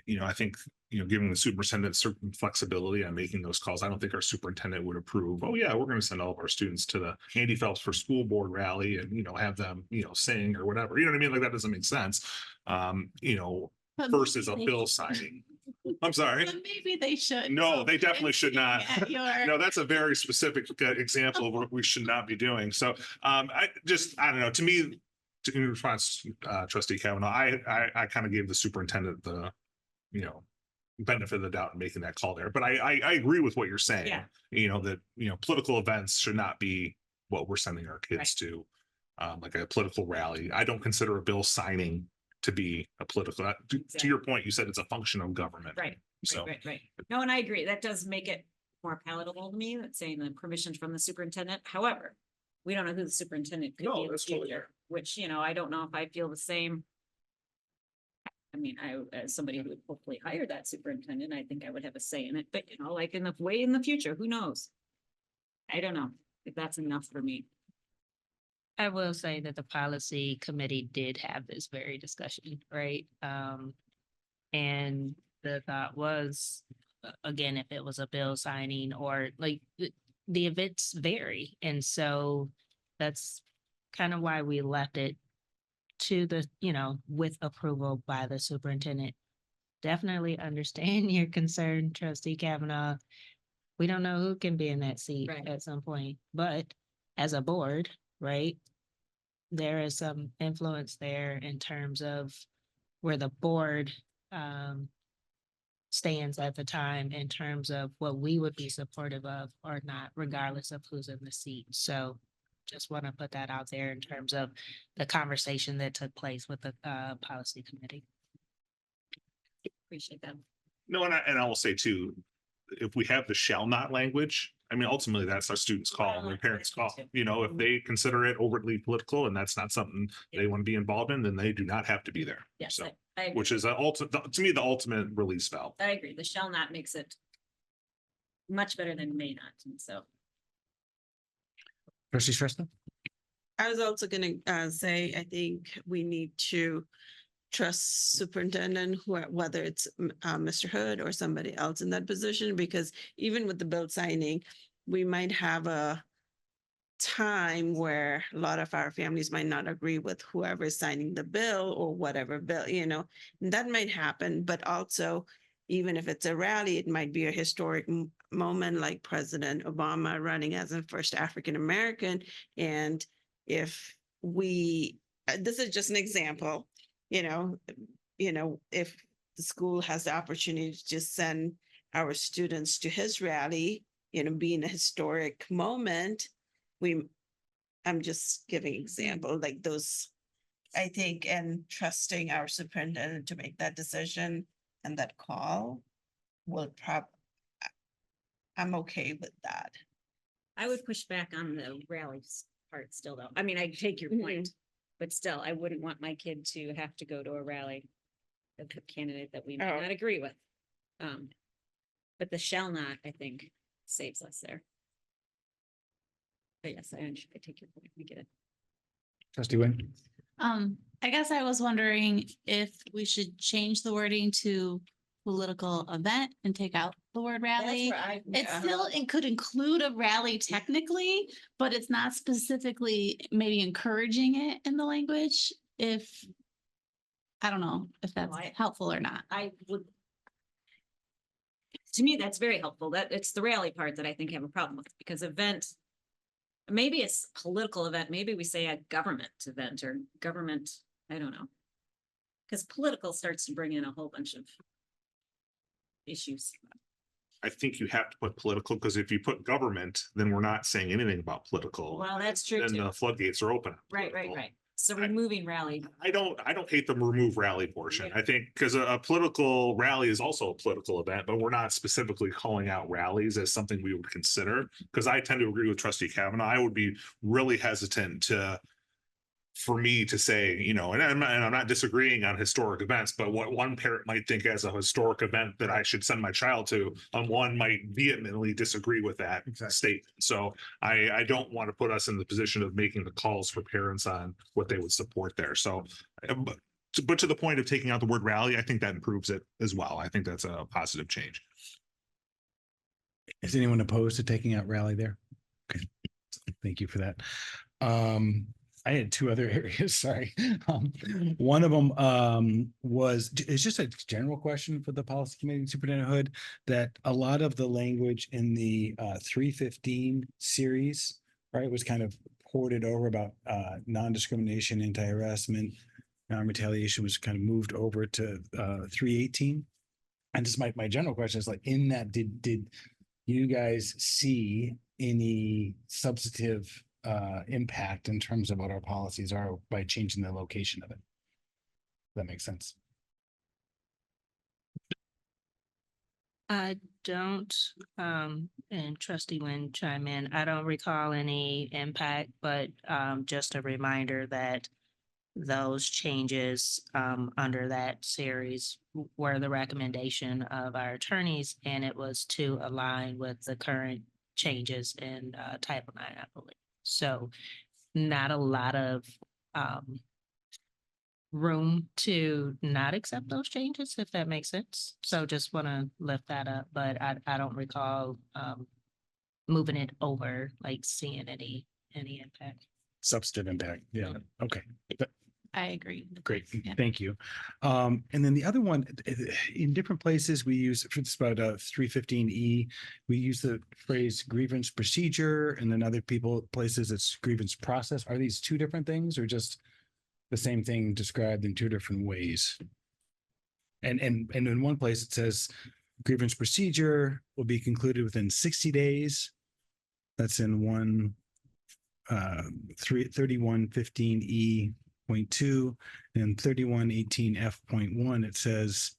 you know, I think, you know, giving the superintendent certain flexibility on making those calls, I don't think our superintendent would approve, oh yeah, we're going to send all of our students to the Andy Phelps for School Board rally and, you know, have them, you know, sing or whatever, you know what I mean? Like that doesn't make sense. You know, But versus a maybe bill signing. I'm sorry. But maybe they should. No, they definitely should not. At your- No, that's a very specific example of what we should not be doing. So I don't know, to me, in response, trustee Kavanaugh, I kind of gave the superintendent the, you know, benefit of the doubt in making that call there. But I agree with what you're saying. Yeah. You know, that, you know, political events should not be what we're sending our kids to, like a political rally. I don't consider a bill signing to be a political, to your point, you said it's a function of government. Right. So. Right. No, and I agree. That does make it more palatable to me, that's saying the permission from the superintendent. However, we don't know who the superintendent could be No, in the that's totally future, which, you know, I don't know if I feel the same. I mean, as somebody who would hopefully hire that superintendent, I think I would have a say in it, but you know, like in the future, who knows? I don't know if that's enough for me. I will say that the policy committee did have this very discussion, right? And the thought was, again, if it was a bill signing or like the events vary. And so that's kind of why we left it to the, you know, with approval by the superintendent. Definitely understand your concern, trustee Kavanaugh. We don't know who can be in that seat at some point, but as a board, right? There is some influence there in terms of where the board stands at the time in terms of what we would be supportive of or not, regardless of who's in the seat. So just want to put that out there in terms of the conversation that took place with the policy committee. Appreciate that. No, and I will say too, if we have the shall not language, I mean, ultimately that's our students' call, and their parents' call. You know, if they consider it overtly political and that's not something they want to be involved in, then they do not have to be there. Yes, So, I agree. which is to me, the ultimate release valve. I agree. The shall not makes it much better than may not, and so. Trustee Shrestha? I was also gonna say, I think we need to trust superintendent, whether it's Mr. Hood or somebody else in that position, because even with the bill signing, we might have a time where a lot of our families might not agree with whoever is signing the bill or whatever bill, you know, and that might happen. But also, even if it's a rally, it might be a historic moment like President Obama running as a first African-American. And if this is just an example, you know, if the school has the opportunity to just send our students to his rally, you know, being a historic moment, I'm just giving example like those, I think, and trusting our superintendent to make that decision and that call will I'm okay with that. I would push back on the rally part still, though. I mean, I take your point, but still, I wouldn't want my kid to have to go to a rally of a candidate that we might not agree with. But the shall not, I think, saves us there. But yes, I take your point. We get it. Trustee Wynn? I guess I was wondering if we should change the wording to political event and take out the word rally. I- It's yeah. still, it could include a rally technically, but it's not specifically maybe encouraging it in the language. If, I don't know if that's helpful or not. I would. To me, that's very helpful. That it's the rally part that I think I have a problem with, because event. Maybe it's political event. Maybe we say a government event or government, I don't know. Because political starts to bring in a whole bunch of issues. I think you have to put political, because if you put government, then we're not saying anything about political. Well, that's true Then too. the floodgates are open. Right. So removing rally. I don't hate the remove rally portion. I think because a political rally is also a political event, but we're not specifically calling out rallies as something we would consider. Because I tend to agree with Trustee Kavanaugh. I would be really hesitant for me to say, you know, and I'm not disagreeing on historic events, but what one parent might think as a historic event that I should send my child to, one might vehemently disagree with that statement. So I don't want to put us in the position of making the calls for parents on what they would support there. So, but to the point of taking out the word rally, I think that improves it as well. I think that's a positive change. Is anyone opposed to taking out rally there? Okay, thank you for that. I had two other areas, sorry. One of them it's just a general question for the policy committee, Superintendent Hood, that a lot of the language in the 315 series, right, was kind of ported over about non-discrimination, anti-harassment, non-retaliation was kind of moved over to 318. And just my general question is like, in that, did you guys see any substantive impact in terms of what our policies are by changing the location of it? That makes sense. I don't, and Trustee Wynn chime in. I don't recall any impact, but just a reminder that those changes under that series were the recommendation of our attorneys, and it was to align with the current changes in Title IX, I believe. So not a lot of room to not accept those changes, if that makes sense. So just want to lift that up, but I don't recall moving it over, like seeing any impact. Substantive impact. Yeah. Okay. I agree. Great. Yeah. Thank you. And then the other one, in different places, we use, for this about 315E, we use the phrase grievance procedure, and then other places it's grievance process. Are these two different things or just the same thing described in two different ways? And in one place it says grievance procedure will be concluded within 60 days. That's in 3115E. 0.2 and 3118F.1, it says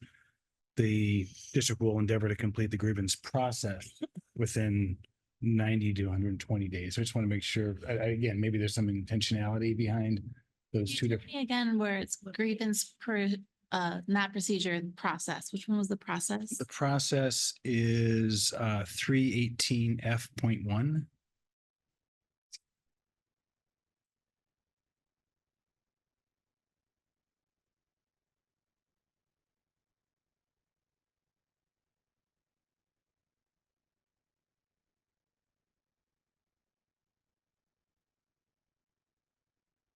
the district will endeavor to complete the grievance process within 90 to 120 days. So I just want to make sure, again, maybe there's some intentionality behind those two different. Again, where it's grievance not procedure, process. Which one was the process? The process is 318F.1.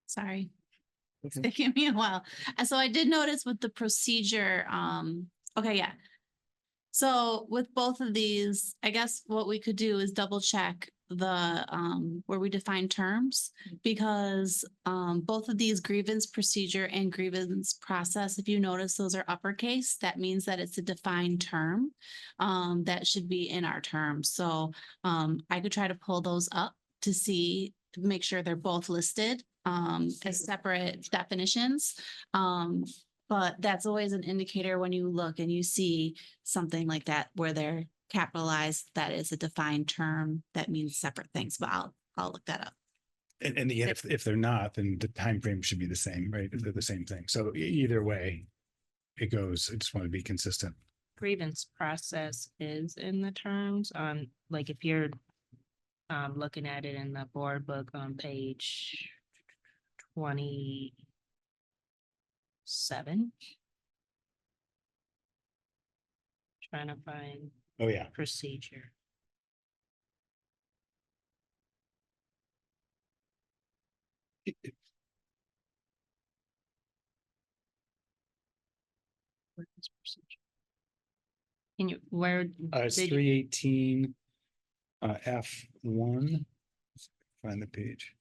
Sorry. It's taking me a while. And so I did notice with the procedure, okay, yeah. So with both of these, I guess what we could do is double check the where we define terms, because both of these grievance procedure and grievance process, if you notice, those are uppercase. That means that it's a defined term that should be in our terms. So I could try to pull those up to see, to make sure they're both listed as separate definitions. But that's always an indicator when you look and you see something like that where they're capitalized, that is a defined term that means separate things, but I'll look that up. And yet, if they're not, then the time frame should be the same, right? If they're the same thing. So either way it goes, I just want to be consistent. Grievance process is in the terms on, like, if you're looking at it in the board book on page 27. Trying to find Oh, yeah. procedure. Can you, where? It's did you- 318 F1. Find the page.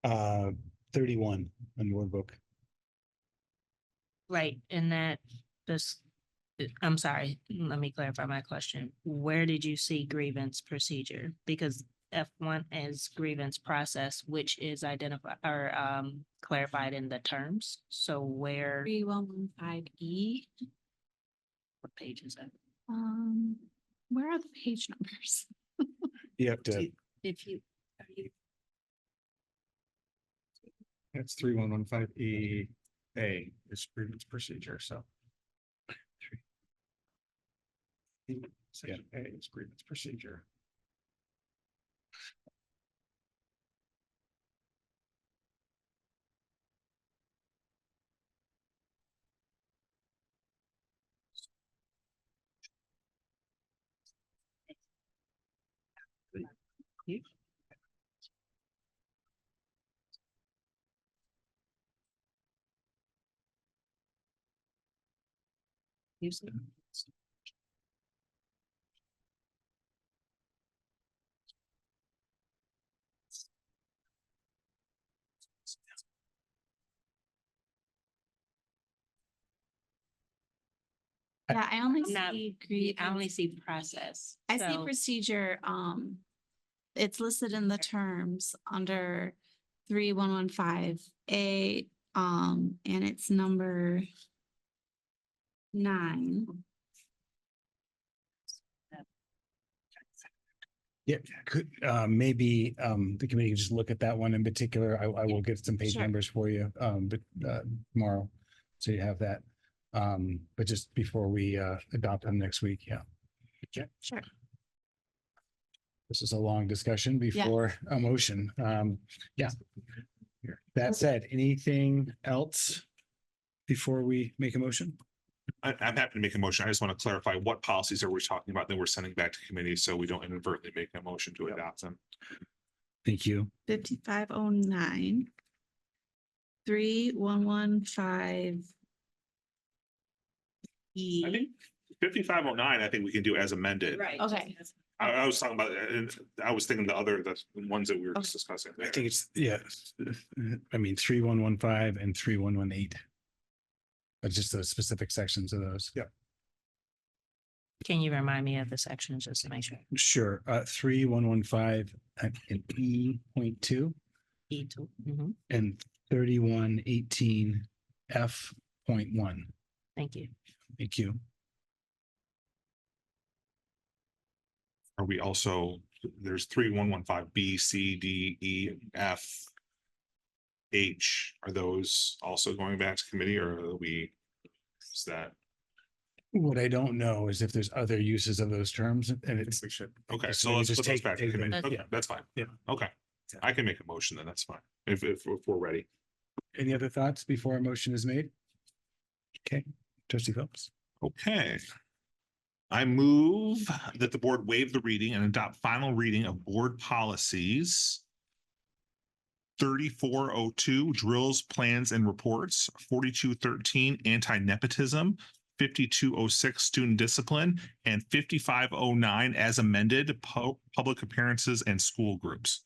Uh, 31 on your book. Right, and that, this, I'm sorry, let me clarify my question. Where did you see grievance procedure? Because F1 is grievance process, which is identified or clarified in the terms. So where, 3115E. what page is that? Where are the page numbers? You have to, If you, are you, It's 3115E A is grievance procedure, so. Section A is grievance procedure. Yeah, I only I'm not- see I only grievance. see process. I see So- procedure, it's listed in the terms under 3115A, and it's number 9. yeah, could, maybe, the committee can just look at that one in particular. I will get some page Sure. numbers for you, but, tomorrow. So you have that. But just before we, adopt them next week, yeah. Sure. This is a long discussion before a motion. Yeah. That said, anything else before we make a motion? I'm happy to make a motion. I just want to clarify what policies are we talking about that we're sending back to committee so we don't inadvertently make a motion to adopt them. Thank you. 5509. 3115. I think 5509, I think we can do as amended. Right. Okay. I was talking about, I was thinking the ones that we were just discussing. I think it's, yeah, I mean, 3115 and 3118. Just the specific sections of those. Yeah. Can you remind me of the sections just to make sure? Sure. 3115 and E.2 E2. Mhm. and 3118 F.1. Thank you. Thank you. Are we also, there's 3115 B, C, D, E, F, H. Are those also going back to committee or are we, is that? What I don't know is if there's other uses of those terms and it's. We should. Okay, Just so maybe let's just put those take- back to take them. committee. Okay, Yeah. that's fine. Yeah. Okay, I can make a motion then, that's fine. If we're ready. Any other thoughts before a motion is made? Okay, trustee Phelps. Okay. I move that the board waive the reading and adopt final reading of board policies 3402 drills, plans and reports, 4213 anti-nepotism, 5206 student discipline, and 5509 as amended public appearances and school groups.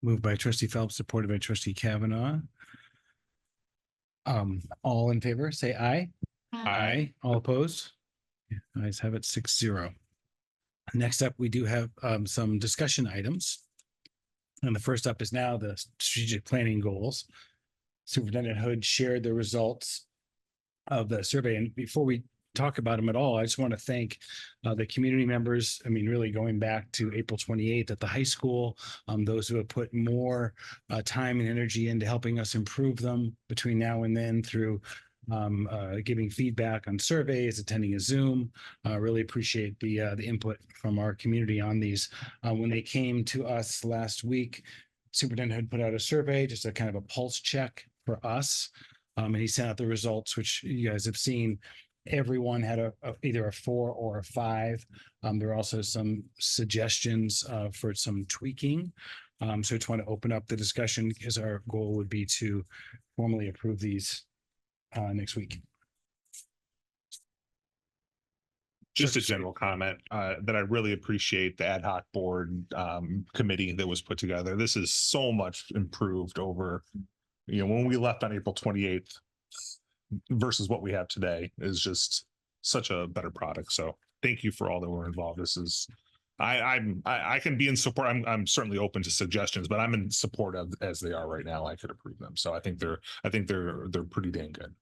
Moved by trustee Phelps, supported by trustee Kavanaugh. All in favor, say aye. Aye. All opposed? Ayes have it 6-0. Next up, we do have some discussion items. And the first up is now the strategic planning goals. Superintendent Hood shared the results of the survey. And before we talk about them at all. I just want to thank the community members. I mean, really going back to April 28th at the high school, those who have put more time and energy into helping us improve them between now and then through giving feedback on surveys, attending a Zoom. Really appreciate the input from our community on these. When they came to us last week, superintendent had put out a survey, just a kind of a pulse check for us. And he sent out the results, which you guys have seen. Everyone had either a 4 or a 5. There are also some suggestions for some tweaking. So I just want to open up the discussion because our goal would be to formally approve these next week. Just a general comment that I really appreciate the ad hoc board committee that was put together. This is so much improved over, when we left on April 28th versus what we have today is just such a better product. So thank you for all that were involved. This is, I can be in support. I'm certainly open to suggestions, but I'm in support of as they are right now. I could approve them. So I think they're pretty dang good.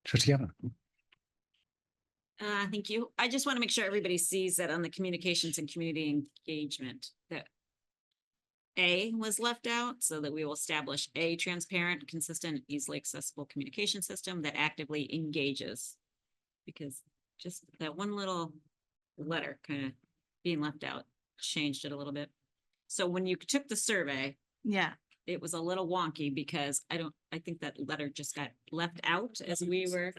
Trustee Gavin. Thank you. I just want to make sure everybody sees that on the communications and community engagement, that A was left out so that we will establish a transparent, consistent, easily accessible communication system that actively engages. Because just that one little letter kind of being left out changed it a little bit. So when you took the survey, Yeah. it was a little wonky because I think that letter just got left out as we were.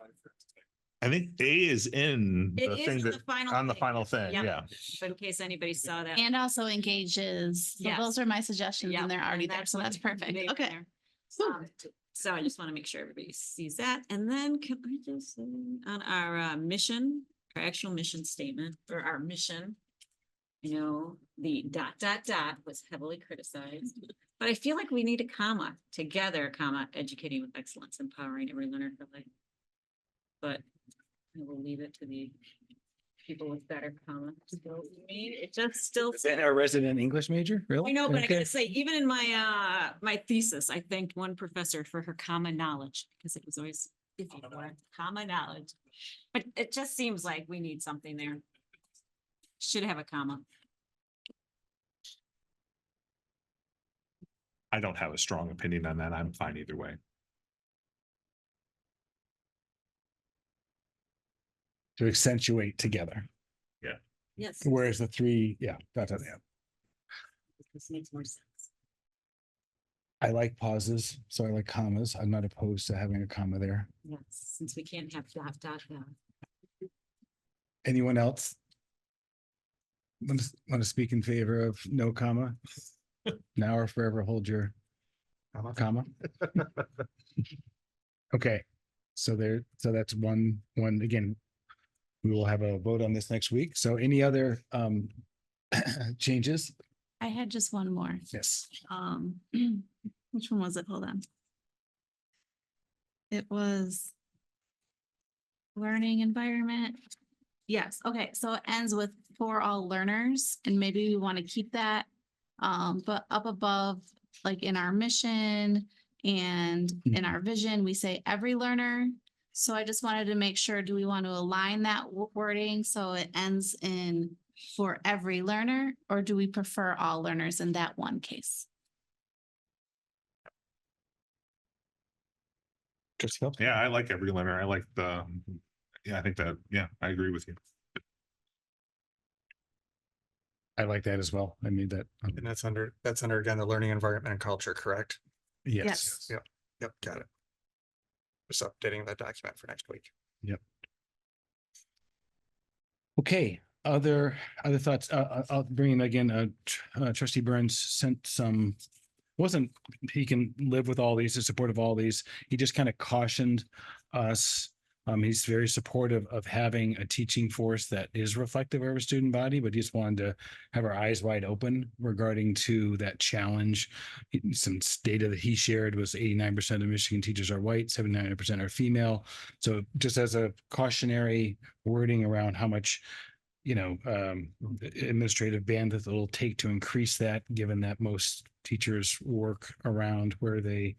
I think A is in It the is thing in that the final on the thing. final thing. Yep. Yeah. But in case anybody saw that. And also engages. So Yes. those are my suggestions Yep, and they're already and there. So what that's we perfect. made Okay. there. So I just want to make sure everybody sees that. And then can I just say on our mission, our actual mission statement or our mission, the ... was heavily criticized, but I feel like we need a comma together, educating with excellence, empowering every learner for life. But I will leave it to the people with better comma skills. It just still. Is that our resident English major? Really? I know, but I Okay. gotta say, even in my my thesis, I thanked one professor for her common knowledge because it was always iffy for common knowledge. But it just seems like we need something there. Should have a comma. I don't have a strong opinion on that. I'm fine either way. To accentuate together. Yeah. Yes. Whereas the 3, yeah. This makes more sense. I like pauses, so I like commas. I'm not opposed to having a comma there. Yes, since we can't have ... Anyone else? Want to speak in favor of no comma? Now or forever hold your comma? Okay, so that's one again. We will have a vote on this next week. So any other changes? I had just one more. Yes. Which one was it? Hold on. It was learning environment. Yes. Okay. So it ends with for all learners, and maybe we want to keep that. But up above, like in our mission and in our vision, we say every learner. So I just wanted to make sure, do we want to align that wording so it ends in for every learner, or do we prefer all learners in that one case? Yeah, I like every learner. I like I think that, I agree with you. I like that as well. I made that. And that's under again, the learning environment and culture, correct? Yes. Yep, got it. Just updating that document for next week. Yep. Okay, other thoughts? I'll bring in again, Trustee Burns sent some, he can live with all these, in support of all these. He just kind of cautioned us. He's very supportive of having a teaching force that is reflective of our student body, but he just wanted to have our eyes wide open regarding to that challenge. Some data that he shared was 89% of Michigan teachers are white, 79% are female. So just as a cautionary wording around how much, administrative bandwidth it'll take to increase that, given that most teachers work around where they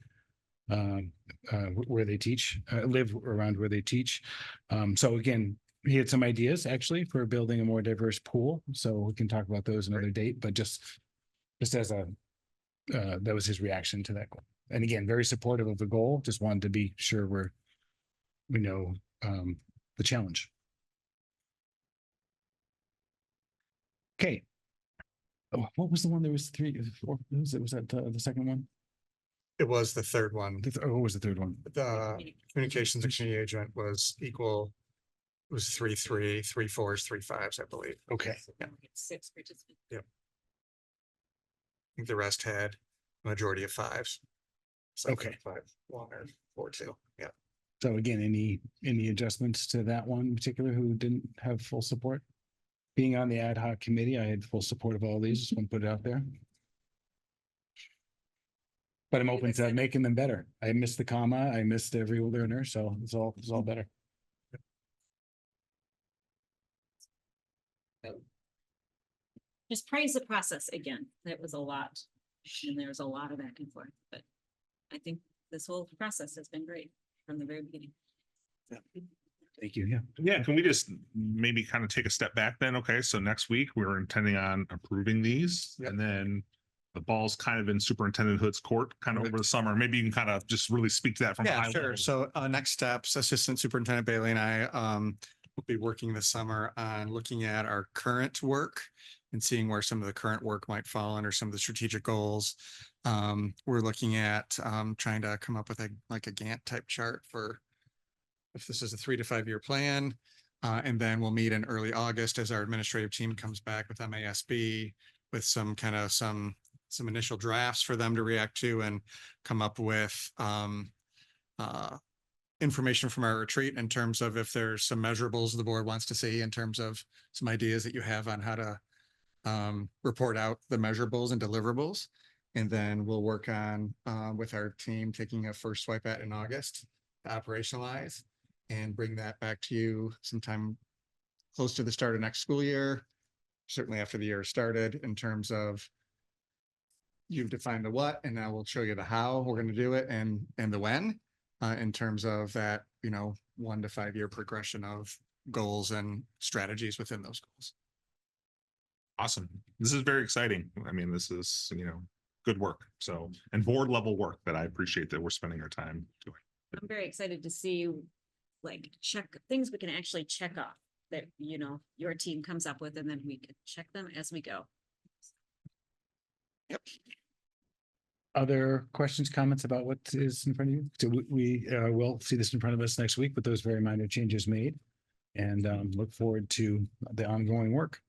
where they teach, live around where they teach. So again, he had some ideas actually for building a more diverse pool. So we can talk about those another date, but just as a, that was his reaction to that goal. And again, very supportive of the goal. Just wanted to be sure we know the challenge. Okay. Oh, what was the one? There was three, four. Was that the second one? It was the third one. What was the third one? The communications exchange agent was equal. It was 3-3, 3-4s, 3-5s, I believe. Okay. Yeah. 6 participants. Yep. I think the rest had a majority of 5s. So Okay. 5, 1 or 4-2. Yeah. So again, any adjustments to that one in particular who didn't have full support? Being on the ad hoc committee, I had full support of all these. Just want to put it out there. But I'm open to making them better. I missed the comma. I missed every learner, so it's all better. Just praise the process again. That was a lot. And there was a lot of back and forth, but I think this whole process has been great from the very beginning. Thank you. Yeah. Yeah, can we just maybe kind of take a step back then? Okay, so next week we're intending on approving these, and then the ball's kind of in Superintendent Hood's court kind of over the summer. Maybe you can kind of just really speak to that from a Yeah, high sure. level. So next steps, Assistant Superintendent Bailey and I will be working this summer on looking at our current work and seeing where some of the current work might fall under some of the strategic goals. We're looking at trying to come up with a Gantt type chart for if this is a 3 to 5 year plan. And then we'll meet in early August as our administrative team comes back with MASB with some initial drafts for them to react to and come up with information from our retreat in terms of if there's some measurables the board wants to see in terms of some ideas that you have on how to report out the measurables and deliverables. And then we'll work on with our team taking a first swipe at in August to operationalize and bring that back to you sometime close to the start of next school year, certainly after the year started, in terms of you've defined the what, and now we'll show you the how we're going to do it and the when, in terms of that, 1 to 5 year progression of goals and strategies within those goals. Awesome. This is very exciting. I mean, this is, good work. So, and board level work that I appreciate that we're spending our time doing. I'm very excited to see check things we can actually check off that, your team comes up with, and then we can check them as we go. Yep. Other questions, comments about what is in front of you? So we will see this in front of us next week with those very minor changes made, and look forward to the ongoing work.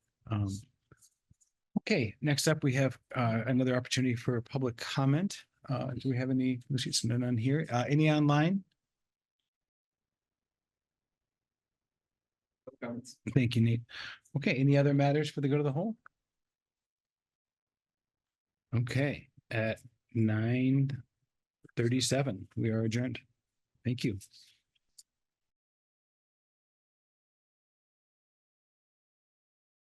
Okay, next up, we have another opportunity for public comment. Do we have any? Let's see, none here. Any online? Thank you, Nate. Okay, any other matters for the good of the whole? Okay, at 9:37, we are adjourned. Thank you.